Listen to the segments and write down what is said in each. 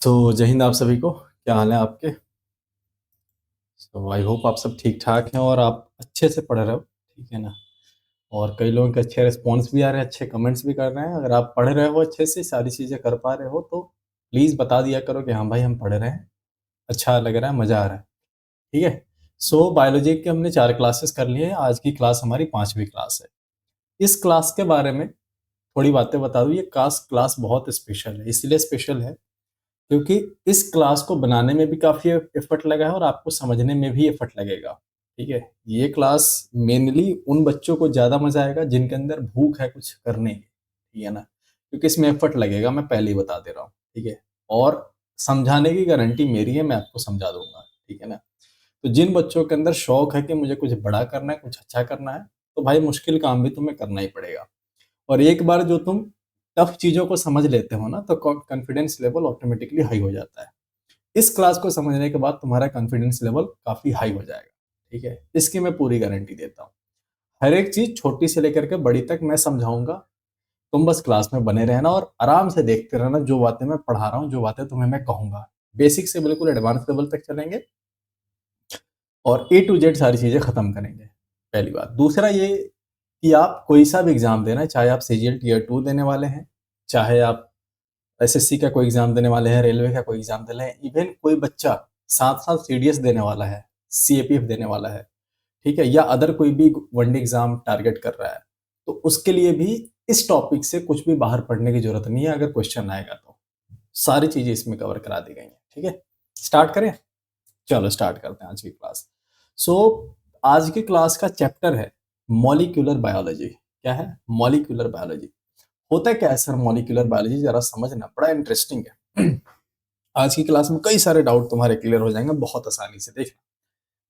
तो जय हिंद आप सभी को। क्या हाल है आपके? तो आई होप आप सब ठीक ठाक हैं और आप अच्छे से पढ़ रहे हो, ठीक है ना? और कई लोगों के अच्छे रिस्पॉन्स भी आ रहे हैं, अच्छे कमेंट्स भी कर रहे हैं। अगर आप पढ़ रहे हो अच्छे से, सारी चीज़ें कर पा रहे हो, तो प्लीज़ बता दिया करो कि हाँ भाई हम पढ़ रहे हैं, अच्छा लग रहा है, मज़ा आ रहा है, ठीक है? सो बायोलॉजी के हमने 4 क्लासेस कर लिए हैं, आज की क्लास हमारी 5वीं क्लास है। इस क्लास के बारे में थोड़ी बातें बता दूँ। ये क्लास बहुत स्पेशल है, इसलिए स्पेशल है क्योंकि इस क्लास को बनाने में भी काफ़ी एफर्ट लगा है और आपको समझने में भी एफर्ट लगेगा, ठीक है? ये क्लास मेनली उन बच्चों को ज़्यादा मज़ा आएगा जिनके अंदर भूख है कुछ करने की, ठीक है ना? क्योंकि इसमें एफर्ट लगेगा, मैं पहले ही बता दे रहा हूँ, ठीक है? और समझाने की गारंटी मेरी है, मैं आपको समझा दूँगा, ठीक है ना? तो जिन बच्चों के अंदर शौक है कि मुझे कुछ बड़ा करना है, कुछ अच्छा करना है, तो भाई मुश्किल काम भी तुम्हें करना ही पड़ेगा। और एक बार जो तुम टफ चीज़ों को समझ लेते हो ना, तो कॉन्फिडेंस लेवल ऑटोमेटिकली हाई हो जाता है। इस क्लास को समझने के बाद तुम्हारा कॉन्फिडेंस लेवल काफ़ी हाई हो जाएगा, ठीक है? इसकी मैं पूरी गारंटी देता हूँ। हर एक चीज़ छोटी से लेकर के बड़ी तक मैं समझाऊँगा, तुम बस क्लास में बने रहना और आराम से देखते रहना जो बातें मैं पढ़ा रहा हूँ, जो बातें तुम्हें मैं कहूँगा। बेसिक से बिल्कुल एडवांस लेवल तक चलेंगे और ए टू जेड सारी चीज़ें खत्म करेंगे, पहली बात। दूसरा ये कि आप कोई सा भी एग्ज़ाम देना, चाहे आप सीजीएल टियर 2 देने वाले हैं, चाहे आप एसएससी का कोई एग्ज़ाम देने वाले हैं, रेलवे का कोई एग्ज़ाम देने हैं, इवन कोई बच्चा साथ-साथ सीडीएस देने वाला है, सीएपीएफ देने वाला है, ठीक है? या अदर कोई भी वनडे एग्ज़ाम टारगेट कर रहा है, तो उसके लिए भी इस टॉपिक से कुछ भी बाहर पढ़ने की ज़रूरत नहीं है अगर क्वेश्चन आएगा तो। सारी चीज़ें इसमें कवर करा दी गई हैं, ठीक है? स्टार्ट करें? चलो स्टार्ट करते हैं आज की क्लास। सो आज की क्लास का चैप्टर है मॉलिक्यूलर बायोलॉजी। क्या है? Molecular biology. होता क्या है सर मॉलिक्यूलर बायोलॉजी? जरा समझना, बड़ा इंटरेस्टिंग है। आज की क्लास में कई सारे डाउट तुम्हारे क्लियर हो जाएंगे बहुत आसानी से, देखना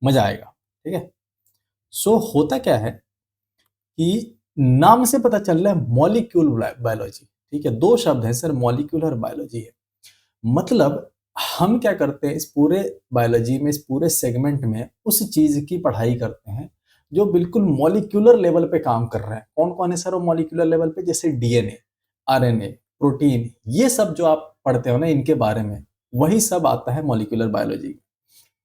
मजा आएगा, ठीक है? सो होता क्या है कि नाम से पता चल रहा है मॉलिक्यूल बायोलॉजी, ठीक है? दो शब्द हैं सर, मॉलिक्यूल और बायोलॉजी है। मतलब हम क्या करते हैं इस पूरे बायोलॉजी में, इस पूरे सेगमेंट में उस चीज की पढ़ाई करते हैं जो बिल्कुल मॉलिक्यूलर लेवल पे काम कर रहा है। कौन कौन है सर वो मॉलिक्यूलर लेवल पे? जैसे डीएनए, आरएनए, प्रोटीन, ये सब जो आप पढ़ते हो ना इनके बारे में, वही सब आता है मॉलिक्यूलर बायोलॉजी।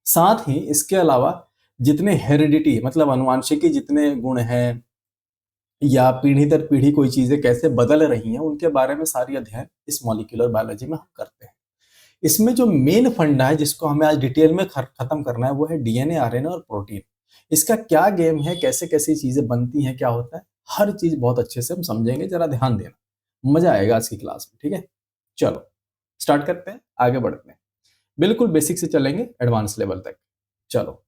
साथ ही इसके अलावा जितने हेरिडिटी मतलब अनुवांशिकी जितने गुण हैं या पीढ़ी दर पीढ़ी कोई चीजें कैसे बदल रही हैं उनके बारे में सारी अध्ययन इस मॉलिक्यूलर बायोलॉजी में हम करते हैं। इसमें जो मेन फंडा है जिसको हमें आज डिटेल में खत्म करना है वो है डीएनए, आरएनए और प्रोटीन। इसका क्या गेम है, कैसे कैसी चीजें बनती हैं, क्या होता है, हर चीज बहुत अच्छे से हम समझेंगे। जरा ध्यान देना, मजा आएगा आज की क्लास में, ठीक है? चलो स्टार्ट करते हैं, आगे बढ़ते हैं। बिल्कुल बेसिक से चलेंगे एडवांस लेवल तक। चलो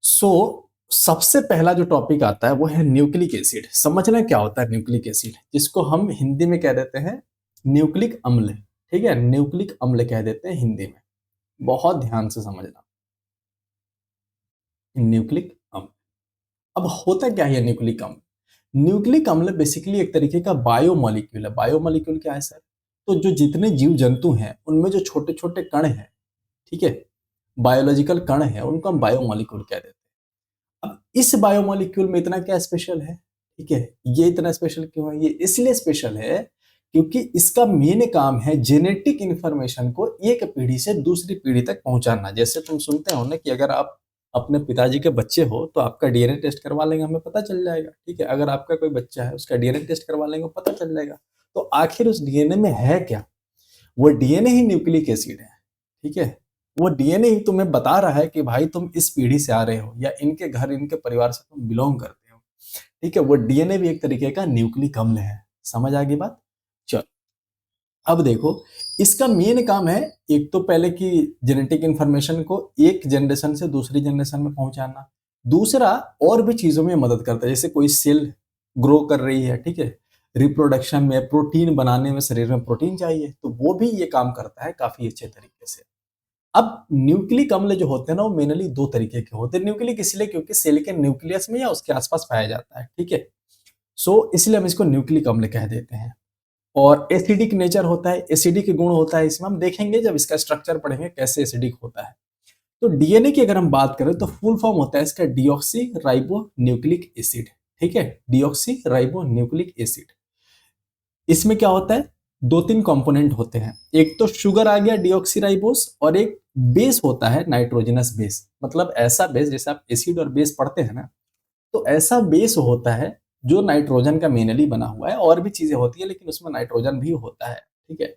सो सबसे पहला जो टॉपिक आता है वो है न्यूक्लिक एसिड। समझना क्या होता है न्यूक्लिक एसिड, जिसको हम हिंदी में कह देते हैं न्यूक्लिक अम्ल, ठीक है? न्यूक्लिक अम्ल कह देते हैं हिंदी में। बहुत ध्यान से समझना, न्यूक्लिक अम्ल। अब होता क्या है न्यूक्लिक अम्ल? न्यूक्लिक अम्ल बेसिकली एक तरीके का बायोमोलिक्यूल है। बायोमोलिक्यूल क्या है सर? तो जो जितने जीव जंतु हैं उनमें जो छोटे छोटे कण हैं, ठीक है, बायोलॉजिकल कण है, उनको हम बायोमोलिक्यूल कह देते हैं। अब इस बायोमोलिक्यूल में इतना क्या स्पेशल है, ठीक है? ये इतना स्पेशल क्यों है? ये इसलिए स्पेशल है क्योंकि इसका मेन काम है जेनेटिक इंफॉर्मेशन को एक पीढ़ी से दूसरी पीढ़ी तक पहुंचाना। जैसे तुम सुनते हो ना कि अगर आप अपने पिताजी के बच्चे हो तो आपका डीएनए टेस्ट करवा लेंगे, हमें पता चल जाएगा, ठीक है? अगर आपका कोई बच्चा है उसका डीएनए टेस्ट करवा लेंगे, पता चल जाएगा। तो आखिर उस डीएनए में है क्या? वो डीएनए ही न्यूक्लिक एसिड है, ठीक है? वो डीएनए ही तुम्हें बता रहा है कि भाई तुम इस पीढ़ी से आ रहे हो या इनके घर, इनके परिवार से तुम बिलोंग करते हो, ठीक है? वो डीएनए भी एक तरीके का न्यूक्लिक अम्ल है। समझ आ गई बात? चलो अब देखो, इसका मेन काम है एक तो पहले कि जेनेटिक इंफॉर्मेशन को एक जनरेशन से दूसरी जनरेशन में पहुंचाना। दूसरा और भी चीजों में मदद करता है, जैसे कोई सेल ग्रो कर रही है, ठीक है, रिप्रोडक्शन में, प्रोटीन बनाने में, शरीर में प्रोटीन चाहिए, तो वो भी ये काम करता है काफी अच्छे तरीके से। अब न्यूक्लिक अम्ल जो होते हैं ना वो मेनली दो तरीके के होते हैं। न्यूक्लिक इसलिए क्योंकि सेल के न्यूक्लियस में या उसके आसपास पाया जाता है, ठीक है? सो इसलिए हम इसको न्यूक्लिक अम्ल कह देते हैं। और एसिडिक नेचर होता है, एसिडिक गुण होता है इसमें, हम देखेंगे जब इसका स्ट्रक्चर पढ़ेंगे कैसे एसिडिक होता है। तो डीएनए की अगर हम बात करें तो फुल फॉर्म होता है इसका डीऑक्सी राइबो न्यूक्लिक एसिड, ठीक है? Deoxy ribo nucleic acid. इसमें क्या होता है? दो तीन कंपोनेंट होते हैं, एक तो शुगर आ गया डीऑक्सीराइबोस, और एक बेस होता है नाइट्रोजनस बेस। मतलब ऐसा बेस, जैसे आप एसिड और बेस पढ़ते हैं ना, तो ऐसा बेस होता है जो नाइट्रोजन का मेनली बना हुआ है। और भी चीजें होती है लेकिन उसमें नाइट्रोजन भी होता है। ठीक है।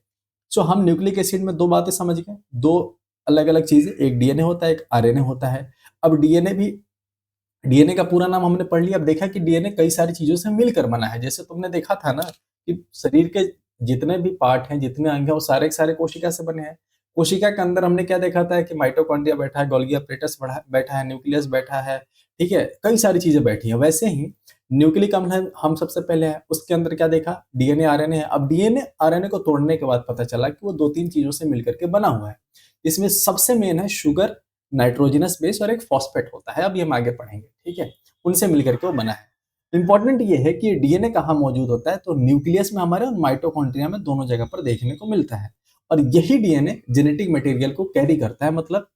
सो हम न्यूक्लिक एसिड में दो बातें समझ गए, दो अलग अलग चीजें, एक डीएनए होता है, एक आरएनए होता है। अब डीएनए का पूरा नाम हमने पढ़ लिया। अब देखा कि डीएनए कई सारी चीजों से मिलकर बना है। जैसे तुमने देखा था ना कि शरीर के जितने भी पार्ट हैं, जितने अंग हैं, वो सारे के सारे कोशिका से बने हैं। कोशिका के अंदर हमने क्या देखा था कि माइटोकॉन्ड्रिया बैठा है, गोल्गी अपैरेटस बैठा है, न्यूक्लियस बैठा है। ठीक है, कई सारी चीजें बैठी हैं। वैसे ही न्यूक्लिक अम्ल हम सबसे पहले है, उसके अंदर क्या देखा, डीएनए आरएनए है। अब डीएनए आरएनए को तोड़ने के बाद पता चला कि वो दो तीन चीजों से मिलकर के बना हुआ है। इसमें सबसे मेन है शुगर, नाइट्रोजनस बेस और एक फॉस्फेट होता है। अब ये हम आगे पढ़ेंगे। ठीक है, उनसे मिलकर के वो बना है। इंपॉर्टेंट ये है कि डीएनए कहाँ मौजूद होता है, तो न्यूक्लियस में हमारे और माइटोकॉन्ड्रिया में, दोनों जगह पर देखने को मिलता है। और यही डीएनए जेनेटिक मटेरियल को कैरी करता है, मतलब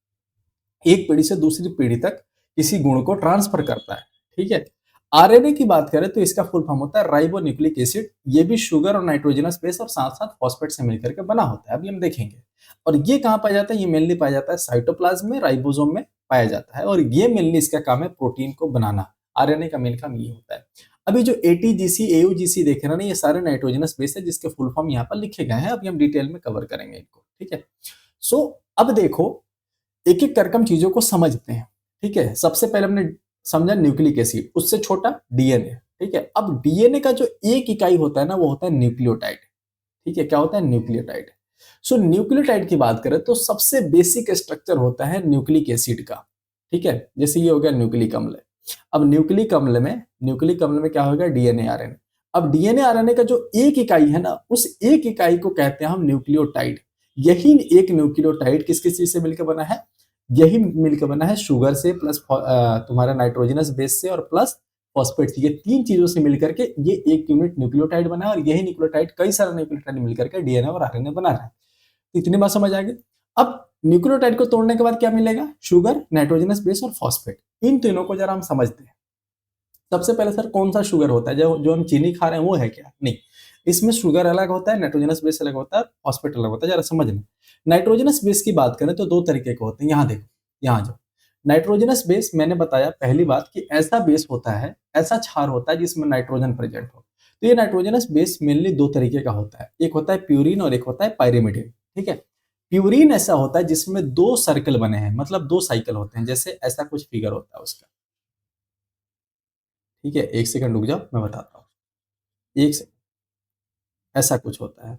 एक पीढ़ी से दूसरी पीढ़ी तक किसी गुण को ट्रांसफर करता है। ठीक है। आरएनए की बात करें तो इसका फुल फॉर्म होता है राइबो न्यूक्लिक एसिड। ये भी शुगर और नाइट्रोजनस बेस और साथ साथ फॉस्फेट से मिलकर के बना होता है। अभी हम देखेंगे। और ये कहाँ पाया जाता है, ये मेनली पाया जाता है साइटोप्लाज्म में, राइबोसोम में पाया जाता है। और ये मेनली इसका काम है प्रोटीन को बनाना। आरएनए का मेन काम ये होता है। अभी जो एटीजीसी एयूजीसी देख रहे हैं ना, ये सारे नाइट्रोजनस बेस है जिसके फुल फॉर्म यहाँ पर लिखे गए हैं। अभी हम डिटेल में कवर करेंगे इनको। ठीक है। सो अब देखो, एक एक करके हम चीजों को समझते हैं। ठीक है। सबसे पहले हमने समझा न्यूक्लिक एसिड, उससे छोटा डीएनए। ठीक है। अब डीएनए का जो एक इकाई होता है ना, वो होता है न्यूक्लियोटाइड। ठीक है, क्या होता है, न्यूक्लियोटाइड। सो न्यूक्लियोटाइड की बात करें तो सबसे बेसिक स्ट्रक्चर होता है न्यूक्लिक एसिड का। ठीक है, जैसे ये हो गया न्यूक्लिक अम्ल। अब न्यूक्लिक अम्ल में क्या होगा, डीएनए आरएनए। अब डीएनए आरएनए का जो एक इकाई है ना, उस एक इकाई को कहते हैं हम न्यूक्लियोटाइड। यही एक न्यूक्लियोटाइड किस किस चीज से मिलकर बना है, यही मिलकर बना है शुगर से, प्लस तुम्हारा नाइट्रोजनस बेस से, और प्लस फॉस्फेट से। ये तीन चीजों से मिलकर के ये एक यूनिट न्यूक्लियोटाइड बना है। और यही न्यूक्लियोटाइड, कई सारे न्यूक्लियोटाइड मिलकर के डीएनए और आरएनए बना रहा है। तो इतनी बात समझ आ गई। अब न्यूक्लियोटाइड को तोड़ने के बाद क्या मिलेगा, शुगर, नाइट्रोजनस बेस और फॉस्फेट। इन तीनों को जरा हम समझते हैं। सबसे पहले सर, कौन सा शुगर होता है, जो जो हम चीनी खा रहे हैं वो है क्या, नहीं। इसमें शुगर अलग होता है, नाइट्रोजनस बेस अलग होता है, फॉस्फेट अलग होता है। जरा समझना। नाइट्रोजनस बेस की बात करें तो दो तरीके के होते हैं। यहाँ देखो, यहाँ जो नाइट्रोजनस बेस, मैंने बताया पहली बात कि ऐसा बेस होता है, ऐसा क्षार होता है जिसमें नाइट्रोजन प्रेजेंट हो। तो ये नाइट्रोजनस बेस मेनली दो तरीके का होता है, एक होता है प्यूरिन और एक होता है पाइरिमिडिन। ठीक है। प्यूरिन ऐसा होता है जिसमें दो सर्कल बने हैं, मतलब दो साइकिल होते हैं, जैसे ऐसा कुछ फिगर होता है उसका। ठीक है, एक सेकंड रुक जाओ, मैं बताता हूँ। एक सेकंड, ऐसा कुछ होता है।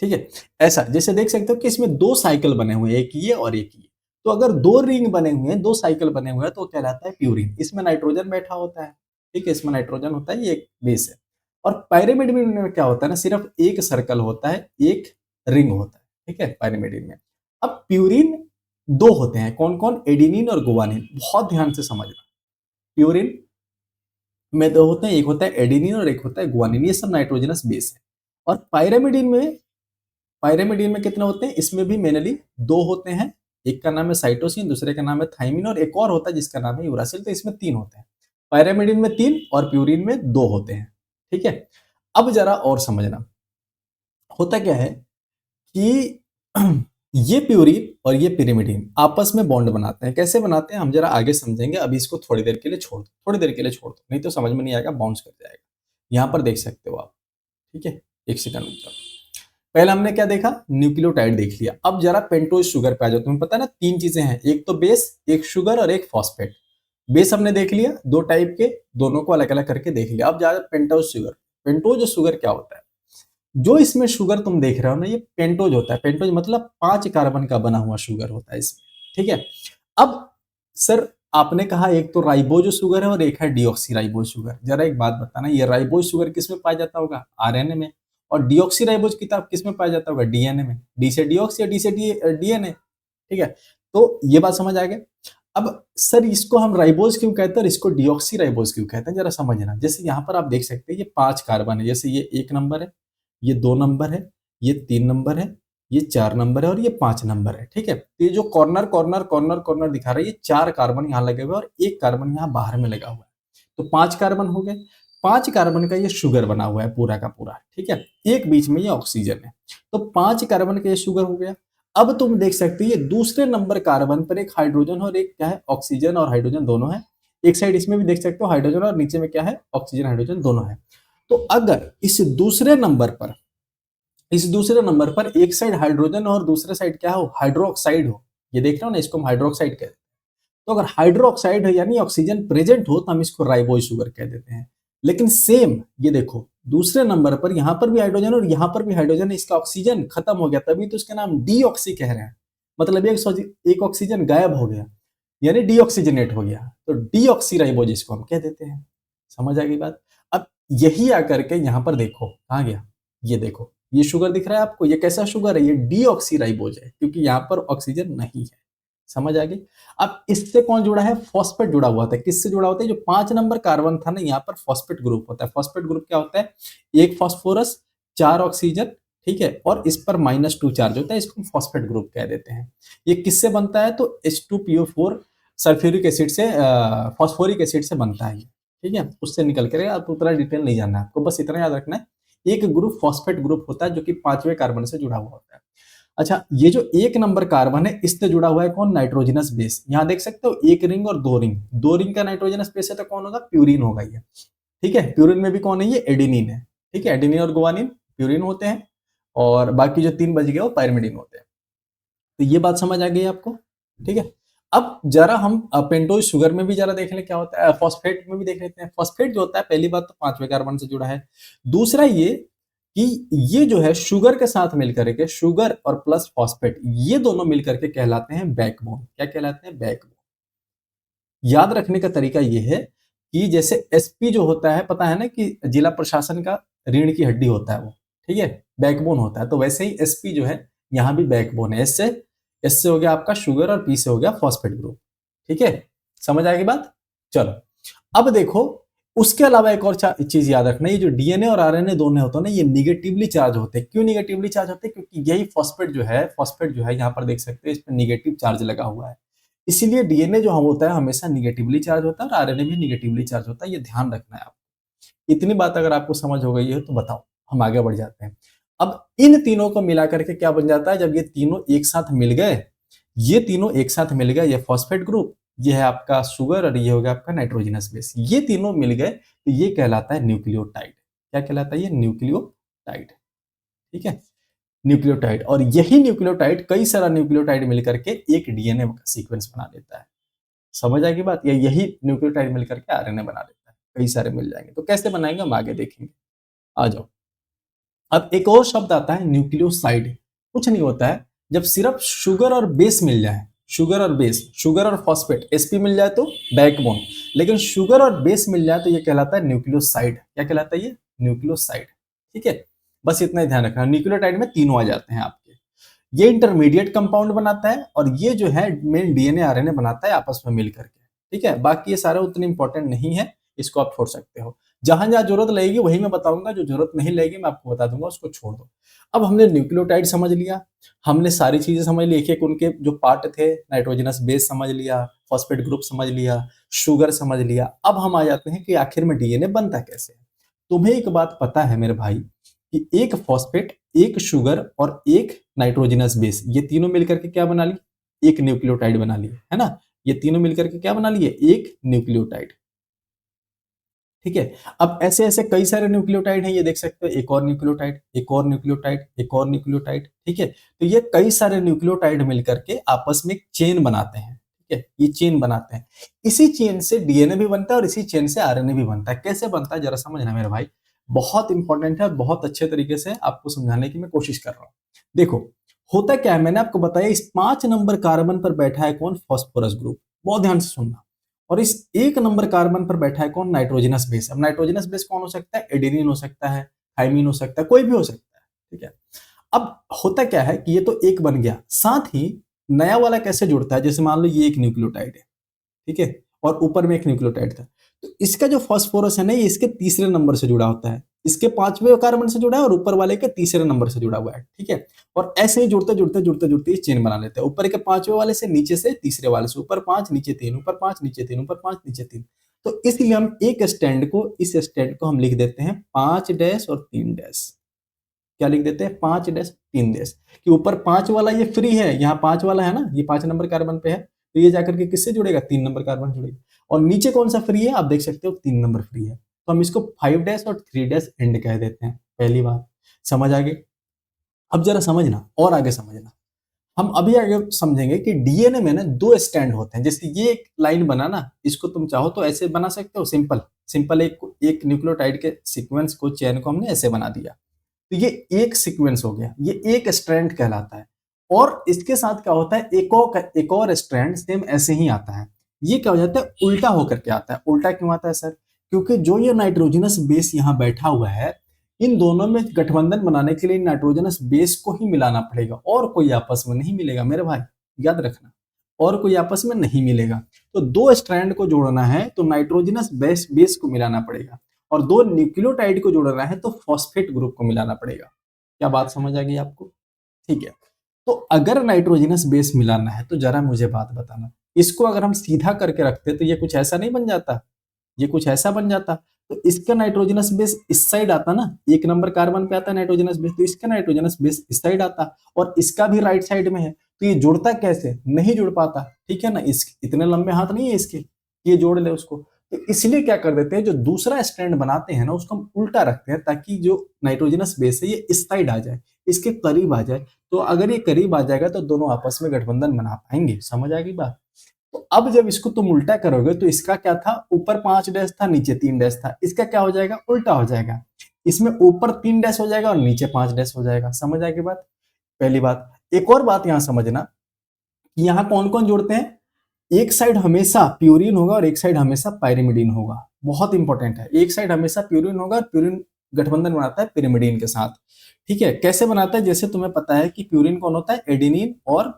ठीक है, ऐसा जैसे देख सकते हो कि इसमें दो साइकिल बने हुए हैं, एक ये और एक ये। तो अगर दो रिंग बने हुए हैं, दो साइकिल बने हुए हैं, तो कहलाता है प्यूरिन। इसमें नाइट्रोजन बैठा होता है। ठीक है, इसमें नाइट्रोजन होता है, ये एक बेस है। और पाइरिमिडिन में क्या होता है ना, सिर्फ एक सर्कल होता है, एक रिंग होता है। ठीक है, पाइरिमिडिन में। अब प्यूरिन दो होते हैं, कौन कौन, एडिनिन और गुआनिन। बहुत ध्यान से समझना। प्यूरिन में दो होते हैं, एक होता है एडिनिन और एक होता है गुआनिन। ये सब नाइट्रोजनस बेस है। और पाइरामिडीन में कितने होते हैं, इसमें भी मेनली दो होते हैं। एक का नाम है साइटोसिन, दूसरे का नाम है थाइमिन, और एक और होता है जिसका नाम है यूरासिल। तो इसमें तीन होते हैं। पाइरामिडीन में तीन और प्यूरिन में दो होते हैं। ठीक है। अब जरा और समझना, होता क्या है कि ये प्यूरिन और ये पिरिमिडीन आपस में बॉन्ड बनाते हैं। कैसे बनाते हैं हम जरा आगे समझेंगे। अभी इसको थोड़ी देर के लिए छोड़ दो, थोड़ी देर के लिए छोड़ दो, नहीं तो समझ में नहीं आएगा, बाउंस कर जाएगा। यहाँ पर देख सकते हो आप। ठीक है, एक सेकंड रुक जाओ। पहले हमने क्या देखा, न्यूक्लियोटाइड देख लिया। अब जरा पेंटोज शुगर पे आ जाओ। तुम्हें पता है ना, तीन चीजें हैं, एक तो बेस, एक शुगर और एक फॉस्फेट। बेस हमने देख लिया, दो टाइप के, दोनों को अलग अलग करके देख लिया। अब जा पेंटोज शुगर। पेंटोज शुगर क्या होता है, जो इसमें शुगर तुम देख रहे हो ना, ये पेंटोज होता है। पेंटोज मतलब 5 कार्बन का बना हुआ शुगर होता है इसमें। ठीक है। अब सर, आपने कहा एक तो राइबोज शुगर है और एक है डीऑक्सी राइबोज शुगर। जरा एक बात बताना, ये राइबोज शुगर किस में पाया जाता होगा, आरएनए में। और डीऑक्सी राइबोज किताब किस में पाया जाता होगा, डीएनए में। डी से डीऑक्सी या डी से डीएनए। ठीक है, तो ये बात समझ आ गई। अब सर, इसको हम राइबोज क्यों कहते हैं और इसको डीऑक्सी राइबोज क्यों कहते हैं, जरा समझना। जैसे यहाँ पर आप देख सकते हैं, ये 5 कार्बन है। जैसे ये 1 नंबर है, ये 2 नंबर है, ये 3 नंबर है, ये 4 नंबर है, और ये 5 नंबर है। ठीक है, तो ये जो कॉर्नर कॉर्नर कॉर्नर कॉर्नर दिखा रहा है, ये 4 कार्बन यहाँ लगे हुए और एक कार्बन यहाँ बाहर में लगा हुआ है। तो 5 कार्बन हो गए। 5 कार्बन का ये शुगर बना हुआ है पूरा का पूरा, ठीक है। एक बीच में ये ऑक्सीजन है, तो 5 कार्बन का ये शुगर हो गया। अब तुम देख सकते हो ये दूसरे नंबर कार्बन पर एक हाइड्रोजन और एक क्या है, ऑक्सीजन और हाइड्रोजन दोनों है। एक साइड इसमें भी देख सकते हो हाइड्रोजन और नीचे में क्या है, ऑक्सीजन हाइड्रोजन दोनों है। तो अगर इस दूसरे नंबर पर एक साइड हाइड्रोजन और दूसरे साइड क्या हो, हाइड्रोक्साइड हो, ये देख रहे हो ना, इसको हम हाइड्रोक्साइड कहते हैं। तो अगर हाइड्रोक्साइड है यानी ऑक्सीजन प्रेजेंट हो तो हम इसको राइबोज शुगर कह देते हैं। लेकिन सेम ये देखो दूसरे नंबर पर यहां पर भी हाइड्रोजन और यहां पर भी हाइड्रोजन, इसका ऑक्सीजन खत्म हो गया, तभी तो इसका नाम डीऑक्सी कह रहे हैं। मतलब एक ऑक्सीजन गायब हो गया यानी डीऑक्सीजनेट हो गया, तो डीऑक्सी राइबोज इसको हम कह देते हैं। समझ आ गई बात। अब यही आकर के यहां पर देखो कहां गया, ये देखो ये शुगर दिख रहा है आपको, ये कैसा शुगर है, ये डीऑक्सी राइबोज है, क्योंकि यहां पर ऑक्सीजन नहीं है। समझ आ गई। अब इससे कौन जुड़ा है, फॉस्फेट जुड़ा हुआ था। किससे जुड़ा होता है, जो 5 नंबर कार्बन था ना, यहाँ पर फॉस्फेट ग्रुप होता है। फॉस्फेट ग्रुप क्या होता है, एक फॉस्फोरस 4 ऑक्सीजन, ठीक है, और इस पर -2 चार्ज होता है, इसको फॉस्फेट ग्रुप कह देते हैं। ये किससे बनता है, तो H2PO4 सल्फ्यूरिक एसिड से, फॉस्फोरिक एसिड से बनता है, ठीक है, उससे निकल कर। आप उतना डिटेल नहीं जानना है आपको, बस इतना याद रखना है एक ग्रुप फॉस्फेट ग्रुप होता है जो कि 5वें कार्बन से जुड़ा हुआ होता है। अच्छा, ये जो एक नंबर कार्बन है इससे जुड़ा हुआ है कौन, नाइट्रोजनस बेस। यहां देख सकते हो एक रिंग और दो रिंग का नाइट्रोजनस बेस है, तो कौन होगा, प्यूरिन होगा ये, ठीक है। प्यूरिन में भी कौन है, ये एडेनिन है, ठीक है। एडेनिन और गुआनिन प्यूरिन होते हैं, और बाकी जो 3 बच गए वो पायरिमिडिन होते हैं। तो ये बात समझ आ गई आपको, ठीक है। अब जरा हम पेंटोज शुगर में भी जरा देख लें क्या होता है, फॉस्फेट में भी देख लेते हैं। फॉस्फेट जो होता है, पहली बात तो 5वें कार्बन से जुड़ा है। दूसरा ये कि ये जो है शुगर के साथ मिलकर के, शुगर और प्लस फॉस्फेट, ये दोनों मिलकर के कहलाते हैं बैकबोन। क्या कहलाते हैं, बैकबोन। याद रखने का तरीका ये है कि जैसे एसपी जो होता है, पता है ना कि जिला प्रशासन का रीढ़ की हड्डी होता है वो, ठीक है, बैकबोन होता है। तो वैसे ही एसपी जो है यहाँ भी बैकबोन है। एस से हो गया आपका शुगर और पी से हो गया फॉस्फेट ग्रुप, ठीक है। समझ आ गई बात। चलो अब देखो, उसके अलावा एक और चीज याद रखना, ये जो डीएनए और आरएनए दोनों होते हैं ना, ये निगेटिवली चार्ज होते हैं। क्यों निगेटिवली चार्ज होते हैं, क्योंकि यही फॉस्फेट जो है यहाँ पर देख सकते हैं, इस पर निगेटिव चार्ज लगा हुआ है। इसीलिए डीएनए जो हम होता है हमेशा निगेटिवली चार्ज होता है, और आरएनए भी निगेटिवली चार्ज होता है। ये ध्यान रखना है आपको। इतनी बात अगर आपको समझ हो गई है तो बताओ, हम आगे बढ़ जाते हैं। अब इन तीनों को मिला करके क्या बन जाता है, जब ये तीनों एक साथ मिल गए, ये फॉस्फेट ग्रुप, ये है आपका शुगर, और ये हो गया आपका नाइट्रोजनस बेस, ये तीनों मिल गए तो ये कहलाता है न्यूक्लियोटाइड। क्या कहलाता है, ये न्यूक्लियोटाइड, ठीक है, न्यूक्लियोटाइड। और यही न्यूक्लियोटाइड, कई सारा न्यूक्लियोटाइड मिलकर के एक डीएनए का सीक्वेंस बना देता है। समझ आएगी बात, या यही न्यूक्लियोटाइड मिलकर के आरएनए बना देता है। कई सारे मिल जाएंगे, तो कैसे बनाएंगे हम आगे देखेंगे। आ जाओ। अब एक और शब्द आता है न्यूक्लियोसाइड। कुछ नहीं होता है, जब सिर्फ शुगर और बेस मिल जाए, शुगर और फॉस्फेट, एसपी मिल जाए तो बैकबोन, लेकिन शुगर और बेस मिल जाए तो ये कहलाता है न्यूक्लियोसाइड। क्या कहलाता है, ये न्यूक्लियोसाइड, ठीक है। बस इतना ही ध्यान रखना, न्यूक्लियोटाइड में तीनों आ जाते हैं आपके। ये इंटरमीडिएट कंपाउंड बनाता है, और ये जो है मेन डीएनए आरएनए बनाता है आपस में मिल करके, ठीक है। बाकी ये सारे उतने इंपॉर्टेंट नहीं है, इसको आप छोड़ सकते हो। जहां जहां जरूरत लगेगी वही मैं बताऊंगा, जो जरूरत नहीं लगेगी मैं आपको बता दूंगा, उसको छोड़ दो। अब हमने न्यूक्लियोटाइड समझ लिया, हमने सारी चीजें समझ ली, एक एक उनके जो पार्ट थे, नाइट्रोजनस बेस समझ लिया, फॉस्फेट ग्रुप समझ लिया, शुगर समझ लिया। अब हम आ जाते हैं कि आखिर में डीएनए बनता कैसे है। तुम्हें एक बात पता है मेरे भाई, कि एक फॉस्फेट, एक शुगर और एक नाइट्रोजनस बेस, ये तीनों मिलकर के क्या बना ली, एक न्यूक्लियोटाइड बना लिए, है ना। ये तीनों मिलकर के क्या बना लिए, एक न्यूक्लियोटाइड, ठीक है। अब ऐसे ऐसे कई सारे न्यूक्लियोटाइड हैं, ये देख सकते हो, एक और न्यूक्लियोटाइड, एक और न्यूक्लियोटाइड, एक और न्यूक्लियोटाइड, ठीक है। तो ये कई सारे न्यूक्लियोटाइड मिलकर के आपस में एक चेन बनाते हैं, ठीक है, ये चेन बनाते हैं। इसी चेन से डीएनए भी बनता है, और इसी चेन से आरएनए भी बनता है। कैसे बनता है जरा समझना मेरे भाई, बहुत इंपॉर्टेंट है, और बहुत अच्छे तरीके से आपको समझाने की मैं कोशिश कर रहा हूँ। देखो होता क्या है, मैंने आपको बताया, इस 5 नंबर कार्बन पर बैठा है कौन, फॉस्फोरस ग्रुप। बहुत ध्यान से सुनना। और इस 1 नंबर कार्बन पर बैठा है कौन, नाइट्रोजनस बेस। अब नाइट्रोजनस बेस कौन हो सकता है, एडेनिन हो सकता है, थाइमिन हो सकता है, कोई भी हो सकता है, ठीक है। अब होता क्या है कि ये तो एक बन गया, साथ ही नया वाला कैसे जुड़ता है, जैसे मान लो ये एक न्यूक्लियोटाइड है, ठीक है, और ऊपर में एक न्यूक्लियोटाइड था, तो इसका जो फास्फोरस है ना, ये इसके तीसरे नंबर से जुड़ा होता है, इसके 5वें कार्बन से जुड़ा है, और ऊपर वाले के तीसरे नंबर से जुड़ा हुआ है, ठीक है। और ऐसे ही जुड़ते जुड़ते जुड़ते जुड़ते चेन बना लेते हैं, ऊपर के 5वें वाले से, नीचे से तीसरे वाले से, ऊपर 5 नीचे 3, ऊपर 5 नीचे 3, ऊपर 5 नीचे 3। तो इसलिए हम एक स्टैंड को, इस स्टैंड को हम लिख देते हैं 5 डैश और 3 डैश। क्या लिख देते हैं? 5 डैश 3 डैश। कि ऊपर 5 वाला ये फ्री है, यहाँ 5 वाला है ना, ये 5 नंबर कार्बन पे है, तो ये जाकर के किससे जुड़ेगा? 3 नंबर कार्बन जुड़ेगा। और नीचे कौन सा फ्री है? आप देख सकते हो 3 नंबर फ्री है, तो हम इसको 5 डैश और 3 डैश एंड कह देते हैं। पहली बात समझ आ गई। अब जरा समझना और आगे समझना। हम अभी आगे समझेंगे कि डीएनए में ना 2 स्टैंड होते हैं। जैसे ये एक लाइन बना ना, इसको तुम चाहो तो ऐसे बना सकते हो, सिंपल सिंपल एक न्यूक्लियोटाइड के सीक्वेंस को, चेन को हमने ऐसे बना दिया, तो ये एक सीक्वेंस हो गया, ये एक स्ट्रैंड कहलाता है। और इसके साथ क्या होता है? एक और स्ट्रैंड सेम ऐसे ही आता है। ये क्या हो जाता है? उल्टा होकर के आता है। उल्टा क्यों आता है सर? क्योंकि जो ये नाइट्रोजनस बेस यहाँ बैठा हुआ है, इन दोनों में गठबंधन बनाने के लिए नाइट्रोजनस बेस को ही मिलाना पड़ेगा, और कोई आपस में नहीं मिलेगा मेरे भाई, याद रखना, और कोई आपस में नहीं मिलेगा। तो 2 स्ट्रैंड को जोड़ना है तो नाइट्रोजनस बेस को मिलाना पड़ेगा, और 2 न्यूक्लियोटाइड को जोड़ना है तो फॉस्फेट ग्रुप को मिलाना पड़ेगा। क्या बात समझ आ गई आपको? ठीक है। तो अगर नाइट्रोजनस बेस मिलाना है तो जरा मुझे बात बताना, इसको अगर हम सीधा करके रखते तो ये कुछ ऐसा नहीं बन जाता? ये कुछ ऐसा बन जाता। तो इसका नाइट्रोजनस बेस इस साइड आता ना, 1 नंबर कार्बन पे आता है नाइट्रोजनस बेस, तो इसका नाइट्रोजनस बेस इस साइड आता, और इसका भी राइट साइड में है, तो ये जुड़ता कैसे? नहीं जुड़ पाता, ठीक है ना। इस इतने लंबे हाथ नहीं है इसके, ये जोड़ ले उसको। तो इसलिए क्या कर देते हैं, जो दूसरा स्ट्रैंड बनाते हैं ना, उसको हम उल्टा रखते हैं, ताकि जो नाइट्रोजनस बेस है ये इस साइड आ जाए, इसके करीब आ जाए। तो अगर ये करीब आ जाएगा तो दोनों आपस में गठबंधन बना पाएंगे। समझ आ गई बात? तो अब जब इसको तुम उल्टा करोगे तो इसका क्या था? ऊपर 5 डैश था, नीचे 3 डैश था। इसका क्या हो जाएगा? उल्टा हो जाएगा। इसमें ऊपर 3 डैश हो जाएगा और नीचे 5 डैश हो जाएगा। समझ आ गई बात? पहली बात। एक और बात यहां समझना, कि यहां कौन कौन जुड़ते हैं। एक साइड हमेशा प्यूरिन होगा और एक साइड हमेशा पायरिमिडीन होगा। बहुत इंपॉर्टेंट है। एक साइड हमेशा प्यूरिन होगा, और प्यूरिन गठबंधन बनाता है पिरिमिडीन के साथ। ठीक है, कैसे बनाता है? जैसे तुम्हें पता है कि प्यूरिन कौन होता है? एडेनिन और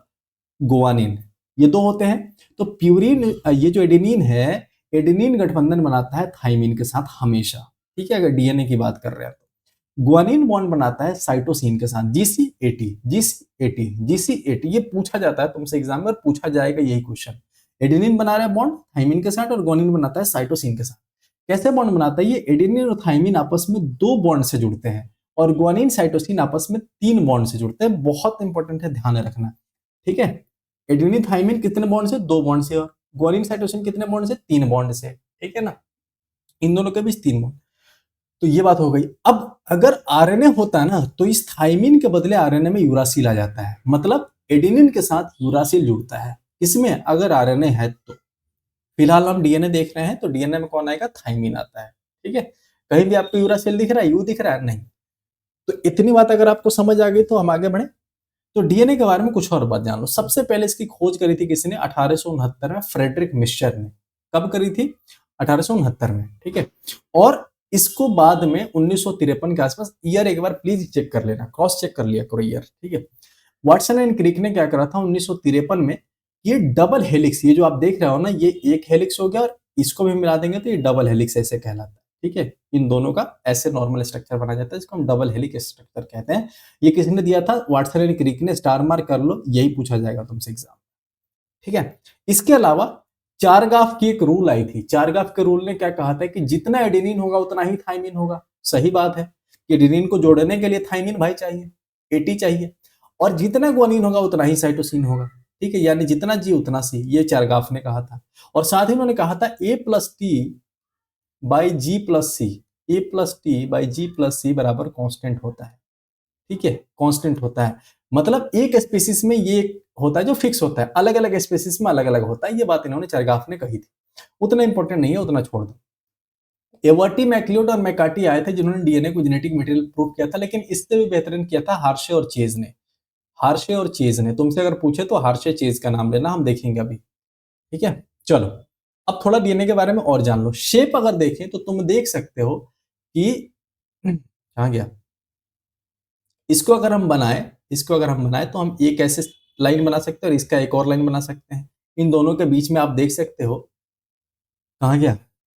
गुआनिन, ये 2 होते हैं। तो प्यूरिन, ये जो एडेनिन है, एडेनिन गठबंधन बनाता है थाइमिन के साथ हमेशा। ठीक है, अगर डीएनए की बात कर रहे हैं तो गुआनिन बॉन्ड बनाता है साइटोसिन के साथ, जीसी80। ये पूछा जाता है तुमसे एग्जाम में, और पूछा जाएगा यही क्वेश्चन। एडेनिन बना रहा है बॉन्ड थाइमिन के साथ, और गुआनिन बनाता है साइटोसिन के साथ। कैसे बॉन्ड बनाता है? ये एडेनिन और थाइमिन आपस में 2 बॉन्ड से जुड़ते हैं, और गुआनिन साइटोसिन आपस में 3 बॉन्ड से जुड़ते हैं। बहुत इंपॉर्टेंट है, ध्यान रखना। ठीक है, एडेनिन थाइमिन कितने बॉन्ड से? 2 बॉन्ड से, और गुआनिन साइटोसिन कितने बॉन्ड से? 3 बॉन्ड से। ठीक है ना, इन दोनों के बीच 3 बॉन्ड। तो ये बात हो गई। अब अगर आरएनए होता है ना, तो इस थाइमिन के बदले आरएनए में यूरासिल आ जाता है। मतलब एडेनिन के साथ यूरासिल जुड़ता है। इसमें अगर आरएनए है तो, फिलहाल हम डीएनए देख रहे हैं, तो डीएनए में कौन आएगा? थाइमिन आता है। ठीक है, कहीं भी आपको यूरासिल दिख रहा है, यू दिख रहा है? नहीं। तो इतनी बात अगर आपको समझ आ गई तो हम आगे बढ़े। तो डीएनए के बारे में कुछ और बात जान लो। सबसे पहले इसकी खोज करी थी किसने? 1869 में फ्रेडरिक मिक्सचर ने। कब करी थी? 1869 में। ठीक है, और इसको बाद में 1953 के आसपास, ईयर एक बार प्लीज चेक कर लेना, क्रॉस चेक कर लिया करो ईयर। ठीक है, वाटसन एंड क्रिक ने क्या करा था 1953 में, ये डबल हेलिक्स, ये जो आप देख रहे हो ना, ये एक हेलिक्स हो गया, और इसको भी मिला देंगे तो ये डबल हेलिक्स ऐसे कहलाता है। ठीक है, इन दोनों का ऐसे नॉर्मल स्ट्रक्चर बना जाता है, इसको हम डबल हेलिक्स स्ट्रक्चर कहते हैं। ये किसने दिया था? वाटसन एंड क्रिक ने। स्टार मार्क कर लो, यही पूछा जाएगा तुमसे एग्जाम। ठीक है, इसके अलावा चारगाफ की एक रूल आई थी। चारगाफ के रूल ने क्या कहा था कि जितना एडेनिन होगा उतना ही थाइमिन होगा। सही बात है कि एडेनिन को जोड़ने के लिए थाइमिन भाई चाहिए, एटी चाहिए, और जितना ग्वानिन होगा उतना ही साइटोसिन होगा। ठीक है, यानी जितना जी उतना सी, ये चारगाफ ने कहा था। और साथ ही उन्होंने कहा था A plus T by G plus C, A plus T by G plus C बराबर कांस्टेंट होता है। ठीक है, कांस्टेंट होता है, मतलब एक स्पीसीज में ये होता है जो फिक्स होता है, अलग अलग स्पीसीज में अलग अलग होता है। ये बात इन्होंने चारगाफ ने कही थी। उतना इंपॉर्टेंट नहीं है, उतना छोड़ दो। एवर्टी, मैक्लियोड और मैकार्टी आए थे जिन्होंने डीएनए को जेनेटिक मटेरियल प्रूव किया था, लेकिन इससे भी बेहतरीन किया था हार्शे और चेज ने। हार्शे और चेज ने, तुमसे अगर पूछे तो हार्शे चेज का नाम लेना, हम देखेंगे अभी। ठीक है, चलो अब थोड़ा डीएनए के बारे में और जान लो। शेप अगर देखें तो तुम देख सकते हो कि कहां गया, इसको अगर हम बनाए तो हम एक ऐसे लाइन बना सकते हैं, और इसका एक और लाइन बना सकते हैं। इन दोनों के बीच में आप देख सकते हो, कहां गया,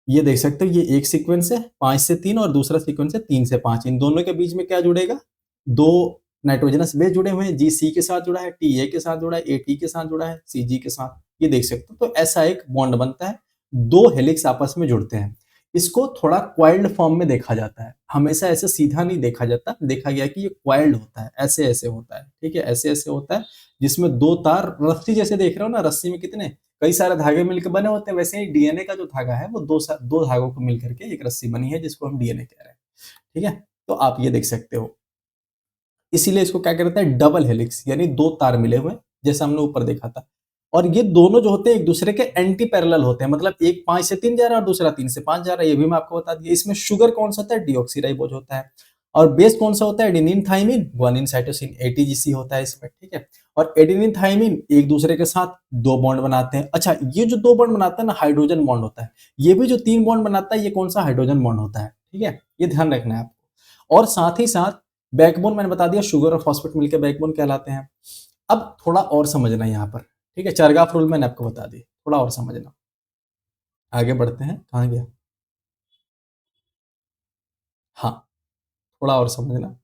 ये देख सकते हो, ये एक सीक्वेंस है 5 से 3, और दूसरा सीक्वेंस है 3 से 5। इन दोनों के बीच में क्या जुड़ेगा? 2 नाइट्रोजनस बेस जुड़े हुए हैं। जी सी के साथ जुड़ा है, टी ए के साथ जुड़ा है, ए टी के साथ जुड़ा है, सी जी के साथ। ये देख सकते हो। तो ऐसा एक बॉन्ड बनता है, दो हेलिक्स आपस में जुड़ते हैं। इसको थोड़ा कॉइल्ड फॉर्म में देखा जाता है, हमेशा ऐसे सीधा नहीं देखा जाता, देखा गया कि ये कॉइल्ड होता है, ऐसे-ऐसे होता है, ठीक है? ऐसे-ऐसे होता है, जिसमें 2 तार रस्सी जैसे देख रहे हो ना, रस्सी में कितने कई सारे धागे मिलकर बने होते हैं, वैसे ही डीएनए का जो धागा है वो 2 धागों को मिल करके एक रस्सी बनी है, जिसको हम डीएनए कह रहे हैं, ठीक है? तो आप ये देख सकते हो। इसीलिए इसको क्या कहते हैं, डबल हेलिक्स, यानी 2 तार मिले हुए हैं, जैसा हमने ऊपर देखा था। और ये दोनों जो होते हैं एक दूसरे के एंटी पैरेलल होते हैं, मतलब एक 5 से 3 जा रहा है और दूसरा 3 से 5 जा रहा है, ये भी मैं आपको बता दिया। इसमें शुगर कौन सा होता है, डीऑक्सीराइबोज होता है। और बेस कौन सा होता है, adenine thymine, guanine cytosine, ATGC होता है इसमें, ठीक है? और एडेनिन थाइमिन एक दूसरे के साथ 2 बॉन्ड बनाते हैं। अच्छा, ये जो 2 बॉन्ड बनाता है ना, हाइड्रोजन बॉन्ड होता है। ये भी जो 3 बॉन्ड बनाता है, ये कौन सा, हाइड्रोजन बॉन्ड होता है, ठीक है? ये ध्यान रखना है आपको। और साथ ही साथ बैकबोन मैंने बता दिया, शुगर और फॉस्फेट मिलकर बैकबोन कहलाते हैं। अब थोड़ा और समझना यहाँ पर, ठीक है? चरगाफ रूल मैंने आपको बता दी, थोड़ा और समझना। आगे बढ़ते हैं, कहाँ गया? हाँ, थोड़ा और समझना।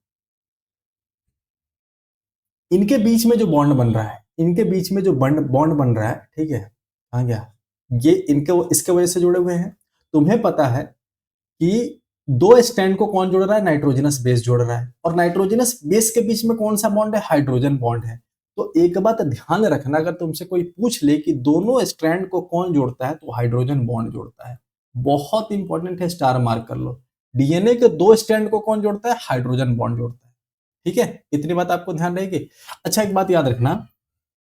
इनके बीच में जो बॉन्ड बन रहा है, इनके बीच में जो बॉन्ड बॉन्ड बन रहा है, ठीक है? कहाँ गया? ये इनके इसके वजह से जुड़े हुए हैं। तुम्हें पता है कि 2 स्ट्रैंड को कौन जोड़ रहा है, नाइट्रोजनस बेस जोड़ रहा है, और नाइट्रोजनस बेस के बीच में कौन सा बॉन्ड है, हाइड्रोजन बॉन्ड है। तो एक बात ध्यान रखना, अगर तुमसे कोई पूछ ले कि दोनों स्ट्रैंड को कौन जोड़ता है, तो हाइड्रोजन बॉन्ड जोड़ता है। बहुत इंपॉर्टेंट है, स्टार मार्क कर लो। डीएनए के 2 स्ट्रैंड को कौन जोड़ता है, हाइड्रोजन बॉन्ड जोड़ता है, ठीक है? इतनी बात आपको ध्यान रहेगी। अच्छा, एक बात याद रखना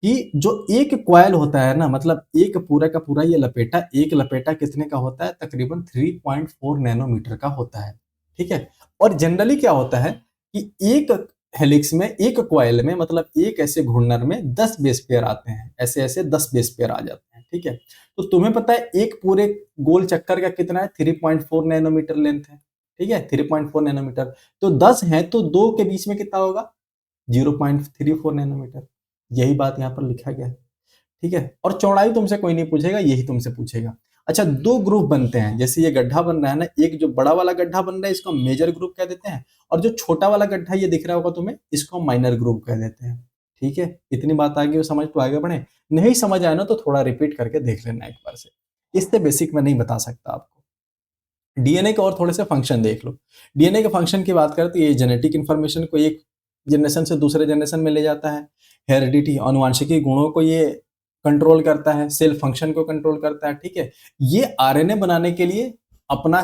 कि जो एक कॉइल होता है ना, मतलब एक पूरा का पूरा ये लपेटा, एक लपेटा कितने का होता है, तकरीबन 3.4 नैनोमीटर का होता है, ठीक है? और जनरली क्या होता है कि एक हेलिक्स में, एक कॉइल में, मतलब एक ऐसे घूर्णन में 10 बेस पेयर आते हैं, ऐसे ऐसे 10 बेस पेयर आ जाते हैं, ठीक है? तो तुम्हें पता है एक पूरे गोल चक्कर का कितना है, 3.4 नैनोमीटर लेंथ है, ठीक है? 3.4 नैनोमीटर। तो 10 है तो 2 के बीच में कितना होगा, 0.34 नैनोमीटर। यही बात यहाँ पर लिखा गया है, ठीक है? और चौड़ाई तुमसे कोई नहीं पूछेगा, यही तुमसे पूछेगा। अच्छा, 2 ग्रुप बनते हैं, जैसे ये गड्ढा बन रहा है ना, एक जो बड़ा वाला गड्ढा बन रहा है, इसको हम मेजर ग्रुप कह देते हैं, और जो छोटा वाला गड्ढा ये दिख रहा होगा तुम्हें, इसको हम माइनर ग्रुप कह देते हैं, ठीक है? इतनी बात आ गई समझ, तो आगे बढ़े। नहीं समझ आया ना तो थोड़ा रिपीट करके देख लेना एक बार से, इससे बेसिक मैं नहीं बता सकता आपको। डीएनए के और थोड़े से फंक्शन देख लो। डीएनए के फंक्शन की बात करें तो ये जेनेटिक इन्फॉर्मेशन को एक जनरेशन से दूसरे जनरेशन में ले जाता है। हेरिडिटी, आनुवंशिकी गुणों को ये कंट्रोल करता है, सेल फंक्शन को कंट्रोल करता है, ठीक है? ये आरएनए बनाने के लिए अपना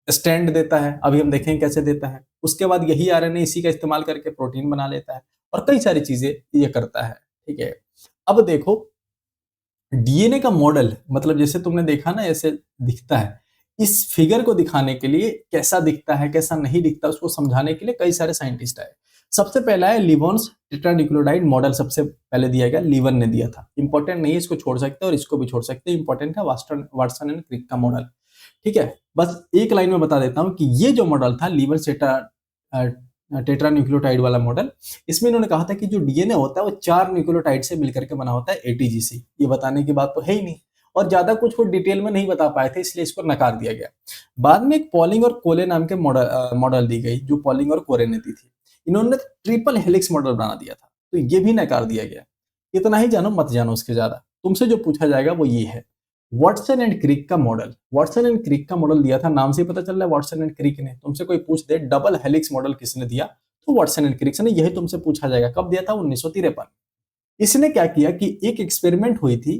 स्टैंड देता है, अभी हम देखेंगे कैसे देता है। उसके बाद यही आरएनए इसी का इस्तेमाल करके प्रोटीन बना लेता है, और कई सारी चीजें ये करता है, ठीक है? अब देखो, डीएनए का मॉडल, मतलब जैसे तुमने देखा ना ऐसे दिखता है, इस फिगर को दिखाने के लिए कैसा दिखता है कैसा नहीं दिखता उसको समझाने के लिए कई सारे साइंटिस्ट आए। सबसे पहला है लिवॉन्स टेट्रान्यूक्लियोटाइड मॉडल, सबसे पहले दिया गया, लीवन ने दिया था। इंपॉर्टेंट नहीं है, इसको छोड़ सकते हैं और इसको भी छोड़ सकते हैं, इंपॉर्टेंट है वाटसन एंड क्रिक का मॉडल, ठीक है? बस एक लाइन में बता देता हूं कि ये जो मॉडल था, लीवन टेट्रा न्यूक्लियोटाइड वाला मॉडल, इसमें इन्होंने कहा था कि जो डीएनए होता है वो 4 न्यूक्लियोटाइड से मिलकर के बना होता है, एटीजीसी। ये बताने की बात तो है ही नहीं, और ज्यादा कुछ वो डिटेल में नहीं बता पाए थे, इसलिए इसको नकार दिया गया। बाद में एक पॉलिंग और कोले नाम के मॉडल दी गई, जो पॉलिंग और कोरे ने दी थी। इन्होंने ट्रिपल हेलिक्स मॉडल बना दिया था, तो ये भी नकार दिया गया। इतना ही जानो, मत जानो उसके ज्यादा। तुमसे जो पूछा जाएगा वो ये है, वाटसन एंड क्रिक का मॉडल। वाटसन एंड क्रिक का मॉडल दिया था, नाम से ही पता चल रहा है वाटसन एंड क्रिक ने। तुमसे कोई पूछ दे डबल हेलिक्स मॉडल किसने दिया, तो वाटसन एंड क्रिक ने, यही तुमसे पूछा जाएगा। कब दिया था, 1953। इसने क्या किया कि एक एक्सपेरिमेंट हुई थी,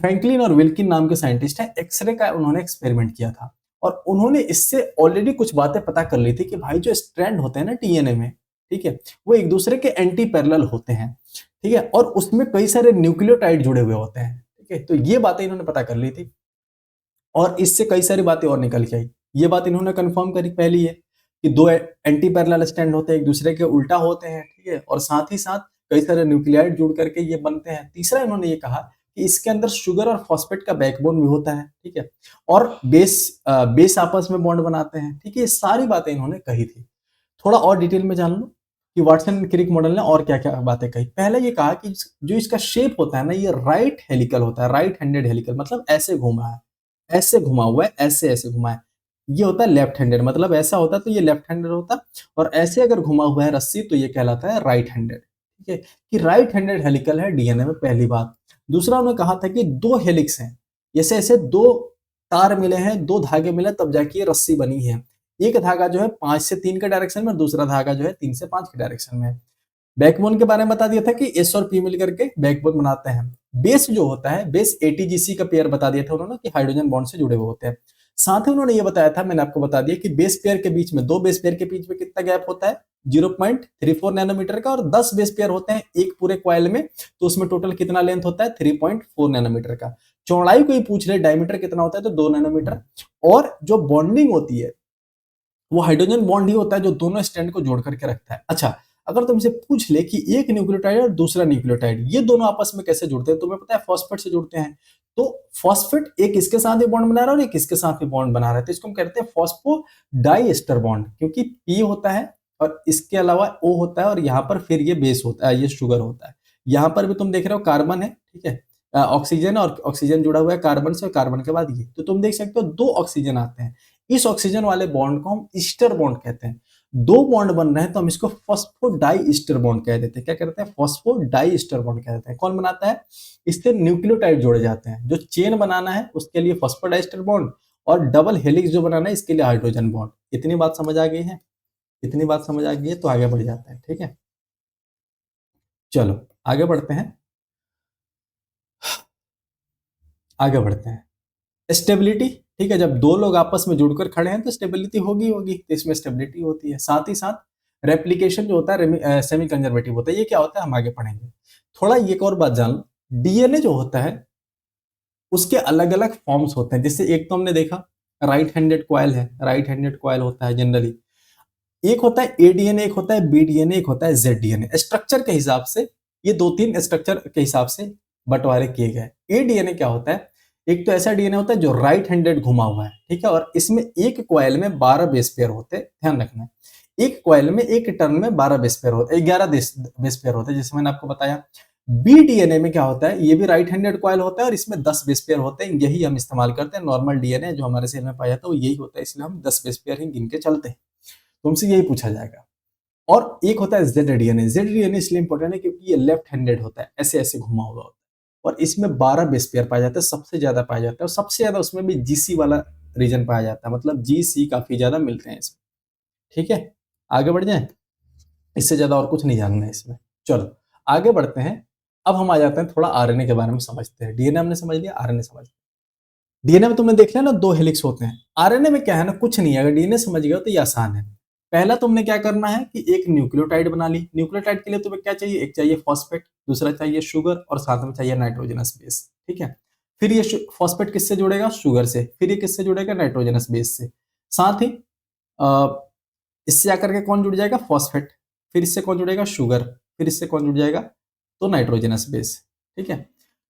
फ्रैंकलिन और विल्किन नाम के साइंटिस्ट हैं, एक्सरे का उन्होंने एक्सपेरिमेंट किया था, और उन्होंने इससे ऑलरेडी कुछ बातें पता कर ली थी कि भाई जो स्ट्रैंड होते हैं ना डीएनए में, ठीक है, वो एक दूसरे के एंटी पैरेलल होते हैं, ठीक है, और उसमें कई सारे न्यूक्लियोटाइड जुड़े हुए होते हैं, ठीक है? तो ये बातें इन्होंने पता कर ली थी, और इससे कई सारी बातें और निकल के आई। ये बात इन्होंने कंफर्म करी, पहली है कि 2 एंटी पैरेलल स्ट्रैंड होते हैं, एक दूसरे के उल्टा होते हैं, ठीक है, और साथ ही साथ कई सारे न्यूक्लियाइड जुड़ करके ये बनते हैं। तीसरा इन्होंने ये कहा कि इसके अंदर शुगर और फॉस्फेट का बैकबोन भी होता है, ठीक है, और बेस आपस में बॉन्ड बनाते हैं, ठीक है। ये सारी बातें इन्होंने कही थी। थोड़ा और डिटेल में जान लो कि वाटसन एंड क्रिक मॉडल ने और क्या क्या बातें कही। पहले ये कहा कि जो इसका शेप होता है ना, ये राइट हेलिकल होता है, राइट हैंडेड हेलिकल, मतलब ऐसे घूमा है, ऐसे घुमा हुआ है, ऐसे ऐसे घुमा है। ये होता है लेफ्ट हैंडेड, मतलब ऐसा होता है तो ये लेफ्ट हैंडेड होता है, और ऐसे अगर घुमा हुआ है रस्सी तो ये कहलाता है राइट हैंडेड, ठीक है, कि राइट हैंडेड हेलिकल है डीएनए में, पहली बात। दूसरा उन्होंने कहा था कि 2 हेलिक्स हैं, ऐसे ऐसे दो तार मिले हैं, दो धागे मिले तब जाके ये रस्सी बनी है। एक धागा जो है 5 से 3 के डायरेक्शन में, दूसरा धागा जो है 3 से 5 के डायरेक्शन में। बैकबोन के बारे में बता दिया था कि एस और पी मिलकर के बैकबोन बनाते हैं। बेस जो होता है, बेस एटीजीसी का पेयर बता दिया था उन्होंने कि हाइड्रोजन बॉन्ड से जुड़े हुए होते हैं। साथ ही उन्होंने ये बताया था, मैंने आपको बता दिया कि बेस पेयर के बीच में, दो बेस पेयर के बीच में कितना गैप होता है, 0.34 नैनोमीटर का, और 10 बेस पेयर होते हैं एक पूरे कॉइल में, तो उसमें टोटल कितना लेंथ होता है, 3.4 नैनोमीटर का। चौड़ाई कोई पूछ ले डायमीटर कितना होता है, तो 2 नैनोमीटर। और जो बॉन्डिंग होती है वो हाइड्रोजन बॉन्ड ही होता है जो दोनों स्टैंड को जोड़ करके रखता है। अच्छा, अगर तुमसे पूछ ले कि एक न्यूक्लियोटाइड और दूसरा न्यूक्लियोटाइड ये दोनों आपस में कैसे जुड़ते हैं, तुम्हें पता है फॉस्फेट से जुड़ते हैं। तो फॉस्फेट एक इसके साथ भी बॉन्ड बना रहा है और एक इसके साथ भी बॉन्ड बना रहा है, तो इसको हम कहते हैं फॉस्फो डाइएस्टर बॉन्ड, क्योंकि पी होता है और इसके अलावा ओ होता है, और यहाँ पर फिर ये बेस होता है, ये शुगर होता है। यहाँ पर भी तुम देख रहे हो कार्बन है, ठीक है, ऑक्सीजन, और ऑक्सीजन जुड़ा हुआ है कार्बन से, और कार्बन के बाद ये, तो तुम देख सकते हो दो ऑक्सीजन आते हैं। इस ऑक्सीजन वाले बॉन्ड को हम ईस्टर बॉन्ड कहते हैं। दो बॉन्ड बन रहे हैं तो हम इसको फॉस्फोडाई ईस्टर बॉन्ड कह देते हैं। क्या कहते हैं, फॉस्फोडाई ईस्टर बॉन्ड कह देते हैं। कौन बनाता है, इससे न्यूक्लियोटाइड जोड़े जाते हैं। जो चेन बनाना है उसके लिए फॉस्फोडाई ईस्टर बॉन्ड, और डबल हेलिक्स जो बनाना है इसके लिए हाइड्रोजन बॉन्ड। इतनी बात समझ आ गई है, इतनी बात समझ आ गई है, तो आगे बढ़ जाते हैं, ठीक है। चलो आगे बढ़ते हैं, आगे बढ़ते हैं। स्टेबिलिटी, ठीक है, जब दो लोग आपस में जुड़कर खड़े हैं तो स्टेबिलिटी होगी होगी, तो इसमें स्टेबिलिटी होती है। साथ ही साथ रेप्लिकेशन जो होता है सेमी कंजर्वेटिव होता है। ये क्या होता है हम आगे पढ़ेंगे। थोड़ा ये एक और बात जान लो, डीएनए जो होता है उसके अलग अलग फॉर्म्स होते हैं। जैसे एक तो हमने देखा राइट हैंडेड कॉइल है, राइट हैंडेड कॉइल होता है जनरली। एक होता है ए डीएनए, एक होता है बी डीएनए, एक होता है जेड डीएनए। स्ट्रक्चर के हिसाब से ये दो तीन स्ट्रक्चर के हिसाब से बंटवारे किए गए। ए डीएनए क्या होता है, एक तो ऐसा डीएनए होता है जो राइट हैंडेड घुमा हुआ है, ठीक है, और इसमें एक कॉइल में 12 बेस पेयर होते हैं, ध्यान रखना। एक कॉइल में एक टर्न में 12 बेस पेयर होते हैं, 11 बेस पेयर होते हैं, जैसे मैंने आपको बताया। बी डीएनए में क्या होता है, ये भी राइट हैंडेड कॉइल होता है और इसमें 10 बेस पेयर होते हैं। यही हम इस्तेमाल करते हैं। नॉर्मल डीएनए जो हमारे शरीर में पाया जाता है वो यही होता है, इसलिए हम 10 बेस पेयर ही गिन के चलते हैं। तुमसे यही पूछा जाएगा। और एक होता है जेड डीएनए। जेड डीएनए इसलिए इंपॉर्टेंट है क्योंकि ये लेफ्ट हैंडेड होता है, ऐसे ऐसे घुमा हुआ होता है, और इसमें 12 बेस पेयर पाया जाता है, सबसे ज्यादा पाया जाता है, और सबसे ज्यादा उसमें भी जीसी वाला रीजन पाया जाता है, मतलब जीसी काफी ज्यादा मिलते हैं इसमें, ठीक है। आगे बढ़ जाए, इससे ज्यादा और कुछ नहीं जानना है इसमें। चलो आगे बढ़ते हैं। अब हम आ जाते हैं थोड़ा आरएनए के बारे में समझते हैं। डीएनए हमने समझ लिया, आरएनए समझ लिया। डीएनए में तुमने देख लिया ना, दो हेलिक्स होते हैं। आरएनए में क्या है ना, कुछ नहीं है। अगर डीएनए समझ गए तो ये आसान है। पहला तुमने क्या करना है कि एक न्यूक्लियोटाइड बना ली। न्यूक्लियोटाइड के लिए तुम्हें क्या चाहिए, एक चाहिए फॉस्फेट, दूसरा चाहिए शुगर, और साथ में चाहिए नाइट्रोजनस बेस, ठीक है। फिर ये फॉस्फेट किससे जुड़ेगा, शुगर से, फिर ये किससे जुड़ेगा, नाइट्रोजनस बेस से। साथ ही इससे आकर के कौन जुड़ जाएगा, फॉस्फेट, फिर इससे कौन जुड़ेगा, शुगर, फिर इससे कौन जुड़ जाएगा, तो नाइट्रोजनस बेस, ठीक है।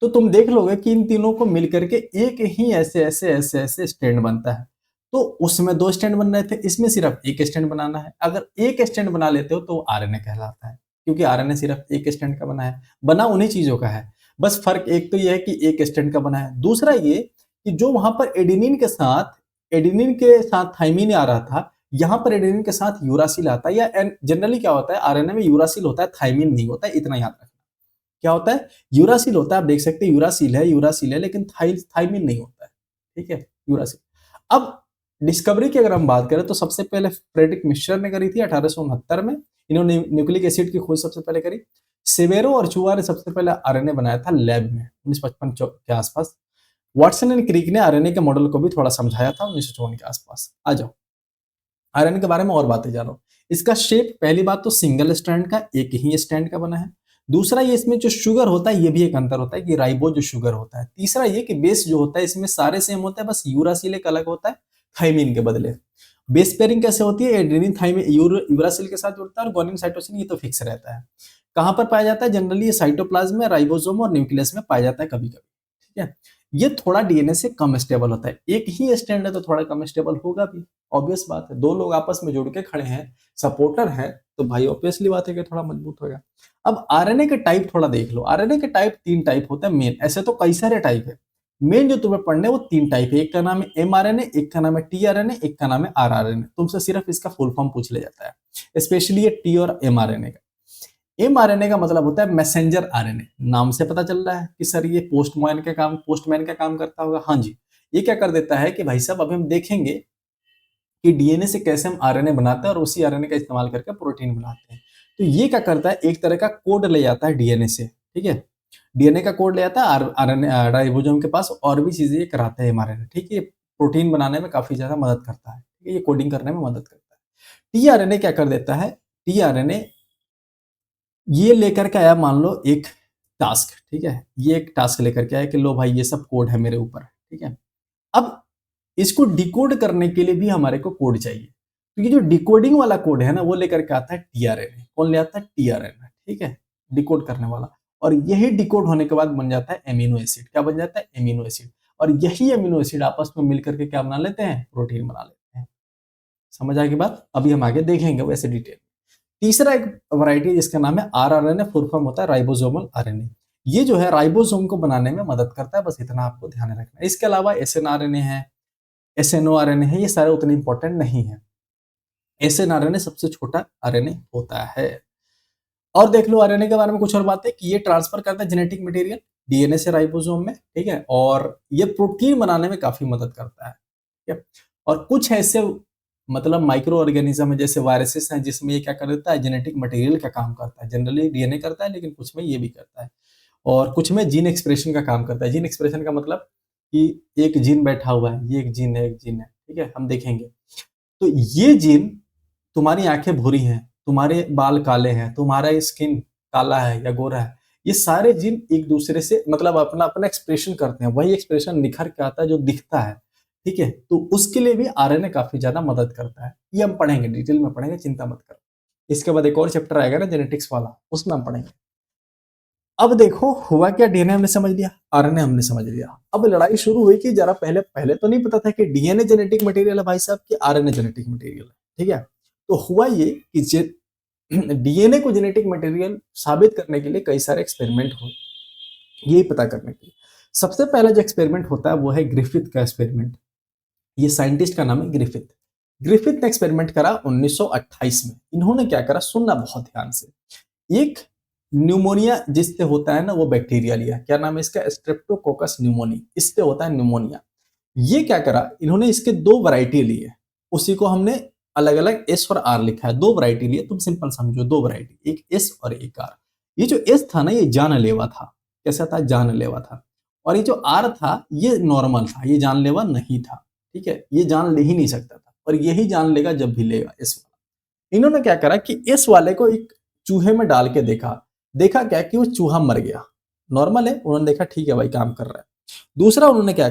तो तुम देख लोगे कि इन तीनों को मिलकर के एक ही ऐसे ऐसे ऐसे ऐसे स्टैंड बनता है। तो उसमें दो स्टैंड बन रहे थे, इसमें सिर्फ एक स्टैंड बनाना है। अगर एक स्टैंड बना लेते हो तो आरएनए कहलाता है, क्योंकि आरएनए सिर्फ एक स्टैंड का बना है, बना उन्हीं चीजों का है। बस फर्क एक तो ये है कि एक स्टैंड का बना है, दूसरा ये कि जो वहां पर एडेनिन के साथ थाइमिन आ रहा था, यहाँ पर एडेनिन के साथ यूरासिल आता है। या जनरली क्या होता है, आरएनए में यूरासिल होता है, थाइमिन नहीं होता है, इतना याद रखना। क्या होता है, यूरासिल होता है। आप देख सकते हैं यूरासिल है, लेकिन थाइमिन नहीं होता है, ठीक है, यूरासिल। अब डिस्कवरी की अगर हम बात करें तो सबसे पहले फ्रेडरिक मिश्र ने करी थी 1869 में। इन्होंने न्यूक्लिक एसिड की खोज सबसे पहले करी। सेवेरो और चुआ ने सबसे पहले आरएनए बनाया था लैब में 1955 के आसपास। वाटसन एंड क्रिक ने आरएनए के मॉडल को भी थोड़ा समझाया था 1954 के आसपास। आ जाओ आरएनए के बारे में और बातें जानो। इसका शेप, पहली बात तो सिंगल स्ट्रैंड का, एक ही स्ट्रैंड का बना है। दूसरा ये इसमें जो शुगर होता है, ये भी एक अंतर होता है कि राइबोज जो शुगर होता है। तीसरा ये कि बेस जो होता है इसमें सारे सेम होता है, बस यूरासिल एक अलग होता है थाइमिन के बदले। बेस पेयरिंग कैसे होती है, एडेनिन थाइमिन यूरासिल के साथ जुड़ता है, और गुआनिन साइटोसिन ये तो फिक्स रहता है। कहां पर पाया जाता है, जनरली ये साइटोप्लाज्म में, राइबोसोम और न्यूक्लियस में पाया जाता है कभी कभी, ठीक है। ये थोड़ा डीएनए से कम स्टेबल होता है। एक ही स्टैंड है तो थोड़ा कम स्टेबल होगा भी, ऑब्वियस बात है। दो लोग आपस में जुड़ के खड़े हैं, सपोर्टर है, तो भाई ऑब्वियसली बात है कि थोड़ा मजबूत होगा। अब आरएनए के टाइप थोड़ा देख लो। आरएनए के टाइप 3 टाइप होते हैं मेन, ऐसे तो कई सारे टाइप है। मेन जो तुम्हें पढ़ने वो 3 टाइप है। एक का नाम है एमआरएनए, एक का नाम है टीआरएनए, एक का नाम है आरआरएनए। तुमसे सिर्फ इसका फुल फॉर्म पूछ लिया जाता है, स्पेशली ये टी और एमआरएनए का। mRNA का मतलब होता है मैसेंजर आरएनए। नाम से पता चल रहा है कि सर ये पोस्टमैन का काम करता होगा। हाँ जी, ये क्या कर देता है कि भाई साहब अभी हम देखेंगे कि डीएनए से कैसे हम आरएनए बनाते हैं और उसी आरएनए का इस्तेमाल करके प्रोटीन बनाते हैं। तो ये क्या करता है, एक तरह का कोड ले जाता है डीएनए से, ठीक है। डीएनए का कोड ले आता है आरएनए राइबोसोम के पास, और भी चीजें ये कराते हैं आरएनए, ठीक है। ये प्रोटीन बनाने में काफी ज्यादा मदद करता है, ठीक है, ये कोडिंग करने में मदद करता है। टीआरएनए क्या कर देता है, टीआरएनए ये लेकर के आया, मान लो एक टास्क, ठीक है, ये एक टास्क लेकर के आया कि लो भाई ये सब कोड है मेरे ऊपर, ठीक है। अब इसको डिकोड करने के लिए भी हमारे को कोड चाहिए, तो ये जो डिकोडिंग वाला कोड है ना, वो लेकर के आता है टीआरएनए। कौन ले आता है, टीआरएनए, ठीक है, डिकोड करने वाला। और यही डिकोड होने के बाद बन जाता है एमिनो एसिड। क्या बन जाता है, एमिनो एसिड। और यही एमिनो एसिड आपस में मिलकर के क्या बना लेते हैं, प्रोटीन बना लेते हैं। समझ आ गई बात, अभी हम आगे देखेंगे वैसे डिटेल। तीसरा एक वैरायटी जिसका नाम है आरआरएनए, फुल फॉर्म होता है राइबोसोमल आरएनए। ये जो है राइबोसोम को बनाने में मदद करता है, बस इतना आपको ध्यान रखना है। इसके अलावा एसएनआरएनए है, एसएनओ आरएनए है, ये सारे उतने इंपॉर्टेंट नहीं है। एसएनआरएनए सबसे छोटा आरएनए होता है। और देख लो आरएनए के बारे में कुछ और बातें कि ये ट्रांसफर करता है जेनेटिक मटेरियल डीएनए से राइबोसोम में, ठीक है, और ये प्रोटीन बनाने में काफी मदद करता है, ठीक है। और कुछ ऐसे मतलब माइक्रो ऑर्गेनिज्म है जैसे वायरसेस हैं, जिसमें ये क्या कर देता है, जेनेटिक मटेरियल का काम करता है। जनरली डीएनए करता है, लेकिन कुछ में ये भी करता है। और कुछ में जीन एक्सप्रेशन का काम करता है। जीन एक्सप्रेशन का मतलब कि एक जीन बैठा हुआ है, ये एक जीन है, एक जीन है, ठीक है, हम देखेंगे। तो ये जीन, तुम्हारी आंखें भूरी हैं, तुम्हारे बाल काले हैं, तुम्हारा स्किन काला है या गोरा है, ये सारे जीन एक दूसरे से मतलब अपना अपना एक्सप्रेशन करते हैं। वही एक्सप्रेशन निखर के आता है जो दिखता है, ठीक है। तो उसके लिए भी आरएनए काफी ज्यादा मदद करता है। ये हम पढ़ेंगे, डिटेल में पढ़ेंगे, चिंता मत करो। इसके बाद एक और चैप्टर आएगा ना जेनेटिक्स वाला, उसमें हम पढ़ेंगे। अब देखो हुआ क्या, डीएनए हमने समझ लिया, आरएनए हमने समझ लिया। अब लड़ाई शुरू हुई कि जरा पहले पहले तो नहीं पता था कि डीएनए जेनेटिक मटेरियल है भाई साहब, कि आरएनए जेनेटिक मटेरियल है, ठीक है। तो हुआ ये कि डीएनए को जेनेटिक मटेरियल साबित करने के लिए कई सारे एक्सपेरिमेंट हुए, यही पता करने के लिए। सबसे पहला जो एक्सपेरिमेंट होता है वो है ग्रिफिथ का एक्सपेरिमेंट। ये साइंटिस्ट का नाम है ग्रिफिथ। ग्रिफिथ ने एक्सपेरिमेंट करा 1928 में। इन्होंने क्या करा, सुनना बहुत ध्यान से। एक न्यूमोनिया जिससे होता है ना, वो बैक्टीरिया लिया। क्या नाम है इसका, स्ट्रेप्टोकोकस न्यूमोनी, इससे होता है न्यूमोनिया। ये क्या करा, इन्होंने इसके दो वैरायटी लिए, उसी को हमने अलग अलग एस और आर लिखा है। दो वैरायटी लिए, तुम सिंपल समझो, दो वैरायटी, एक एस और एक आर। ये जो एस था ना, ये जानलेवा था। कैसा था, जानलेवा था। और ये जो आर था, ये नॉर्मल था, ये जानलेवा नहीं था, ठीक है, ये जान ले ही नहीं सकता था, और यही जान लेगा जब भी लेगा, एस वाला। इन्होंने क्या करा कि एस वाले को एक चूहे में डाल के देखा। देखा क्या कि वो चूहा मर गया, नॉर्मल है, उन्होंने देखा ठीक है भाई काम कर रहा है। दूसरा उन्होंने क्या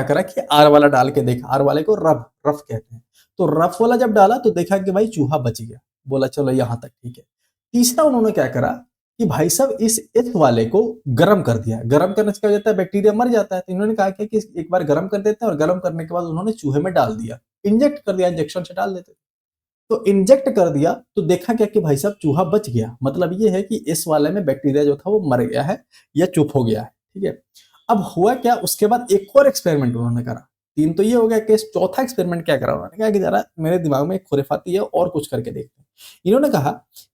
करा, कि आर वाला डाल के देखा। आर वाले को रफ रफ कहते हैं। तो रफ वाला जब डाला तो देखा कि भाई चूहा बच गया, बोला चलो यहां तक ठीक है। तीसरा उन्होंने क्या करा कि भाई साहब इस एथ वाले को गर्म कर दिया। गर्म करने से क्या हो जाता है, बैक्टीरिया मर जाता है। तो इन्होंने कहा कि एक बार गर्म कर देते हैं, और गर्म करने के बाद उन्होंने चूहे में डाल दिया, इंजेक्ट कर दिया, इंजेक्शन से डाल देते। तो इंजेक्ट कर दिया तो देखा क्या कि भाई साहब चूहा बच गया। मतलब ये है कि इस वाले में बैक्टीरिया जो था वो मर गया है या चुप हो गया है, ठीक है। अब हुआ क्या, उसके बाद एक और एक्सपेरिमेंट उन्होंने करा। तीन तो ये हो गया केस, चौथा एक्सपेरिमेंट क्या करा उन्होंने कहा कि जरा मेरे दिमाग में एक खुराफाती है और कुछ करके देखते हैं। इन्होंने कहा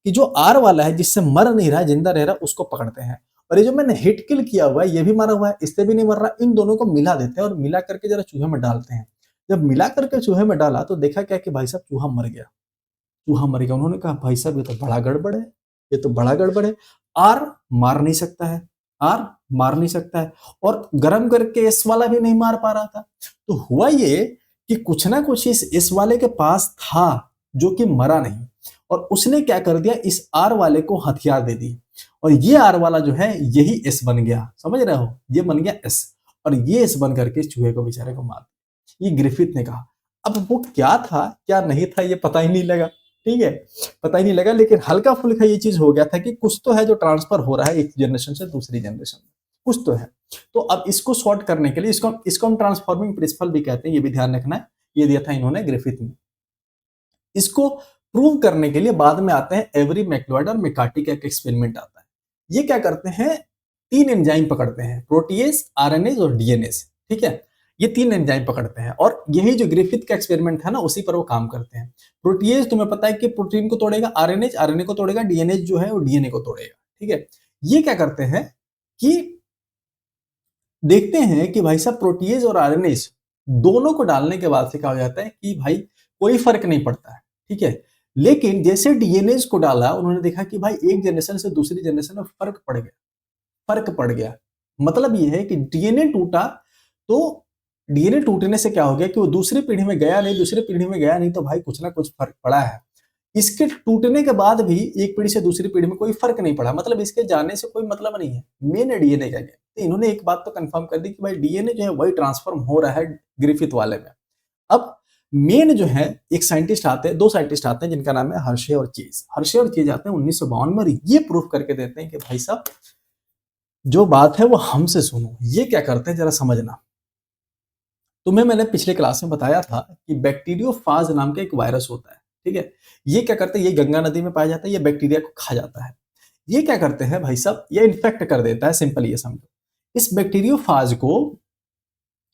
कि जो आर वाला है, जिससे मर नहीं रहा, जिंदा रह रहा, उसको पकड़ते हैं, और ये जो मैंने हिट किल किया हुआ है, ये भी मरा हुआ है, इससे भी नहीं मर रहा, इन दोनों को मिला देते हैं और मिला करके जरा चूहे में डालते हैं। जब मिला करके चूहे में डाला तो देखा क्या कि भाई साहब चूहा मर गया, चूहा मर गया। उन्होंने कहा भाई साहब ये तो बड़ा गड़बड़ है, ये तो बड़ा गड़बड़ है। आर मार नहीं सकता है, आर मार नहीं सकता है, और गर्म करके एस वाला भी नहीं मार पा रहा था। तो हुआ ये कि कुछ ना कुछ इस एस वाले के पास था जो कि मरा नहीं, और उसने क्या कर दिया, इस आर वाले को हथियार दे दी, और ये आर वाला जो है यही एस बन गया। समझ रहे हो, ये बन गया एस, और ये एस बन करके इस चूहे को बेचारे को मार दिया। ये ग्रिफिथ ने कहा। अब वो क्या था क्या नहीं था ये पता ही नहीं लगा, ठीक है, पता ही नहीं लगा, लेकिन हल्का फुल्का ये चीज हो गया था कि कुछ तो है जो ट्रांसफर हो रहा है एक जनरेशन से दूसरी जनरेशन में, कुछ तो है। तो अब इसको सॉर्ट करने के लिए इसको हम ट्रांसफॉर्मिंग प्रिंसिपल भी कहते हैं, ये भी ध्यान रखना है। ये दिया था इन्होंने ग्रिफिथ ने। इसको प्रूव करने के लिए बाद में आते हैं एवरी मैक्लोइड और मेकार्टी का एक एक्सपेरिमेंट आता है। ये क्या करते हैं, तीन एंजाइम पकड़ते हैं, प्रोटीएज, आरएनएज और डीएनएज, ठीक है। ये 3 एंजाइम पकड़ते हैं और यही जो ग्रिफिथ का एक्सपेरिमेंट था ना उसी पर वो काम करते हैं। प्रोटीएज तुम्हें पता है कि प्रोटीन को तोड़ेगा, आरएनएज आरएनए को तोड़ेगा, डीएनएज जो है वो डीएनए को तोड़ेगा। ठीक है, ये क्या करते हैं कि देखते हैं कि भाई साहब प्रोटीएज और आरएनएज दोनों को डालने के बाद से क्या हो जाता है कि भाई कोई फर्क नहीं पड़ता है। ठीक है, लेकिन जैसे डीएनएज को डाला उन्होंने देखा कि भाई एक जनरेशन से दूसरी जनरेशन में फर्क पड़ गया, फर्क पड़ गया। मतलब ये है कि डीएनए टूटा तो डीएनए टूटने से क्या हो गया कि वो दूसरी पीढ़ी में गया नहीं, दूसरी पीढ़ी में गया नहीं तो भाई कुछ ना कुछ फर्क पड़ा है। इसके टूटने के बाद भी एक पीढ़ी से दूसरी पीढ़ी में कोई फर्क नहीं पड़ा, मतलब इसके जाने से कोई मतलब नहीं है। मेन डीएनए का गया तो इन्होंने एक बात तो कंफर्म कर दी कि भाई डीएनए जो है वही ट्रांसफॉर्म हो रहा है ग्रिफिथ वाले में। अब मेन जो है एक साइंटिस्ट आते हैं, 2 साइंटिस्ट आते हैं जिनका नाम है हर्शे और चेज। हर्शे और चेज आते हैं 1952 में और ये प्रूफ करके देते हैं कि भाई साहब जो बात है वो हमसे सुनो। ये क्या करते हैं जरा समझना। तुम्हें मैंने पिछले क्लास में बताया था कि बैक्टीरियोफाज नाम का एक वायरस होता है। ठीक है, ये क्या करते हैं, ये गंगा नदी में पाया जाता है, ये बैक्टीरिया को खा जाता है। ये क्या करते हैं भाई साहब, ये इन्फेक्ट कर देता है, सिंपल ये समझो। इस बैक्टीरियोफाज को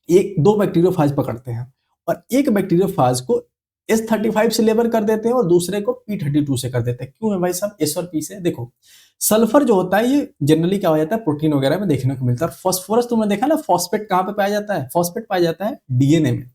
एक 2 बैक्टीरियोफाज पकड़ते हैं और एक बैक्टीरियोफाज को S35 से लेबल कर देते हैं और दूसरे को P32 से कर देते हैं। क्यों है भाई साहब S और P से? देखो सल्फर जो होता है ये जनरली क्या हो जाता है प्रोटीन वगैरह में देखने को मिलता है। फॉस्फोरस तुमने देखा ना, फॉस्फेट कहाँ पे पाया जाता है? फॉस्फेट पाया जाता है डीएनए में।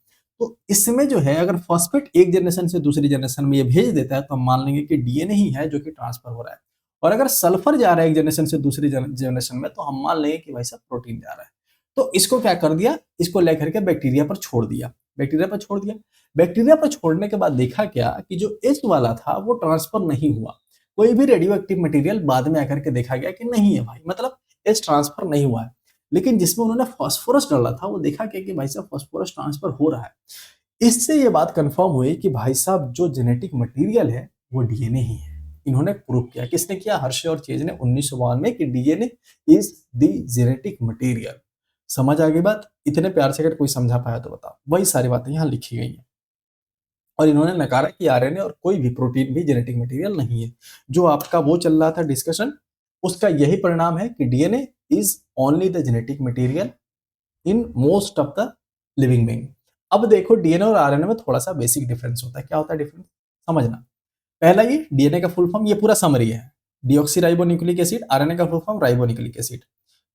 तो इसमें जो है अगर फॉस्फेट एक जनरेशन से दूसरी जनरेशन में ये भेज देता है तो हम मान लेंगे कि डीएनए ही है जो कि ट्रांसफर हो रहा है। और अगर सल्फर जा रहा है एक जनरेशन से दूसरी जनरेशन में तो हम मान लेंगे कि भाई साहब प्रोटीन जा रहा है। तो इसको क्या कर दिया, इसको लेकर के बैक्टीरिया पर छोड़ दिया, बैक्टीरिया पर छोड़ दिया। बैक्टीरिया पर छोड़ने के बाद देखा क्या कि जो एच वाला था वो ट्रांसफर नहीं हुआ। कोई भी रेडियो एक्टिव मटेरियल बाद में आकर के देखा गया कि नहीं है भाई, मतलब एच ट्रांसफर नहीं हुआ है। लेकिन जिसमें उन्होंने फास्फोरस डाला था वो देखा क्या कि भाई साहब फास्फोरस ट्रांसफर हो रहा है। इससे ये बात कंफर्म हुई कि भाई साहब जो जेनेटिक मटेरियल है वो डीएनए ही है। इन्होंने प्रूव किया, किसने किया? हर्शे और चेज ने 1952 में कि DNA is the genetic material. समझ आ गई बात? इतने प्यार से अगर कोई समझा पाया तो बताओ। वही सारी बातें यहाँ लिखी गई हैं और इन्होंने नकारा कि आरएनए और कोई भी प्रोटीन भी जेनेटिक मटेरियल नहीं है। जो आपका वो चल रहा था डिस्कशन, उसका यही परिणाम है कि DNA is only the genetic material in most of the living being. अब देखो डीएनए और आरएनए में थोड़ा सा बेसिक डिफरेंस होता है। क्या होता है डिफरेंस? समझना। पहला ये डीएनए का फुल फॉर्म, ये पूरा समरी है। डीऑक्सीराइबोन्यूक्लिक एसिड, आरएनए का फुल फॉर्म राइबोन्यूक्लिक एसिड।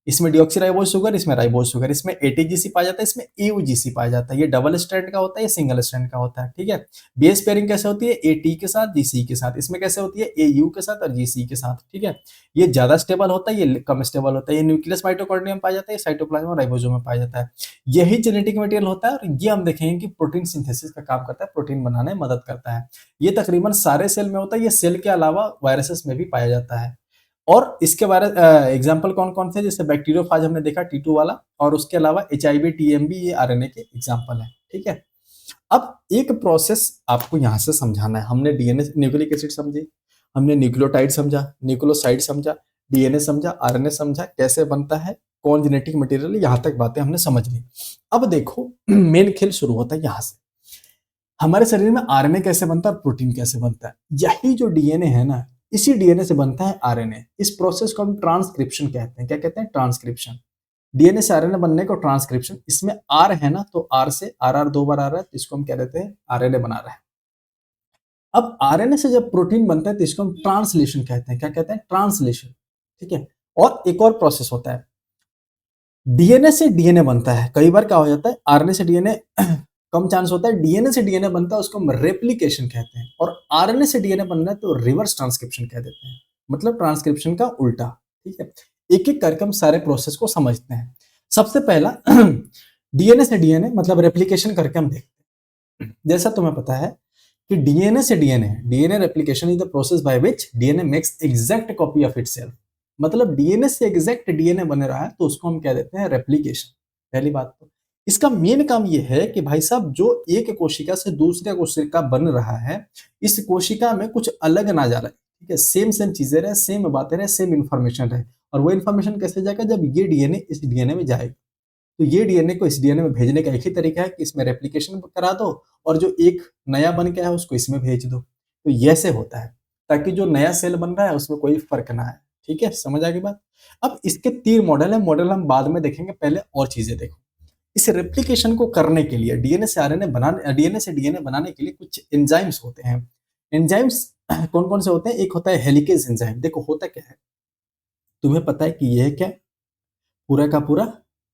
इसमें डीऑक्सीराइबोज शुगर, इसमें राइबोज शुगर, इसमें एटीजीसी पाया जाता है, इसमें एयूजीसी पाया जाता है। ये डबल स्ट्रैंड का होता है, ये सिंगल स्ट्रैंड का होता है। ठीक है, बेस पेयरिंग कैसे होती है? एटी के साथ जीसी के साथ। इसमें कैसे होती है? एयू के साथ और जीसी के साथ। ठीक है, ये ज्यादा स्टेबल होता है, ये कम स्टेबल होता है। ये न्यूक्लियस माइटोकॉन्ड्रिया में पाया जाता है, साइटोप्लाज्म और राइबोसोम में पाया जाता है। यही जेनेटिक मटेरियल होता है और ये हम देखेंगे कि प्रोटीन सिंथेसिस का काम करता है, प्रोटीन बनाने में मदद करता है। ये तकरीबन सारे सेल में होता है। ये सेल के अलावा वायरसेस में भी पाया जाता है। और इसके बारे एग्जाम्पल कौन कौन से? जैसे बैक्टीरियोफाज हमने देखा T2 वाला, और उसके अलावा HIV, TMB ये आरएनए के एग्जाम्पल है। ठीक है, अब एक प्रोसेस आपको यहां से समझाना है। हमने डीएनए न्यूक्लिक एसिड समझी, हमने न्यूक्लियोटाइड समझा, न्यूक्लियोसाइड समझा, डीएनए समझा, आरएनए समझा, कैसे बनता है, कौन जेनेटिक मटेरियल, यहां तक बातें हमने समझ ली। अब देखो मेन खेल शुरू होता है यहां से। हमारे शरीर में आरएनए कैसे बनता है और प्रोटीन कैसे बनता है? यही जो डीएनए है ना, इसी डीएनए से बनता है आरएनए। इस प्रोसेस को हम ट्रांसक्रिप्शन कहते हैं। क्या कहते हैं? ट्रांसक्रिप्शन। डीएनए से आरएनए बनने को ट्रांसक्रिप्शन। इसमें आर है ना, तो आर से आर आर 2 बार आ रहा है तो इसको हम कह देते हैं आरएनए बना रहा है। अब आरएनए से जब प्रोटीन बनता है तो इसको हम ट्रांसलेशन कहते हैं। क्या कहते हैं? ट्रांसलेशन। ठीक है, और एक और प्रोसेस होता है, डीएनए से डीएनए बनता है। कई बार क्या हो जाता है, आरएनए से डीएनए कम चांस होता है, डीएनए से डीएनए बनता है उसको हम रेप्लिकेशन कहते हैं, और आरएनए से डीएनए बनना है तो रिवर्स ट्रांसक्रिप्शन कह देते हैं, मतलब ट्रांसक्रिप्शन का उल्टा। ठीक है, एक एक करके हम सारे प्रोसेस को समझते हैं। सबसे पहला डीएनए से डीएनए मतलब रेप्लिकेशन करके हम देखते हैं। जैसा तुम्हें पता है कि डीएनए से DNA replication is the process by which DNA makes exact copy of itself. मतलब डीएनए से एग्जैक्ट डीएनए बन रहा है तो उसको हम कह देते हैं रेप्लिकेशन। पहली बात तो इसका मेन काम यह है कि भाई साहब जो एक कोशिका से दूसरे कोशिका बन रहा है, इस कोशिका में कुछ अलग ना जा रहा है। ठीक है, सेम सेम चीजें रहे, सेम बातें रहे, सेम इन्फॉर्मेशन रहे। और वो इन्फॉर्मेशन कैसे जाएगा? जब ये डीएनए इस डीएनए में जाएगा तो ये डीएनए को इस डीएनए में भेजने का एक ही तरीका है कि इसमें रेप्लिकेशन करा दो और जो एक नया बन के है उसको इसमें भेज दो। तो ये से होता है ताकि जो नया सेल बन रहा है उसमें कोई फर्क ना आए। ठीक है, समझ आ गई बात? अब इसके 3 मॉडल है, मॉडल हम बाद में देखेंगे, पहले और चीजें देखो। इस रेप्लिकेशन को करने के लिए डीएनए से डीएनए बनाने के लिए कुछ एंजाइम्स होते हैं। एंजाइम्स कौन कौन से होते हैं? एक होता है हेलिकेज एंजाइम। देखो होता क्या है, तुम्हें पता है कि यह क्या, पूरा का पूरा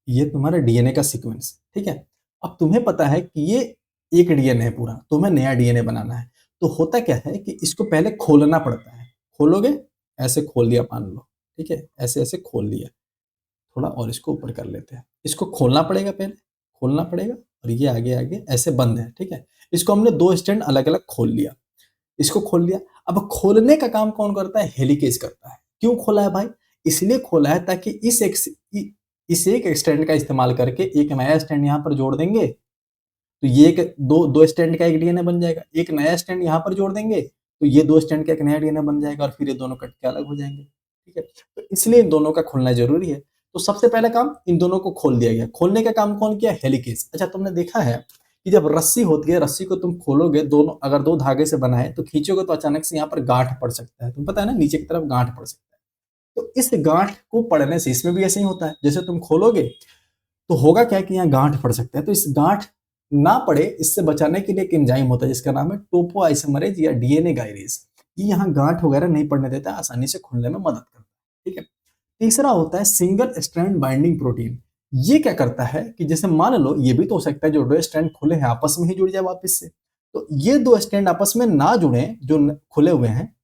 ये तुम्हारा डीएनए का सीक्वेंस, ठीक है। अब तुम्हें पता है कि ये एक डीएनए है पूरा, तुम्हें नया डीएनए बनाना है। तो होता क्या है कि इसको पहले खोलना पड़ता है। खोलोगे, ऐसे खोल दिया मान लो, ठीक है, ऐसे ऐसे खोल दिया। थोड़ा और इसको ऊपर कर लेते हैं। इसको खोलना पड़ेगा पहले, खोलना पड़ेगा, और ये आगे आगे ऐसे बंद है, ठीक है। इसको हमने दो स्टैंड अलग अलग खोल लिया, इसको खोल लिया। अब खोलने का काम कौन करता है? हेलिकेज करता है। क्यों खोला है भाई? इसलिए खोला है ताकि इस एक स्टैंड का इस्तेमाल करके एक नया स्टैंड यहाँ पर जोड़ देंगे, तो ये एक दो दो स्टैंड का एक डीएनए बन जाएगा। एक नया स्टैंड यहाँ पर जोड़ देंगे तो ये दो स्टैंड का एक नया डीएनए बन जाएगा, और फिर ये दोनों कट के अलग हो जाएंगे, ठीक है। तो इसलिए इन दोनों का खोलना जरूरी है। तो सबसे पहला काम इन दोनों को खोल दिया गया। खोलने का काम कौन किया? हेलिकेज। अच्छा, तुमने देखा है कि जब रस्सी होती है, रस्सी को तुम खोलोगे, दोनों अगर दो धागे से बना है तो खींचोगे तो अचानक से यहाँ पर गांठ पड़ सकता है। तुम पता है ना, नीचे की तरफ गांठ पड़ सकता है। तो इस गांठ को पड़ने से, इसमें भी ऐसे ही होता है, जैसे तुम खोलोगे तो होगा क्या कि यहाँ गांठ पड़ सकता है। तो इस गांठ ना पड़े, इससे बचाने के लिए एक एंजाइम होता है जिसका नाम है टोपो आइसोमरेज या डीएनए गायरेज। ये यहाँ गांठ वगैरह नहीं पड़ने देता, आसानी से खुलने में मदद करता है, ठीक है। तीसरा होता है सिंगल स्ट्रैंड बाइंडिंग प्रोटीन। ये क्या करता है कि जैसे मान लो, ये भी तो हो सकता है जो दो स्ट्रैंड खुले हैं आपस में ही जुड़ जाए वापस से। तो ये दो स्ट्रैंड आपस में ना जुड़े जो खुले हुए हैं,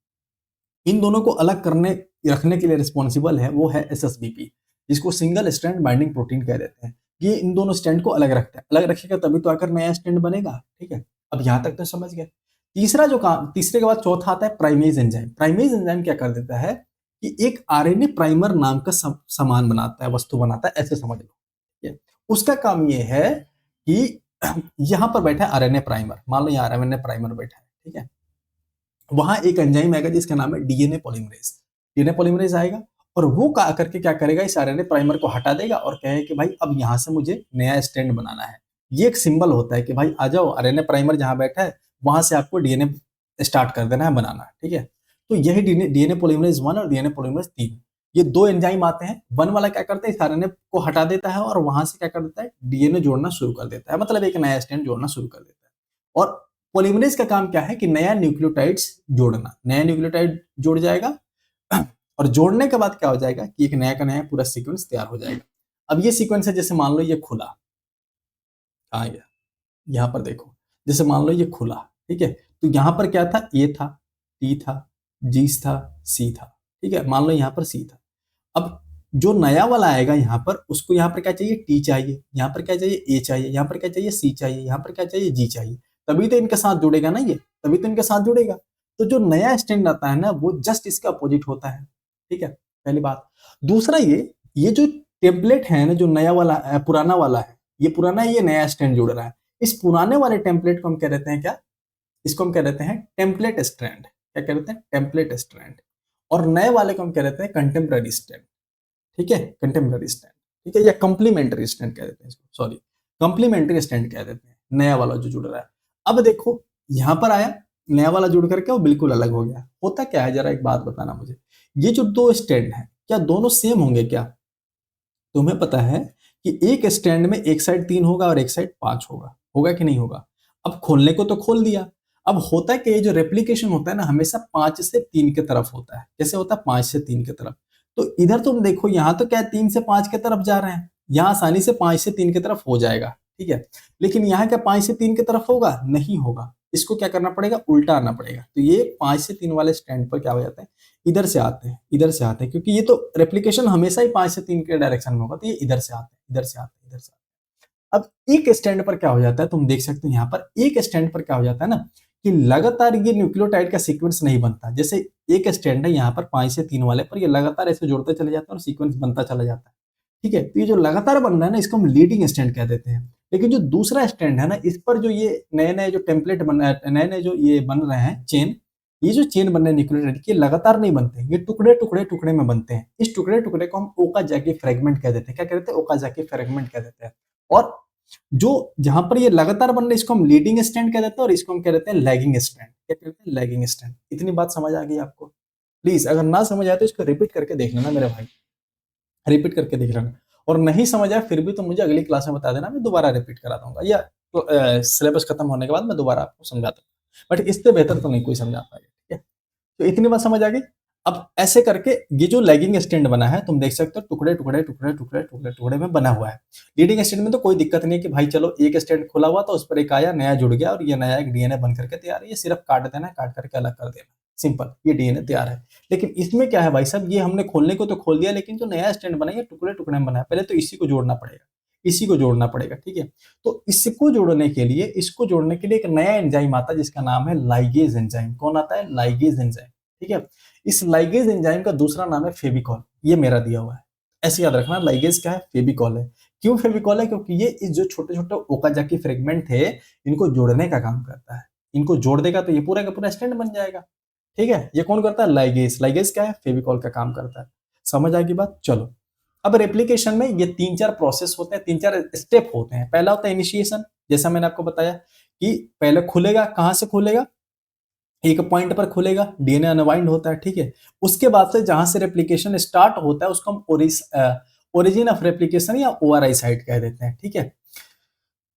इन दोनों को अलग करने रखने के लिए रिस्पॉन्सिबल है वो है एसएसबीपी, जिसको सिंगल स्ट्रैंड बाइंडिंग प्रोटीन कह देते हैं। ये इन दोनों स्टैंड को अलग रखता है। अलग रखेगा तभी तो आकर नया स्टैंड बनेगा, ठीक है। अब यहां तक तो समझ गए। तीसरा जो काम, तीसरे के बाद चौथा आता है प्राइमेज एंजाइम। प्राइमेज एंजाइम क्या कर देता है कि एक आरएनए प्राइमर नाम का सामान बनाता है, वस्तु बनाता है, ऐसे समझ लो, ठीक है। उसका काम ये है कि यहां पर बैठा है आरएनए प्राइमर, मान लो यहाँ आरएनए प्राइमर बैठा है, ठीक है। वहां एक एंजाइम आएगा जिसका नाम है डीएनए पॉलीमरेज। डीएनए पॉलीमरेज आएगा और वो का करके क्या करेगा, इस आरएनए प्राइमर को हटा देगा और कहेगा कि भाई अब यहां से मुझे नया स्टैंड बनाना है। ये एक सिंबल होता है कि भाई आ जाओ, आरएनए प्राइमर जहां बैठा है वहां से आपको डीएनए स्टार्ट कर देना है बनाना, ठीक है। तो यही डीएनए पॉलीमरेज 1 और डीएनए पॉलीमरेज 3, ये दो एंजाइम आते हैं। 1 वाला क्या करता है, इस आरएनए को हटा देता है और वहां से क्या कर देता है, डीएनए जोड़ना शुरू कर देता है, मतलब एक नया स्टैंड जोड़ना शुरू कर देता है। और पॉलीमरेज का काम क्या है कि नया न्यूक्लियोटाइड्स जोड़ना। नया न्यूक्लियोटाइड जोड़ जाएगा और जोड़ने के बाद क्या हो जाएगा कि एक नया का नया पूरा सीक्वेंस तैयार हो जाएगा। अब ये सीक्वेंस है, जैसे मान लो ये खुला, कहाँ गया, यहाँ पर देखो, जैसे मान लो ये खुला, ठीक है। तो यहाँ पर क्या था, ए था, टी था, जी था, सी था, ठीक है। मान लो यहाँ पर सी था। अब जो नया वाला आएगा यहाँ पर, उसको यहाँ पर क्या चाहिए, टी चाहिए, यहाँ पर क्या चाहिए, ए चाहिए, यहाँ पर क्या चाहिए, सी चाहिए, यहाँ पर क्या चाहिए, जी चाहिए। तभी तो इनके साथ जुड़ेगा ना, ये तभी तो इनके साथ जुड़ेगा। तो जो नया स्टैंड आता है ना, वो जस्ट इसके अपोजिट होता है, ठीक है, पहली बात। दूसरा, ये जो टेम्पलेट है ना, जो नया वाला पुराना वाला है, ये पुराना है, ये नया स्टैंड जुड़ रहा है। इस पुराने वाले टेम्पलेट को हम कह देते हैं क्या, इसको हम कह देते हैं टेम्पलेट स्ट्रैंड। क्या कह देते हैं, टेम्पलेट स्ट्रैंड। और नए वाले को हम कह देते हैं कंटेम्पररी स्ट्रैंड, ठीक है, कंटेम्पररी स्टैंड, ठीक है, या कॉम्प्लीमेंट्री स्टैंड कह देते हैं इसको, सॉरी, कॉम्प्लीमेंट्री स्टैंड कह देते हैं नया वाला जो जुड़ रहा है। अब देखो यहां पर आया नया वाला जुड़ करके वो बिल्कुल अलग हो गया। होता क्या है, जरा एक बात बताना मुझे, ये जो दो स्टैंड है क्या दोनों सेम होंगे क्या? तुम्हें पता है कि एक स्टैंड में एक साइड 3 होगा और एक साइड 5 होगा, होगा कि नहीं होगा? अब खोलने को तो खोल दिया। अब होता है कि ये जो रेप्लिकेशन होता है ना, हमेशा 5 से 3 की तरफ होता है। कैसे होता है, 5 से 3 की तरफ। तो इधर तुम देखो, यहाँ तो क्या है, 3 से 5 की तरफ जा रहे हैं, यहाँ आसानी से 5 से 3 की तरफ हो जाएगा, ठीक है। लेकिन यहाँ क्या 5 से 3 की तरफ होगा? नहीं होगा। इसको क्या करना पड़ेगा, उल्टा आना पड़ेगा। तो ये 5 से 3 वाले स्टैंड पर क्या हो जाता है, इधर से आते हैं, इधर से आते हैं, क्योंकि ये तो रेप्लिकेशन हमेशा ही 5 से 3 के डायरेक्शन में होगा, तो ये इधर से आते हैं, इधर से आते हैं, इधर से आते हैं। अब एक स्टैंड पर क्या हो जाता है, तुम देख सकते हो यहाँ पर एक स्टैंड पर क्या हो जाता है ना, कि लगातार ये न्यूक्लियोटाइड का सीक्वेंस नहीं बनता। जैसे एक स्टैंड है यहाँ पर 5 से 3 वाले पर, ये लगातार ऐसे जोड़ते चले जाते हैं और सीक्वेंस बनता चला जाता है, ठीक है। तो ये जो लगातार बन रहा है ना, इसको हम लीडिंग स्टैंड कह देते हैं। लेकिन जो दूसरा स्टैंड है ना, इस पर जो ये नए नए जो टेम्पलेट बन रहे हैं, नए नए जो ये बन रहे हैं चेन, ये जो चेन बन रहे हैं न्यूक्लियोटाइड के, लगातार नहीं बनते, ये टुकड़े टुकड़े टुकड़े में बनते हैं। इस टुकड़े टुकड़े को हम ओकाजाकी फ्रेगमेंट कह देते हैं। क्या कहते हैं, ओकाजाकी फ्रेगमेंट कह देते हैं। और जो जहां पर ये लगातार बन रहे, इसको हम लीडिंग स्टैंड कह देते हैं और इसको हम कह देते हैं लैगिंग स्टैंड। क्या कहते हैं, लैगिंग स्टैंड। इतनी बात समझ आ गई आपको? प्लीज अगर ना समझ आए तो इसको रिपीट करके देख लेना मेरे भाई, रिपीट करके देख लेना। और नहीं समझ आया फिर भी तो मुझे अगली क्लास में बता देना, मैं दोबारा रिपीट करा दूंगा, या तो सिलेबस खत्म होने के बाद मैं दोबारा आपको समझाता हूँ, बट इससे बेहतर तो नहीं कोई समझा पाएगा, ठीक है। तो इतनी बात समझ आ गई। अब ऐसे करके ये जो लैगिंग स्टैंड बना है तुम देख सकते हो टुकड़े टुकड़े टुकड़े टुकड़े टुकड़े टुकड़े में बना हुआ है। लीडिंग स्टैंड में तो कोई दिक्कत नहीं है कि भाई चलो एक स्टैंड खुला हुआ तो उस पर एक आया नया जुड़ गया और ये नया एक डीएनए बन करके तैयार है, ये सिर्फ काट देना है, काट करके अलग कर देना, सिंपल, ये डीएनए तैयार है। लेकिन इसमें क्या है भाई साहब, ये हमने खोलने को तो खोल दिया, लेकिन जो नया स्टैंड बना है टुकड़े टुकड़े में बना है, पहले तो इसी को जोड़ना पड़ेगा, इसी को जोड़ना पड़ेगा, ठीक है। तो इसको जोड़ने के लिए, इसको जोड़ने के लिए एक नया एंजाइम आता है जिसका नाम है लाइगेज एंजाइम। कौन आता है? लाइगेज एंजाइम, ठीक है। इस लाइगेज एंजाइम का दूसरा नाम है फेविकॉल, ये मेरा दिया हुआ है, ऐसे याद रखना। लाइगेज क्या है? फेविकॉल है। क्यों फेविकॉल है? क्योंकि ये इस जो छोटे छोटे ओकाजाकी फ्रेगमेंट थे इनको जोड़ने का काम करता है, इनको जोड़ देगा तो ये पूरा का पूरा स्टैंड बन जाएगा, ठीक है। ये कौन करता है? लाइगेज। लाइगेज क्या है? फेविकॉल का काम करता है। समझ आ गई बात? चलो, अब रेप्लिकेशन में ये 3-4 प्रोसेस होते हैं, 3-4 स्टेप होते हैं। पहला होता है इनिशिएशन, जैसा मैंने आपको बताया कि पहले खुलेगा, कहां से खुलेगा? एक पॉइंट पर खुलेगा, डीएनए अनवाइंड होता है, ठीक है। उसके बाद से जहां से रेप्लिकेशन स्टार्ट होता है उसको हम ओरिजिन ऑफ रेप्लिकेशन या ओआरआई साइट कह देते हैं, ठीक है।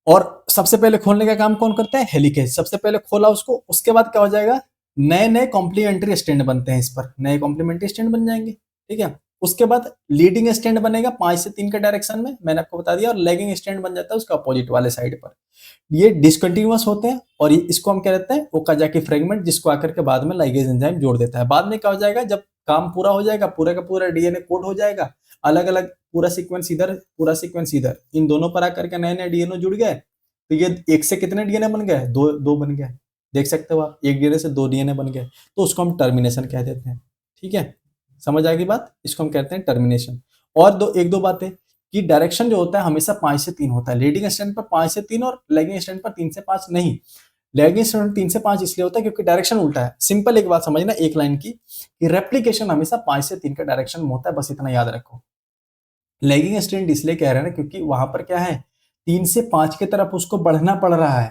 और सबसे पहले खोलने का काम कौन करता है? हेलिकेज। सबसे पहले खोला उसको, उसके बाद क्या हो जाएगा? नए नए कॉम्प्लीमेंट्री स्टैंड बनते हैं, इस पर नए कॉम्प्लीमेंट्री स्टैंड बन जाएंगे, ठीक है। उसके बाद लीडिंग स्टैंड बनेगा 5 से 3 के डायरेक्शन में, मैंने आपको बता दिया, और लैगिंग स्टैंड बन जाता है उसका अपोजिट वाले साइड पर। ये डिसकंटिन्यूअस होते हैं और इसको हम क्या कहते हैं? ओकाजाकी फ्रेगमेंट, जिसको आकर के बाद में लाइगेज एंजाइम जोड़ देता है। बाद में क्या हो जाएगा? जब काम पूरा हो जाएगा, पूरा का पूरा डीएनए कोड हो जाएगा, अलग अलग पूरा सीक्वेंस इधर, पूरा सीक्वेंस इधर, इन दोनों पर आकर के नए नए डीएनए जुड़ गए, तो ये एक से कितने डीएनए बन गए? दो बन गए, देख सकते हो आप, एक डीएनए से 2 डीएनए बन गए, तो उसको हम टर्मिनेशन कह देते हैं, ठीक है। समझ आ गई बात? इसको हम कहते हैं टर्मिनेशन। और एक दो बातें कि डायरेक्शन जो होता है हमेशा 5 से 3 होता है। लीडिंग स्टैंड पर 5 से 3 और लैगिंग स्टैंड पर 3 से 5 नहीं। लैगिंग स्टैंड 3 से 5 इसलिए होता है क्योंकि डायरेक्शन उल्टा है। सिंपल एक बात समझना एक लाइन की, कि रेप्लिकेशन हमेशा 5 से 3 का डायरेक्शन में होता है, बस इतना याद रखो। लैगिंग स्टैंड इसलिए कह रहे हैं ना क्योंकि वहां पर क्या है, 3 से 5 की तरफ उसको बढ़ना पड़ रहा है।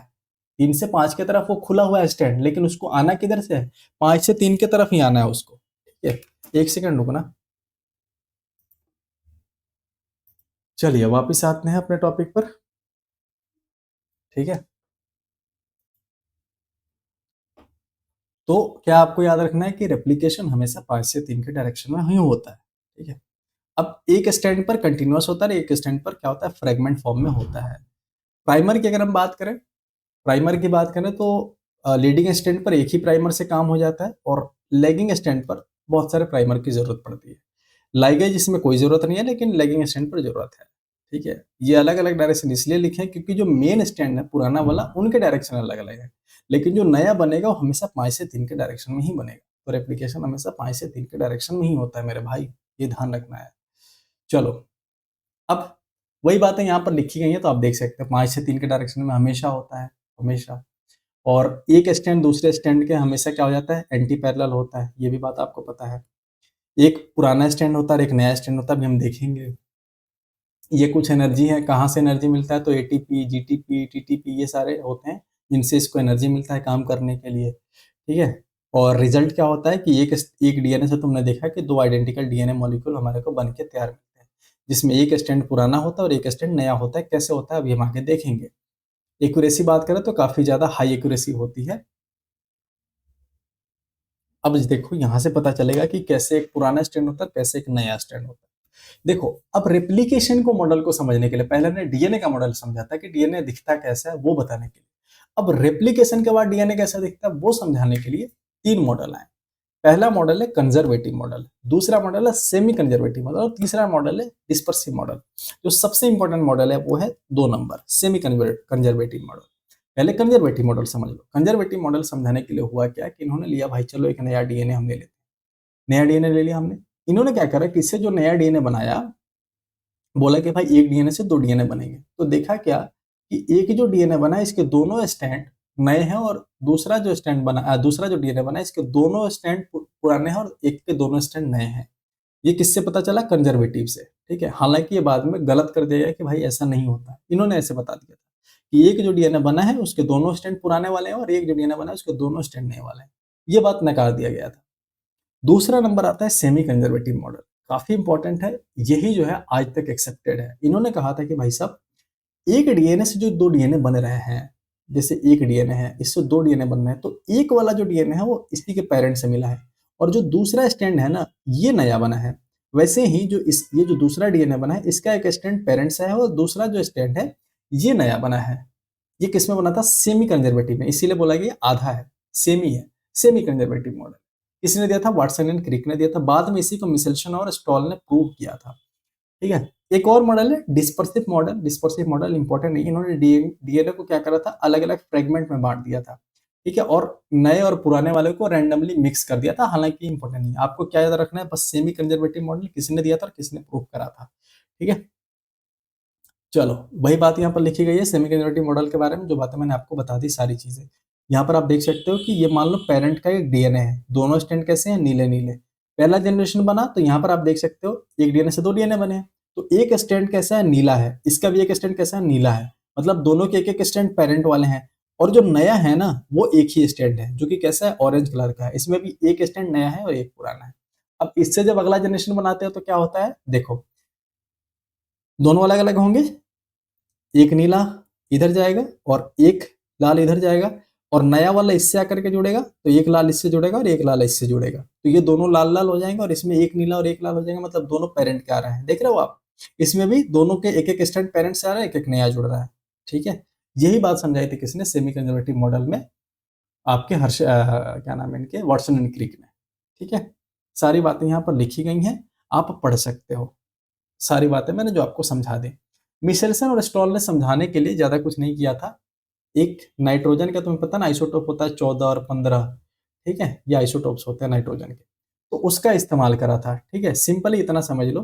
3 से 5 की तरफ वो खुला हुआ है स्टैंड, लेकिन उसको आना किधर से है? 5 से 3 की तरफ ही आना है उसको, ठीक है। एक सेकंड रुकना। चलिए वापिस आते हैं अपने टॉपिक पर, ठीक है। तो क्या आपको याद रखना है कि रेप्लिकेशन हमेशा 5 से 3 के डायरेक्शन में ही होता है, ठीक है। अब एक स्टैंड पर कंटिन्यूअस होता है, एक स्टैंड पर क्या होता है? फ्रेगमेंट फॉर्म में होता है। प्राइमर की अगर हम बात करें, प्राइमर की बात करें तो लीडिंग स्टैंड पर एक ही प्राइमर से काम हो जाता है और लैगिंग स्टैंड पर बहुत सारे प्राइमर की जरूरत पड़ती है। लाइगेज इसमें कोई जरूरत नहीं है, लेकिन लैगिंग स्टैंड पर जरूरत है, ठीक है। ये अलग अलग डायरेक्शन इसलिए लिखे हैं क्योंकि जो मेन स्टैंड है पुराना वाला, उनके डायरेक्शन अलग अलग है, लेकिन जो नया बनेगा वो हमेशा 5 से 3 के डायरेक्शन में ही बनेगा। तो रेप्लिकेशन हमेशा 5 से 3 के डायरेक्शन में ही होता है मेरे भाई, ये ध्यान रखना है। चलो, अब वही बातें यहाँ पर लिखी गई हैं तो आप देख सकते हैं 5 से 3 के डायरेक्शन में हमेशा होता है, हमेशा। और एक स्टैंड दूसरे स्टैंड के हमेशा क्या हो जाता है? एंटी पैरेलल होता है, ये भी बात आपको पता है। एक पुराना स्टैंड होता है और एक नया स्टैंड होता है, अभी हम देखेंगे। ये कुछ एनर्जी है, कहाँ से एनर्जी मिलता है? तो एटीपी, जीटीपी, टीटीपी, ये सारे होते हैं जिनसे इसको एनर्जी मिलता है काम करने के लिए, ठीक है। और रिजल्ट क्या होता है कि एक डीएनए से तुमने देखा कि 2 आइडेंटिकल डीएनए मॉलिक्यूल हमारे को बन के तैयार मिलते हैं, जिसमें एक स्टैंड पुराना होता है और एक स्टैंड नया होता है। कैसे होता है अभी हम आगे देखेंगे। एक्यूरेसी बात करें तो काफी ज्यादा हाई एक्यूरेसी होती है। अब देखो यहाँ से पता चलेगा कि कैसे एक पुराना स्टैंड होता है, कैसे एक नया स्टैंड होता है। देखो, अब रेप्लिकेशन को मॉडल को समझने के लिए पहले हमने डीएनए का मॉडल समझा था कि डीएनए दिखता कैसा है वो बताने के लिए। अब रेप्लिकेशन के बाद डीएनए कैसा दिखता है वो समझाने के लिए 3 मॉडल आए। पहला मॉडल है कंजर्वेटिव मॉडल, दूसरा मॉडल है सेमी कंजर्वेटिव मॉडल और तीसरा मॉडल है डिस्पर्सिव मॉडल। जो सबसे इंपॉर्टेंट मॉडल है वो है 2 नंबर, सेमी कंजर्वेटिव मॉडल। पहले कंजर्वेटिव मॉडल समझ लो। कंजर्वेटिव मॉडल समझाने के लिए हुआ क्या कि इन्होंने लिया, भाई चलो एक नया डीएनए हम ले लेते हैं। नया डीएनए ले लिया हमने। इन्होंने क्या करा कि इससे जो नया डीएनए बनाया, बोला कि भाई एक डीएनए से 2 डीएनए बनेंगे। तो देखा क्या कि एक जो डीएनए बना इसके दोनों स्टैंड नए हैं और दूसरा जो डीएनए बना इसके दोनों स्टैंड पुराने हैं और एक के दोनों स्टैंड नए हैं। ये किससे पता चला? कंजर्वेटिव से, ठीक है। हालांकि ये बाद में गलत कर दिया गया कि भाई ऐसा नहीं होता, इन्होंने ऐसे बता दिया था कि एक जो डीएनए बना है उसके दोनों स्टैंड पुराने वाले हैं और एक जो डीएनए बना है उसके दोनों स्टैंड नए वाले हैं। ये बात नकार दिया गया था। दूसरा नंबर आता है सेमी कंजर्वेटिव मॉडल। काफी इंपॉर्टेंट है, यही जो है आज तक एक्सेप्टेड है। इन्होंने कहा था कि भाई साहब एक डीएनए से जो दो डीएनए बन रहे हैं, जैसे एक डीएनए है इससे दो डीएनए बन रहे हैं, तो एक वाला जो डीएनए है वो इसी के पेरेंट से मिला है और जो दूसरा स्ट्रैंड है ना ये नया बना है। वैसे ही ये जो दूसरा डीएनए बना है इसका एक स्ट्रैंड पेरेंट से है और दूसरा जो स्ट्रैंड है ये नया बना है। ये किसमें बना था? सेमी कंजर्वेटिव में, इसीलिए बोला गया आधा है, सेमी है, सेमी कंजर्वेटिव मॉडल। किसने दिया था? वाटसन एंड क्रिक ने दिया था। बाद में इसी को मिशेल्सन और स्टॉल ने प्रूव किया था। ठीक है, एक और मॉडल है dispersive model. Dispersive model important नहीं, इन्होंने डीएनए को क्या करा था, अलग अलग फ्रेगमेंट में बांट दिया था। ठीक है, और नए और पुराने वाले को रैंडमली मिक्स कर दिया था। हालांकि इंपॉर्टेंट नहीं है, आपको क्या याद रखना है, बस सेमी कंजर्वेटिव मॉडल किसने दिया था और किसने प्रूव करा था। ठीक है, चलो वही बात यहाँ पर लिखी गई है सेमी कंजर्वेटिव मॉडल के बारे में, जो बातें मैंने आपको बता दी सारी चीजें। यहाँ पर आप देख सकते हो कि ये मान लो पेरेंट का एक डीएनए है, दोनों स्ट्रैंड कैसे हैं, नीले नीले। पहला जनरेशन बना तो यहाँ पर आप देख सकते हो एक डीएनए से दो डीएनए बने हैं, तो एक स्ट्रैंड कैसा है, नीला है, इसका भी एक स्ट्रैंड कैसा है, नीला है, मतलब दोनों के एक एक स्ट्रैंड पेरेंट वाले हैं। और जो नया है ना वो एक ही स्ट्रैंड है जो कि कैसा है, ऑरेंज कलर का है, इसमें भी एक स्ट्रैंड नया है और एक पुराना है। अब इससे जब अगला जनरेशन बनाते हो तो क्या होता है, देखो दोनों अलग अलग होंगे, एक नीला इधर जाएगा और एक लाल इधर जाएगा, और नया वाला इससे आकर के जुड़ेगा तो एक लाल इससे जुड़ेगा और एक लाल इससे जुड़ेगा, तो ये दोनों लाल लाल हो जाएंगे और इसमें एक नीला और एक लाल हो जाएगा, मतलब दोनों पेरेंट के आ रहे हैं। देख रहे हो आप, इसमें भी दोनों के एक एक स्टैंड पेरेंट से आ रहा है, एक एक नया जुड़ रहा है। ठीक है, यही बात समझाई थी किसने, सेमी कंजर्वेटिव मॉडल में, आपके क्या नाम है इनके, वाटसन एंड क्रिक ने। ठीक है, सारी बातें यहाँ पर लिखी गई हैं, आप पढ़ सकते हो सारी बातें मैंने जो आपको समझा दी। मिशेल्सन और स्टॉल ने समझाने के लिए ज्यादा कुछ नहीं किया था। एक नाइट्रोजन का तुम्हें पता ना आइसोटोप होता है 14 और 15, ठीक है, ये आइसोटोप्स होते हैं नाइट्रोजन के, तो उसका इस्तेमाल करा था। ठीक है, सिंपली इतना समझ लो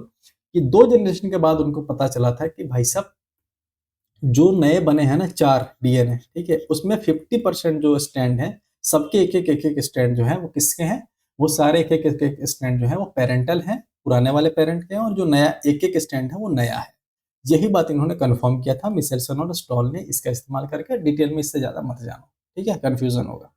कि दो जनरेशन के बाद उनको पता चला था कि भाई साहब जो नए बने हैं ना चार डीएनए, ठीक है, उसमें 50% जो स्टैंड है, सबके एक एक स्टैंड जो है वो किसके हैं, वो सारे एक एक स्टैंड जो है वो पेरेंटल है, पुराने वाले पेरेंट के हैं, और जो नया एक एक स्टैंड है वो नया है। यही बात इन्होंने कंफर्म किया था मिशेल्सन और स्टॉल ने, इसका इस्तेमाल करके। डिटेल में इससे ज्यादा मत जानो, ठीक है, कंफ्यूजन होगा।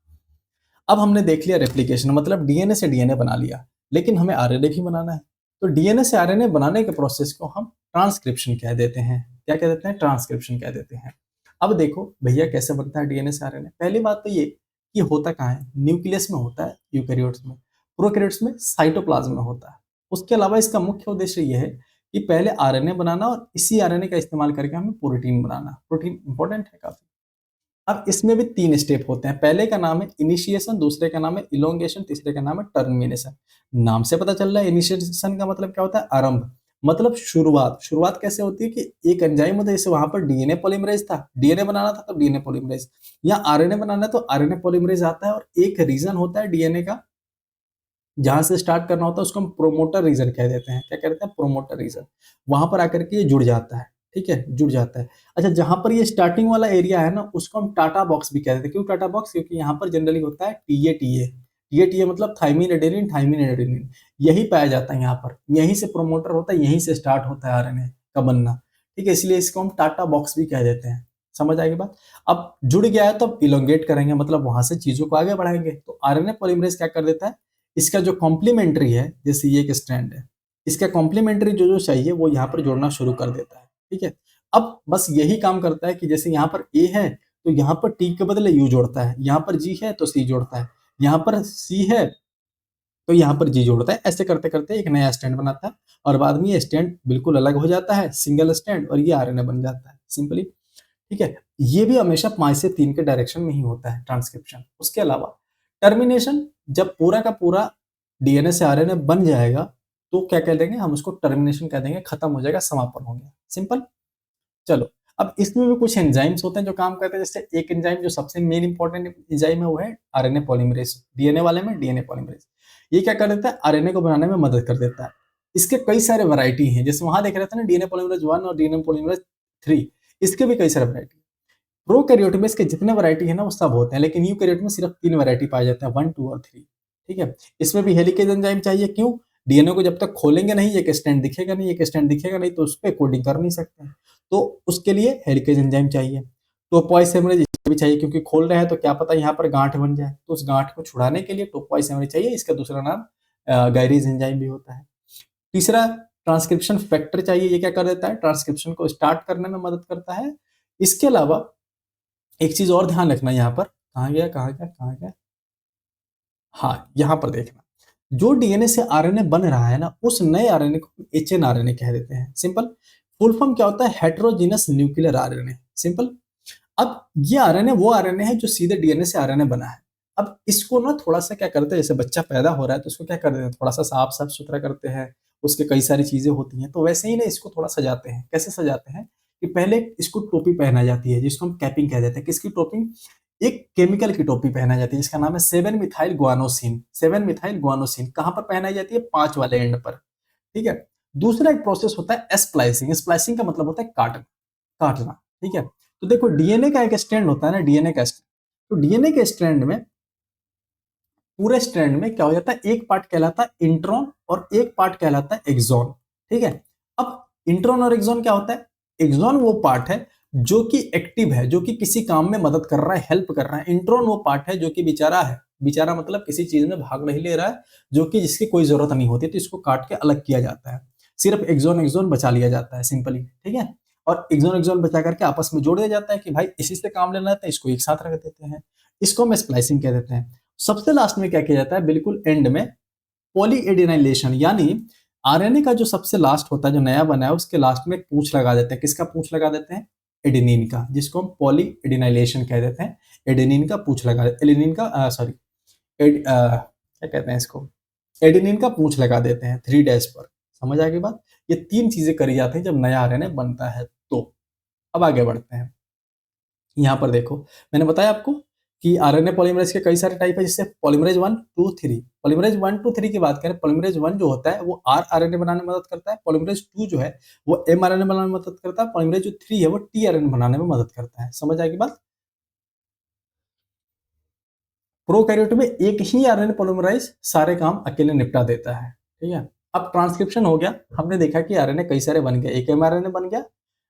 अब हमने देख लिया रेप्लिकेशन, मतलब डीएनए से डीएनए बना लिया, लेकिन हमें आरएनए भी बनाना है। तो डीएनए से आरएनए बनाने के प्रोसेस को हम ट्रांसक्रिप्शन कह देते हैं। क्या कह देते हैं? ट्रांसक्रिप्शन कह देते हैं। अब देखो भैया कैसे बनता है डीएनए से आरएनए। पहली बात तो ये कि होता कहाँ है, न्यूक्लियस में होता है यूकैरियोट्स में, प्रोकैरियोट्स में साइटोप्लाज्म में होता है। उसके अलावा इसका मुख्य उद्देश्य ये है कि पहले आरएनए बनाना और इसी आरएनए का इस्तेमाल करके हमें प्रोटीन बनाना। प्रोटीन इंपॉर्टेंट है काफी। अब इसमें भी तीन स्टेप होते हैं, पहले का नाम है इनिशिएशन, दूसरे का नाम है इलोंगेशन, तीसरे का नाम है टर्मिनेशन। नाम से पता चल रहा है इनिशिएशन का मतलब क्या होता है, आरंभ, मतलब शुरुआत। शुरुआत कैसे होती है कि एक एंजाइम होता है, जैसे वहां पर डीएनए पॉलीमरेज था, डीएनए बनाना था तो डीएनए पॉलीमरेज, या आरएनए बनाना है तो आरएनए पॉलीमरेज आता है, और एक रीजन होता है डीएनए का जहां से स्टार्ट करना होता है उसको हम प्रोमोटर रीजन कह देते हैं। क्या कहते हैं? Promoter region. वहां पर आकर के ये जुड़ जाता है, ठीक है, जुड़ जाता है। अच्छा, जहां पर ये स्टार्टिंग वाला एरिया है ना उसको हम टाटा बॉक्स भी कहते हैं। क्यों टाटा बॉक्स? क्योंकि यहाँ पर जनरली होता है टीए टीए, टीए टीए मतलब थाइमिन एडेनिन, थाइमिन एडेनिन, यही पाया जाता है यहाँ पर, यहीं से प्रोमोटर होता है, यहीं से स्टार्ट होता है आरएनए का बनना। ठीक है, इसलिए इसको हम टाटा बॉक्स भी कह देते हैं। समझ आएगी बात? अब जुड़ गया है तो अब इलोंगेट करेंगे, मतलब वहां से चीजों को आगे बढ़ाएंगे। तो आरएनए पॉलीमरेज क्या कर देता है, इसका जो कॉम्प्लीमेंट्री है, जैसे ये एक स्ट्रैंड है, इसका कॉम्प्लीमेंट्री जो जो चाहिए वो यहाँ पर जोड़ना शुरू कर देता है। ठीक है, अब बस यही काम करता है कि जैसे यहाँ पर ए है तो यहाँ पर टी के बदले यू जोड़ता है, यहाँ पर जी है तो सी जोड़ता है, यहाँ पर सी है तो यहाँ पर जी जोड़ता है। ऐसे करते करते एक नया स्टैंड बनाता है, और बाद में ये स्टैंड बिल्कुल अलग हो जाता है, सिंगल स्टैंड, और ये आरएनए बन जाता है सिंपली। ठीक है, ये भी हमेशा 5 से 3 के डायरेक्शन में ही होता है ट्रांसक्रिप्शन। उसके अलावा टर्मिनेशन, जब पूरा का पूरा डीएनए से आरएनए बन जाएगा तो क्या कह देंगे हम उसको, टर्मिनेशन कह देंगे, खत्म हो जाएगा, समापन हो गया, सिंपल। चलो, अब इसमें भी कुछ एंजाइम्स होते हैं जो काम करते हैं। जैसे एक एंजाइम जो सबसे मेन इंपॉर्टेंट एंजाइम है वो है आरएनए पॉलीमरेज। डीएनए वाले में डीएनए पॉलीमरेज, ये क्या कर देता है, आरएनए को बनाने में मदद कर देता है। इसके कई सारे वैरायटी हैं, जैसे वहां देख रहे थे ना डीएनए पॉलीमरेज 1 और डीएनए पॉलीमरेज 3, इसके भी कई सारे वैरायटी। प्रोकैरियोट में इसके जितने वैरायटी है ना वो सब होते हैं, लेकिन यूकैरियोट में सिर्फ 3 वैरायटी पाए जाते हैं, 1, 2 और 3। ठीक है, इसमें भी हेलिकेज एंजाइम चाहिए। क्यों? डीएनए को जब तक खोलेंगे नहीं, एक स्टैंड दिखेगा नहीं, एक स्टैंड दिखेगा नहीं, तो उस पर कोडिंग कर नहीं सकते, तो उसके लिए हेलिकेज एंजाइम चाहिए। टोपोआइसोमरेज इसके भी चाहिए, क्योंकि खोल रहे हैं तो क्या पता यहाँ पर गांठ बन जाए, तो उस गांठ को छुड़ाने के लिए टोपोआइसोमरेज चाहिए। इसका दूसरा नाम गायरीज एंजाइम भी होता है। तीसरा ट्रांसक्रिप्शन फैक्टर चाहिए, ये क्या कर देता है, ट्रांसक्रिप्शन को स्टार्ट करने में मदद करता है। इसके अलावा एक चीज और ध्यान रखना, यहाँ पर कहाँ गया, हाँ यहाँ पर देखना, जो डीएनए से आरएनए बन रहा है ना, उस नए आरएनए को एचएनआरएनए कह देते हैं। सिंपल। फुल फॉर्म क्या होता है, हेटेरोजीनस न्यूक्लियर आरएनए। सिंपल। अब ये आरएनए वो आरएनए है जो सीधे डीएनए से आरएनए बना है। अब इसको ना थोड़ा सा क्या करते हैं, जैसे बच्चा पैदा हो रहा है तो उसको क्या कर देते हैं, थोड़ा सा साफ साफ सुथरा करते हैं, उसके कई सारी चीजें होती हैं, तो वैसे ही ना इसको थोड़ा सजाते हैं। कैसे सजाते हैं कि पहले इसको टोपी पहना जाती है, जिसको हम कैपिंग कह देते हैं। किसकी टोपिंग, एक केमिकल की टोपी पहनाई जाती है जिसका नाम है 7 मिथाइल गुआनोसिन। 7 मिथाइल गुआनोसिन कहां पर पहनाई जाती है, 5 वाले एंड पर। ठीक है। दूसरा एक प्रोसेस होता है स्प्लाइसिंग। स्प्लाइसिंग का मतलब होता है काटना, काटना। ठीक है। तो देखो डीएनए का एक स्ट्रैंड होता है ना, डीएनए का स्ट्रैंड, तो डीएनए के स्ट्रैंड में, पूरे स्ट्रैंड में क्या हो जाता है, एक पार्ट कहलाता है इंट्रॉन और एक पार्ट कहलाता है एक्सॉन। ठीक है। अब इंट्रॉन और एक्सॉन क्या होता है, एक्सॉन वो पार्ट है जो कि एक्टिव है, जो कि किसी काम में मदद कर रहा है, हेल्प कर रहा है। इंट्रॉन वो पार्ट है जो कि बेचारा है, बेचारा मतलब किसी चीज में भाग नहीं ले रहा है, जो कि जिसकी कोई जरूरत नहीं होती, तो इसको काट के अलग किया जाता है। सिर्फ एक्सॉन एक्सॉन बचा लिया जाता है, सिंपली। ठीक है। और एक्सॉन एक्सॉन बचा करके आपस में जोड़ दिया जाता है कि भाई इसी से काम लेना है तो इसको एक साथ रख देते हैं। इसको हम स्प्लाइसिंग कह देते हैं। सबसे लास्ट में क्या किया जाता है, बिल्कुल एंड में, पॉली एडिनाइलेशन, यानी आरएनए का जो सबसे लास्ट होता है, जो नया बना है, उसके लास्ट में पूंछ लगा देते हैं। किसका पूंछ लगा देते हैं, एडेनिन का, जिसको हम पॉली एडिनाइलेशन कह देते हैं। एडेनिन का पूंछ लगा, एडेनिन का सॉरी क्या कहते हैं इसको, एडेनिन का पूंछ लगा देते हैं 3 डैश पर। समझ आ गई बात। ये 3 चीजें करी जाती हैं जब नया आरएनए बनता है। तो अब आगे बढ़ते हैं। यहाँ पर देखो, मैंने बताया आपको कि आरएनए पॉलीमरेज के कई सारे टाइप है, जिससे पॉलीमरेज 1 2 3, पॉलीमरेज 1 2 3 की बात करें, पॉलीमरेज 1 जो होता है वो आरएनए बनाने में मदद करता है, पॉलीमरेज 2 जो है वो एमआरएनए बनाने में मदद करता है, पॉलीमरेज जो 3 है वो टीआरएनए बनाने में मदद करता है। समझ आएगी बात। प्रोकैरियोट में एक ही आरएनए पॉलीमराइज सारे काम अकेले निपटा देता है। ठीक है। अब ट्रांसक्रिप्शन हो गया, हमने देखा कि आरएनए कई सारे बन गए। एक एमआरएनए बन गया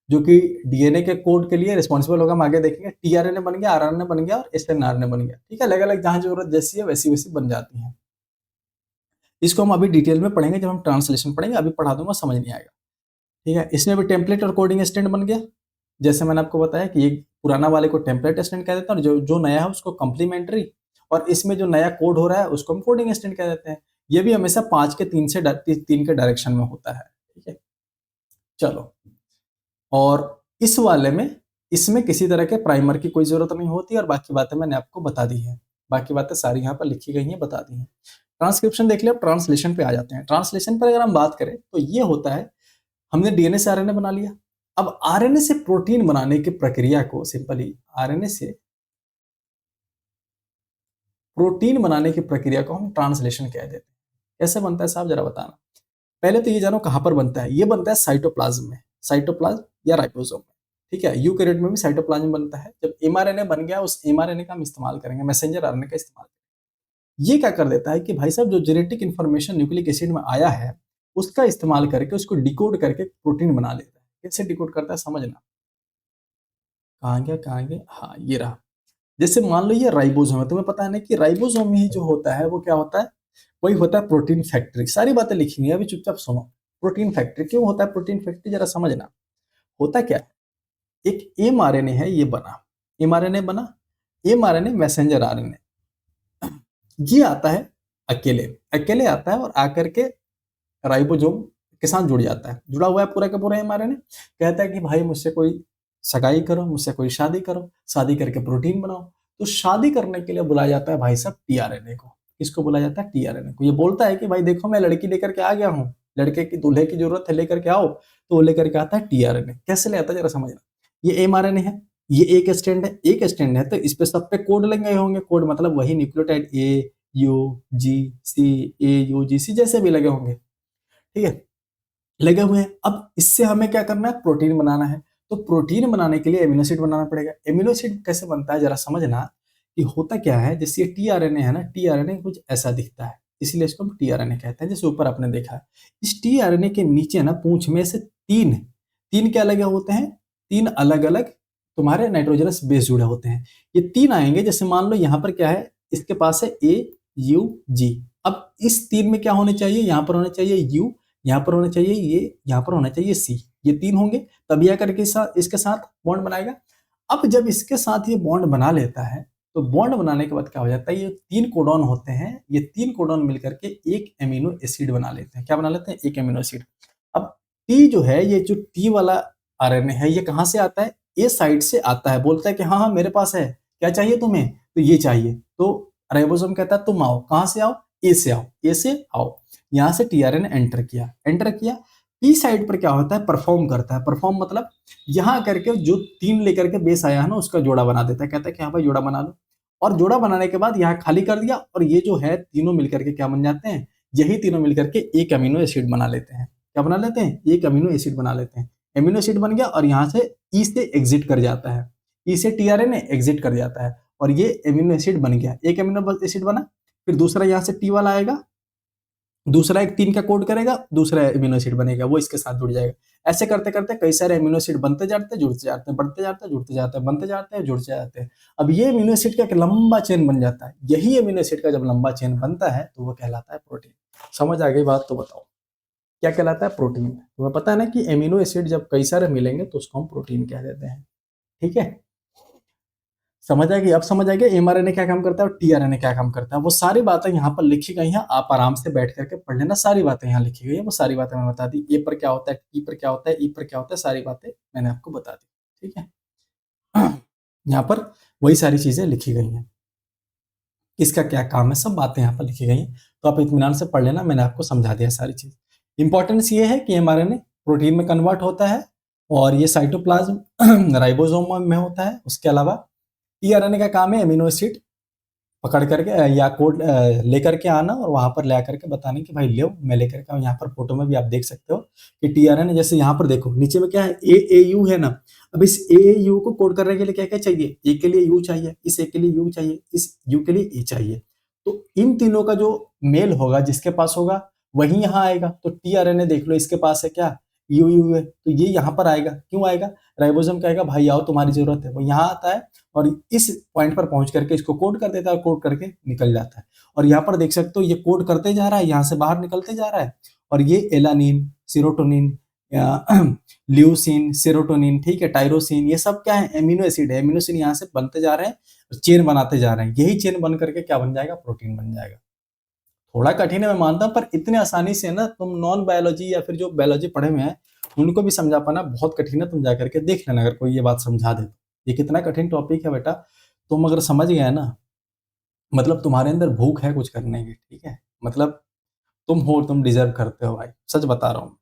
जो कि डीएनए के कोड के लिए रिस्पॉन्सिबल होगा, हम आगे देखेंगे। टीआरएनए बन गया, आरएनए बन गया और एसएनआरएनए बन गया। ठीक है। अलग अलग जहां जरूरत जैसी है वैसी वैसी बन जाती है। इसको हम अभी डिटेल में पढ़ेंगे जब हम ट्रांसलेशन पढ़ेंगे, अभी पढ़ा दूंगा, समझ नहीं आएगा। ठीक है। इसमें भी टेम्पलेट और कोडिंग स्टैंड बन गया। जैसे मैंने आपको बताया कि ये पुराना वाले को टेम्पलेट स्टैंड कह देते हैं और जो नया है उसको कंप्लीमेंट्री, और इसमें जो नया कोड हो रहा है उसको हम कोडिंग स्टैंड कह देते हैं। ये भी हमेशा 5 के 3 के डायरेक्शन में होता है। ठीक है। चलो, और इस वाले में, इसमें किसी तरह के प्राइमर की कोई जरूरत नहीं होती, और बाकी बातें मैंने आपको बता दी है। बाकी बातें सारी यहाँ पर लिखी गई हैं, बता दी हैं। ट्रांसक्रिप्शन देख लिया, अब ट्रांसलेशन पे आ जाते हैं। ट्रांसलेशन पर अगर हम बात करें तो ये होता है, हमने डीएनए से आरएनए बना लिया। अब आरएनए से प्रोटीन बनाने की प्रक्रिया को, सिंपली आरएनए से प्रोटीन बनाने की प्रक्रिया को हम ट्रांसलेशन कह देते हैं। कैसे बनता है साहब, जरा बताना। पहले तो ये जानो कहां पर बनता है, ये बनता है साइटोप्लाज्म में, साइटोप्लाज्म या राइबोसोम में। ठीक है। यूकैरियोट में भी साइटोप्लाज्म बनता है। जब एमआरएनए बन गया, उस एमआरएनए का हम इस्तेमाल करेंगे, मैसेंजर आरएनए का इस्तेमाल करेंगे। ये क्या कर देता है कि भाई साहब जो जेनेटिक इंफॉर्मेशन न्यूक्लिक एसिड में आया है, उसका इस्तेमाल करके उसको डिकोड करके प्रोटीन बना लेता है। कैसे डिकोड करता है समझना। कहाँ गया, हाँ ये रहा। जैसे मान लो ये राइबोसोम है, तुम्हें पता है ना कि राइबोसोम ही जो होता है वो क्या होता है, वही होता है प्रोटीन फैक्ट्री। सारी बातें लिखी है, अभी चुपचाप सुनो। प्रोटीन फैक्ट्री क्यों होता है, प्रोटीन फैक्ट्री जरा समझना। होता क्या है, एक एमआरएनए है, ये बना, एमआरएनए बना, एमआरएनए मैसेंजर आरएनए, ये आता है अकेले, अकेले आता है और आकर के राइबोसोम के साथ जुड़ जाता है। जुड़ा हुआ है पूरा का पूरा एमआरएनए। कहता है कि भाई मुझसे कोई सगाई करो, मुझसे कोई शादी करो, शादी करके प्रोटीन बनाओ। तो शादी करने के लिए बुलाया जाता है भाई साहब टीआरएनए को। किसको बुलाया जाता है, टीआरएनए को। ये बोलता है कि भाई देखो मैं लड़की लेकर के आ गया हूँ, लड़के की दूल्हे की जरूरत है, लेकर के आओ। तो वो लेकर के आता है टीआरएनए। कैसे ले आता है जरा समझना। ये एमआरएनए है, ये एक स्टैंड है, एक स्टैंड है, तो इस पे सब पे कोड लगे होंगे। कोड मतलब वही nucleotide A U G C, A U G C जैसे भी लगे होंगे। ठीक है। लगे हुए हैं। अब इससे हमें क्या करना है, प्रोटीन बनाना है। तो प्रोटीन बनाने के लिए एमिनो एसिड बनाना पड़ेगा। एमिनो एसिड कैसे बनता है जरा समझना कि होता क्या है। जैसे ये टीआरएनए है ना, टीआरएनए कुछ ऐसा दिखता है, इसीलिए इसको हम टीआरएनए कहते हैं। जैसे ऊपर आपने देखा है, इस टीआरएनए के नीचे ना पूंछ में से तीन तीन क्या लगे होते हैं, 3 अलग अलग तुम्हारे नाइट्रोजनस बेस जुड़े होते हैं। ये 3 आएंगे। जैसे मान लो यहाँ पर क्या है, इसके पास है ए यू जी। अब इस 3 में क्या होने चाहिए, यहाँ पर होने चाहिए यू, यहाँ पर होना चाहिए ये, यहाँ पर होना चाहिए सी, ये 3 होंगे तभी आकर के इसके साथ बॉन्ड बनाएगा। अब जब इसके साथ ये बॉन्ड बना लेता है तो बॉन्ड बनाने के बाद क्या हो जाता है, ये 3 कोडॉन होते हैं, ये 3 कोडॉन मिलकर के एक एमिनो एसिड बना लेते हैं। क्या बना लेते हैं? एक एमिनो एसिड। अब टी जो है, ये जो टी वाला आरएनए है, ये कहाँ से आता है? ए साइड से आता है। बोलता है कि हाँ हाँ मेरे पास है, क्या चाहिए तुम्हें? तो ये चाहिए। तो राइबोसोम कहता है तुम आओ। कहाँ से आओ? ए से आओ, ए से आओ। यहाँ से टीआरएनए एंटर किया। पी साइड पर क्या होता है? परफॉर्म करता है। परफॉर्म मतलब यहाँ करके जो 3 लेकर के बेस आया है ना, उसका जोड़ा बना देता है। कहता है कि हाँ भाई जोड़ा बना लो। और जोड़ा बनाने के बाद यहाँ खाली कर दिया, और ये जो है तीनों मिलकर के क्या बन जाते हैं? यही तीनों मिलकर के एक अमीनो एसिड बना लेते हैं। क्या बना लेते हैं? एक अमीनो एसिड बना लेते हैं। एमिनो एसिड बन गया, और यहाँ से ई से एग्जिट कर जाता है, ई से टीआरएनए एग्जिट कर जाता है, और ये एमिनो एसिड बन गया। एक एमिनो एसिड बना, फिर दूसरा यहाँ से टी वाला आएगा, दूसरा एक 3 का कोड करेगा, दूसरा एमिनो एसिड बनेगा, वो इसके साथ जुड़ जाएगा। ऐसे करते करते कई सारे एमिनो एसिड बनते जाते हैं, जुड़ते जाते हैं, बढ़ते जाते हैं, जुड़ते जाते हैं, बनते जाते हैं, जुड़ते जाते हैं। अब ये एमिनो एसिड का एक लंबा चेन बन जाता है। यही एमिनो एसिड का जब लंबा चेन बनता है तो वो कहलाता है प्रोटीन। समझ आ गई बात? तो बताओ क्या कहलाता है? प्रोटीन। तुम्हें पता है ना कि एमिनो एसिड जब कई सारे मिलेंगे तो उसको हम प्रोटीन कह देते हैं। ठीक है, समझ आ गई? अब समझ आ गया एमआरएनए क्या काम करता है और टीआरएनए क्या काम करता है। वो सारी बातें यहाँ पर लिखी गई हैं, आप आराम से बैठ करके पढ़ लेना। सारी बातें यहाँ लिखी गई है, वो सारी बातें मैं बता दी। ए पर क्या होता है, टी पर क्या होता है, ई पर क्या होता है, सारी बातें मैंने आपको बता दी। ठीक है, यहाँ पर वही सारी चीजें लिखी गई हैं, किसका क्या काम है, सब बातें यहाँ पर लिखी गई हैं। तो आप इत्मीनान से पढ़ लेना, मैंने आपको समझा दिया सारी चीज। इंपॉर्टेंस ये है कि एमआरएनए प्रोटीन में कन्वर्ट होता है, और ये साइटोप्लाज्म राइबोसोम में होता है। उसके अलावा टीआरएनए का काम है एमिनो एसिड पकड़ करके या कोड लेकर के आना, और वहां पर ला करके बताने कि भाई ले मैं लेकर के आऊँ। यहाँ पर फोटो में भी आप देख सकते हो कि टीआरएनए, जैसे यहाँ पर देखो नीचे में क्या है, AAU है ना। अब इस AAU को कोड करने के लिए क्या क्या चाहिए? ए के लिए यू चाहिए, इस ए के लिए यू चाहिए, इस यू के लिए ए चाहिए। तो इन तीनों का जो मेल होगा, जिसके पास होगा वही यहाँ आएगा। तो टीआरएनए देख लो, इसके पास है क्या? यू है, तो ये यहाँ पर आएगा। क्यों आएगा? राइबोसोम कहेगा भाई आओ तुम्हारी जरूरत है, वो यहाँ आता है और इस पॉइंट पर पहुंच करके इसको कोड कर देता है, और कोड करके निकल जाता है। और यहाँ पर देख सकते हो ये कोड करते जा रहा है, यहाँ से बाहर निकलते जा रहा है। और ये एलानिन, सीरोटोनिन, ल्यूसिन, सेरोटोनिन, ठीक है, टायरोसिन, ये सब क्या है? एमिनो एसिड है। एमिनो एसिड यहाँ से बनते जा रहे हैं, चेन बनाते जा रहे हैं। यही चेन बन करके क्या बन जाएगा? प्रोटीन बन जाएगा। थोड़ा कठिन है मैं मानता हूँ, पर इतने आसानी से ना, तुम नॉन बायोलॉजी या फिर जो बायोलॉजी पढ़े हुए हैं उनको भी समझा पाना बहुत कठिन है। तुम जाकर के देख लेना, अगर कोई ये बात समझा दे तो। ये कितना कठिन टॉपिक है बेटा, तुम अगर समझ गए ना, मतलब तुम्हारे अंदर भूख है कुछ करने की। ठीक है, मतलब तुम हो, तुम डिजर्व करते हो भाई, सच बता रहा हूँ।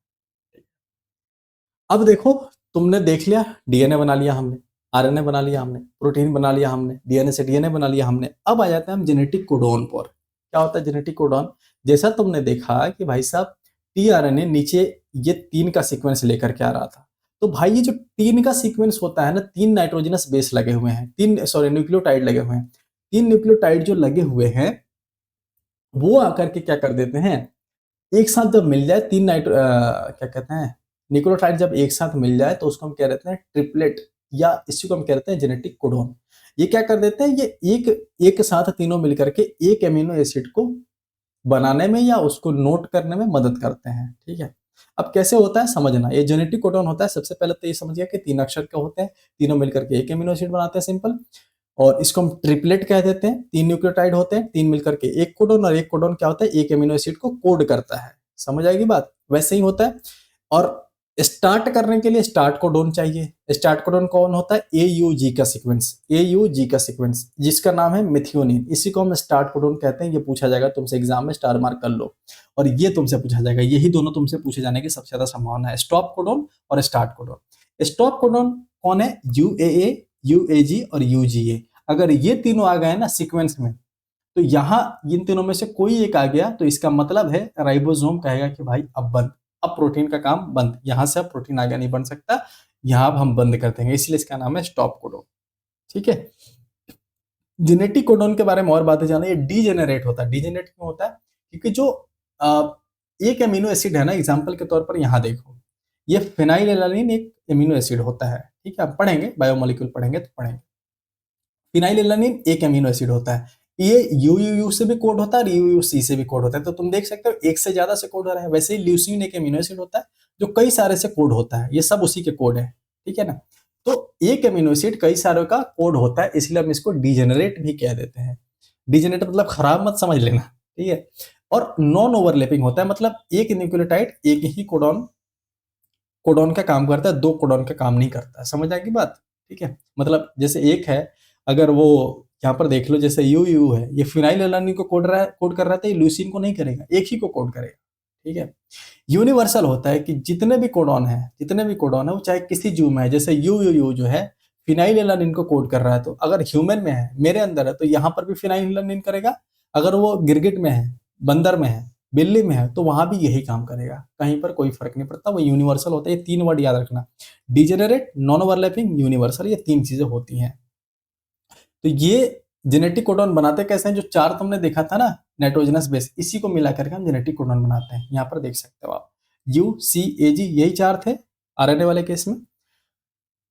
अब देखो, तुमने देख लिया, डीएनए बना लिया हमने, आरएनए बना लिया हमने, प्रोटीन बना लिया हमने, डीएनए से डीएनए बना लिया हमने। अब आ जाते हैं हम जेनेटिक कोडोन पर। क्या होता है जेनेटिक कोडोन? जैसा तुमने देखा कि भाई साहब टीआरएनए नीचे ये 3 का सीक्वेंस लेकर के आ रहा था, तो भाई ये जो 3 का सीक्वेंस होता है ना, 3 नाइट्रोजनस बेस लगे हुए हैं, 3 सॉरी न्यूक्लियोटाइड लगे हुए हैं। 3 न्यूक्लियोटाइड जो लगे हुए हैं, वो आकर के क्या कर देते हैं, एक साथ जब मिल जाए, क्या कहते हैं, न्यूक्लियोटाइड जब एक साथ मिल जाए तो उसको हम क्या कहते हैं? ट्रिपलेट, या इसी को हम कहते हैं जेनेटिक कोडोन। ये क्या कर देते हैं? ये एक साथ तीनों मिलकर के एक एमिनो एसिड को बनाने में या उसको नोट करने में मदद करते हैं। ठीक है, अब कैसे होता है समझना। ये जेनेटिक कोडोन होता है, सबसे पहले तो ये समझिए कि 3 अक्षर के होते हैं, तीनों मिलकर के एक एमिनो एसिड बनाते हैं, सिंपल। और इसको हम ट्रिपलेट कह देते हैं। 3 न्यूक्लियोटाइड होते हैं, 3 मिलकर के एक कोडोन, और एक कोडोन क्या होता है? एक एमिनो एसिड को कोड करता है। समझ आएगी बात? वैसे ही होता है। और स्टार्ट करने के लिए स्टार्ट कोडोन चाहिए। स्टार्ट कोडोन कौन होता है? AUG का सीक्वेंस, AUG का सीक्वेंस, जिसका नाम है मेथियोनिन। इसी को हम स्टार्ट कोडोन कहते हैं। ये पूछा जाएगा तुमसे एग्जाम में, स्टार मार्क कर लो। और ये तुमसे पूछा जाएगा, यही दोनों तुमसे पूछे जाने की सबसे ज्यादा संभावना है, स्टॉप कोडोन और स्टार्ट कोडोन। स्टॉप कोडोन कौन है? UAA, UAG और UGA। अगर ये तीनों आ गए ना सीक्वेंस में, तो यहाँ इन तीनों में से कोई एक आ गया तो इसका मतलब है राइबोसोम कहेगा कि भाई अब बंद, अब प्रोटीन का काम बंद, यहां से अब प्रोटीन आगे नहीं बन सकता, यहाँ अब हम बंद कर देंगे, इसलिए इसका नाम है स्टॉप कोडोन। ठीक है, जेनेटिक कोडोन के बारे में और बातें जाना। ये डीजेनरेट होता है। डीजेनरेट क्यों होता है? क्योंकि जो एक एमिनो एसिड है ना, एग्जाम्पल के तौर पर यहाँ देखो, ये फिनाइलएलानिन एक एमिनो एसिड होता है। ठीक है, आप पढ़ेंगे, बायोमोलिक्यूल पढ़ेंगे तो पढ़ेंगे। फिनाइलएलानिन एक एमिनो एसिड होता है। ये यू से भी कोड होता है और यूयूसी से भी कोड होता है। तो तुम देख सकते हो एक से ज्यादा से कोड हो रहा है। वैसे ही ल्यूसीन एक अमीनो एसिड होता है जो कई सारे से कोड होता है, ये सब उसी के कोड है, ठीक है ना। तो एक अमीनो एसिड कई सारों का कोड होता है, इसलिए हम इसको डिजेनरेट भी कह देते हैं। डिजेनरेट मतलब खराब मत समझ लेना, ठीक है। और नॉन ओवरलैपिंग होता है, मतलब एक न्यूक्लियोटाइड एक ही कोडॉन कोडॉन का काम करता है, दो कोडॉन का काम नहीं करता। समझ आएगी बात, ठीक है। मतलब जैसे एक है, अगर वो यहाँ पर देख लो, जैसे यू यू है, ये फिनाइल एलानिन को कोड कर रहा था, ये ल्यूसीन को नहीं करेगा, एक ही को कोड करेगा, ठीक है। यूनिवर्सल होता है कि जितने भी कोडॉन है वो चाहे किसी जीव में है, जैसे यू यू यू जो है फिनाइल एलानिन को कोड कर रहा है, तो अगर ह्यूमन में है, मेरे अंदर है, तो यहाँ पर भी फिनाइल एलानिन करेगा। अगर वो गिरगिट में है, बंदर में है, बिल्ली में है, तो वहां भी यही काम करेगा, कहीं पर कोई फर्क नहीं पड़ता, वो यूनिवर्सल होता है। ये तीन वर्ड याद रखना, डिजेनरेट, नॉन ओवरलैपिंग, यूनिवर्सल, ये तीन चीजें होती हैं। तो ये जेनेटिक कोडॉन बनाते कैसे हैं, जो चार तुमने देखा था ना नाइट्रोजनस बेस, इसी को मिला करके हम जेनेटिक कोडॉन बनाते हैं। यहाँ पर देख सकते हो आप, यू सी ए जी, यही चार थे आरएनए वाले केस में,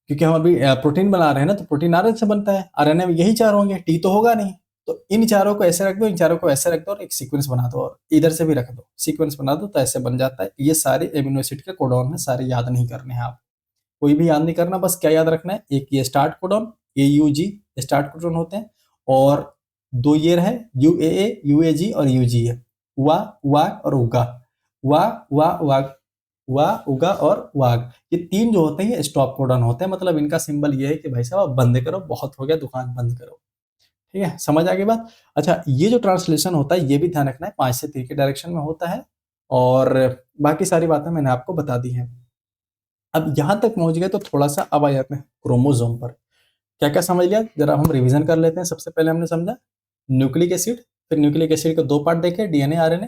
क्योंकि हम अभी प्रोटीन बना रहे हैं ना, तो प्रोटीन आरएनए से बनता है, आरएनए में यही चार होंगे, टी तो होगा नहीं। तो इन चारों को ऐसे रख दो, इन चारों को ऐसे रख दो, और एक सीक्वेंस बना दो, और इधर से भी रख दो, सीक्वेंस बना दो, तो ऐसे बन जाता है। ये सारे एमिनो एसिड के कोडॉन है, सारे याद नहीं करने हैं आप, कोई भी याद नहीं करना, बस क्या याद रखना है, एक ये start codon, A U G start codon होते हैं, और दो ये रहे यू ए यू ए जी और यू जी है, वा वा और उगा, वा वा वाग, वा उगा और वाग, ये तीन जो होते हैं ये स्टॉप कोडॉन होते हैं। मतलब इनका सिंबल ये है कि भाई साहब आप बंद करो, बहुत हो गया, दुकान बंद करो, ठीक है। समझ आ गई बात। अच्छा, ये जो ट्रांसलेशन होता है ये भी ध्यान रखना है, 5 से 3 के डायरेक्शन में होता है, और बाकी सारी बातें मैंने आपको बता दी हैं। अब यहां तक पहुंच गए तो थोड़ा सा अब आ जाते हैं क्रोमोसोम पर। क्या क्या समझ लिया, जरा हम रिवीजन कर लेते हैं। सबसे पहले हमने समझा न्यूक्लिक एसिड, फिर न्यूक्लिक एसिड के दो पार्ट देखे, डीएनए आरएनए।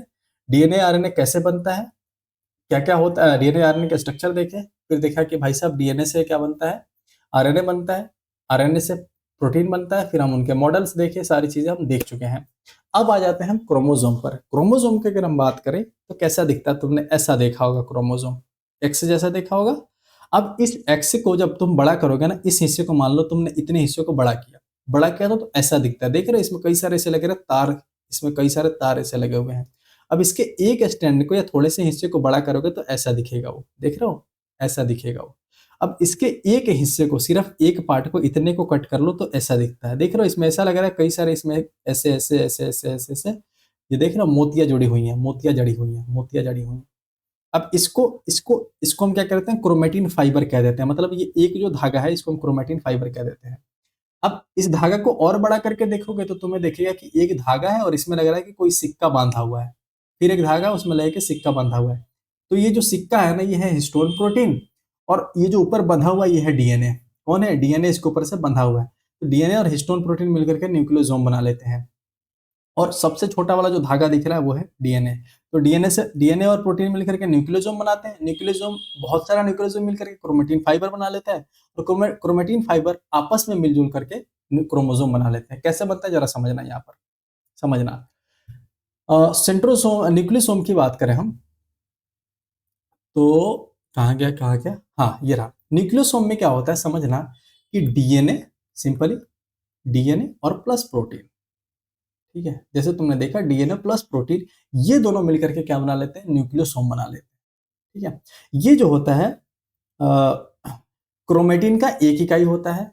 डीएनए आरएनए कैसे बनता है, क्या क्या होता है, डीएनए आरएनए का स्ट्रक्चर देखे, फिर देखा कि भाई साहब डीएनए से क्या बनता है, आरएनए बनता है, आरएनए से प्रोटीन बनता है, फिर हम उनके मॉडल्स देखे, सारी चीजें हम देख चुके हैं। अब आ जाते हैं हम क्रोमोसोम पर। क्रोमोसोम की अगर हम बात करें तो कैसा दिखता है, तुमने ऐसा देखा होगा क्रोमोसोम, एक्स जैसा देखा होगा। अब इस एक्स को जब तुम बड़ा करोगे ना, इस हिस्से को मान लो तुमने इतने हिस्से को बड़ा किया तो ऐसा दिखता है, देख रहे हो इसमें कई सारे ऐसे लगे रहे तार, इसमें कई सारे तार ऐसे लगे हुए हैं। अब इसके एक स्टैंड को या थोड़े से हिस्से को बड़ा करोगे तो ऐसा दिखेगा, वो देख रहे हो, ऐसा दिखेगा वो। अब इसके एक हिस्से को, सिर्फ एक पार्ट को, इतने को कट कर लो तो ऐसा दिखता है, देख रहे हो इसमें ऐसा लग रहा है, कई सारे इसमें ऐसे ऐसे ऐसे ऐसे ऐसे ऐसे, ये देख रहे हो मोतियां जुड़ी हुई हैं, मोतियां जड़ी हुई हैं, मोतियां जड़ी हुई हैं। अब इसको इसको इसको हम क्या करते हैं, क्रोमेटिन फाइबर कह देते हैं। मतलब ये एक जो धागा है इसको हम क्रोमेटिन फाइबर कह देते हैं। अब इस धागा को और बड़ा करके देखोगे तो तुम्हें देखिएगा कि एक धागा है और इसमें लग रहा है कि कोई सिक्का बांधा हुआ है, फिर एक धागा उसमें लगे कि सिक्का बांधा हुआ है। तो ये जो सिक्का है ना, ये है हिस्टोन प्रोटीन, और ये जो ऊपर बंधा हुआ ये है डीएनए। कौन है, डीएनए इसके ऊपर से बंधा हुआ है। तो डीएनए और हिस्टोन प्रोटीन मिलकर के न्यूक्लियोसोम बना लेते हैं, और सबसे छोटा वाला जो धागा दिख रहा है वो है डीएनए। तो डीएनए और प्रोटीन मिलकर के न्यूक्लियोसोम बनाते हैं। न्यूक्लियोसोम, बहुत सारा न्यूक्लियोसोम मिलकर के क्रोमेटिन फाइबर बना लेता है, और क्रोमेटिन फाइबर आपस में मिलजुल करके क्रोमोसोम बना लेते हैं। कैसे बनता है जरा समझना, यहाँ पर समझना। सेंट्रोसोम, न्यूक्लियोसोम की बात करें हम, तो कहाँ गया, हाँ ये रहा। न्यूक्लियोसोम में क्या होता है समझना, कि डीएनए, सिंपली डीएनए और प्लस प्रोटीन, ठीक है। जैसे तुमने देखा डीएनए प्लस प्रोटीन, ये दोनों मिलकर के क्या बना लेते हैं, न्यूक्लियोसोम बना लेते हैं, ठीक है। ये जो होता है क्रोमेटिन का एक इकाई होता है।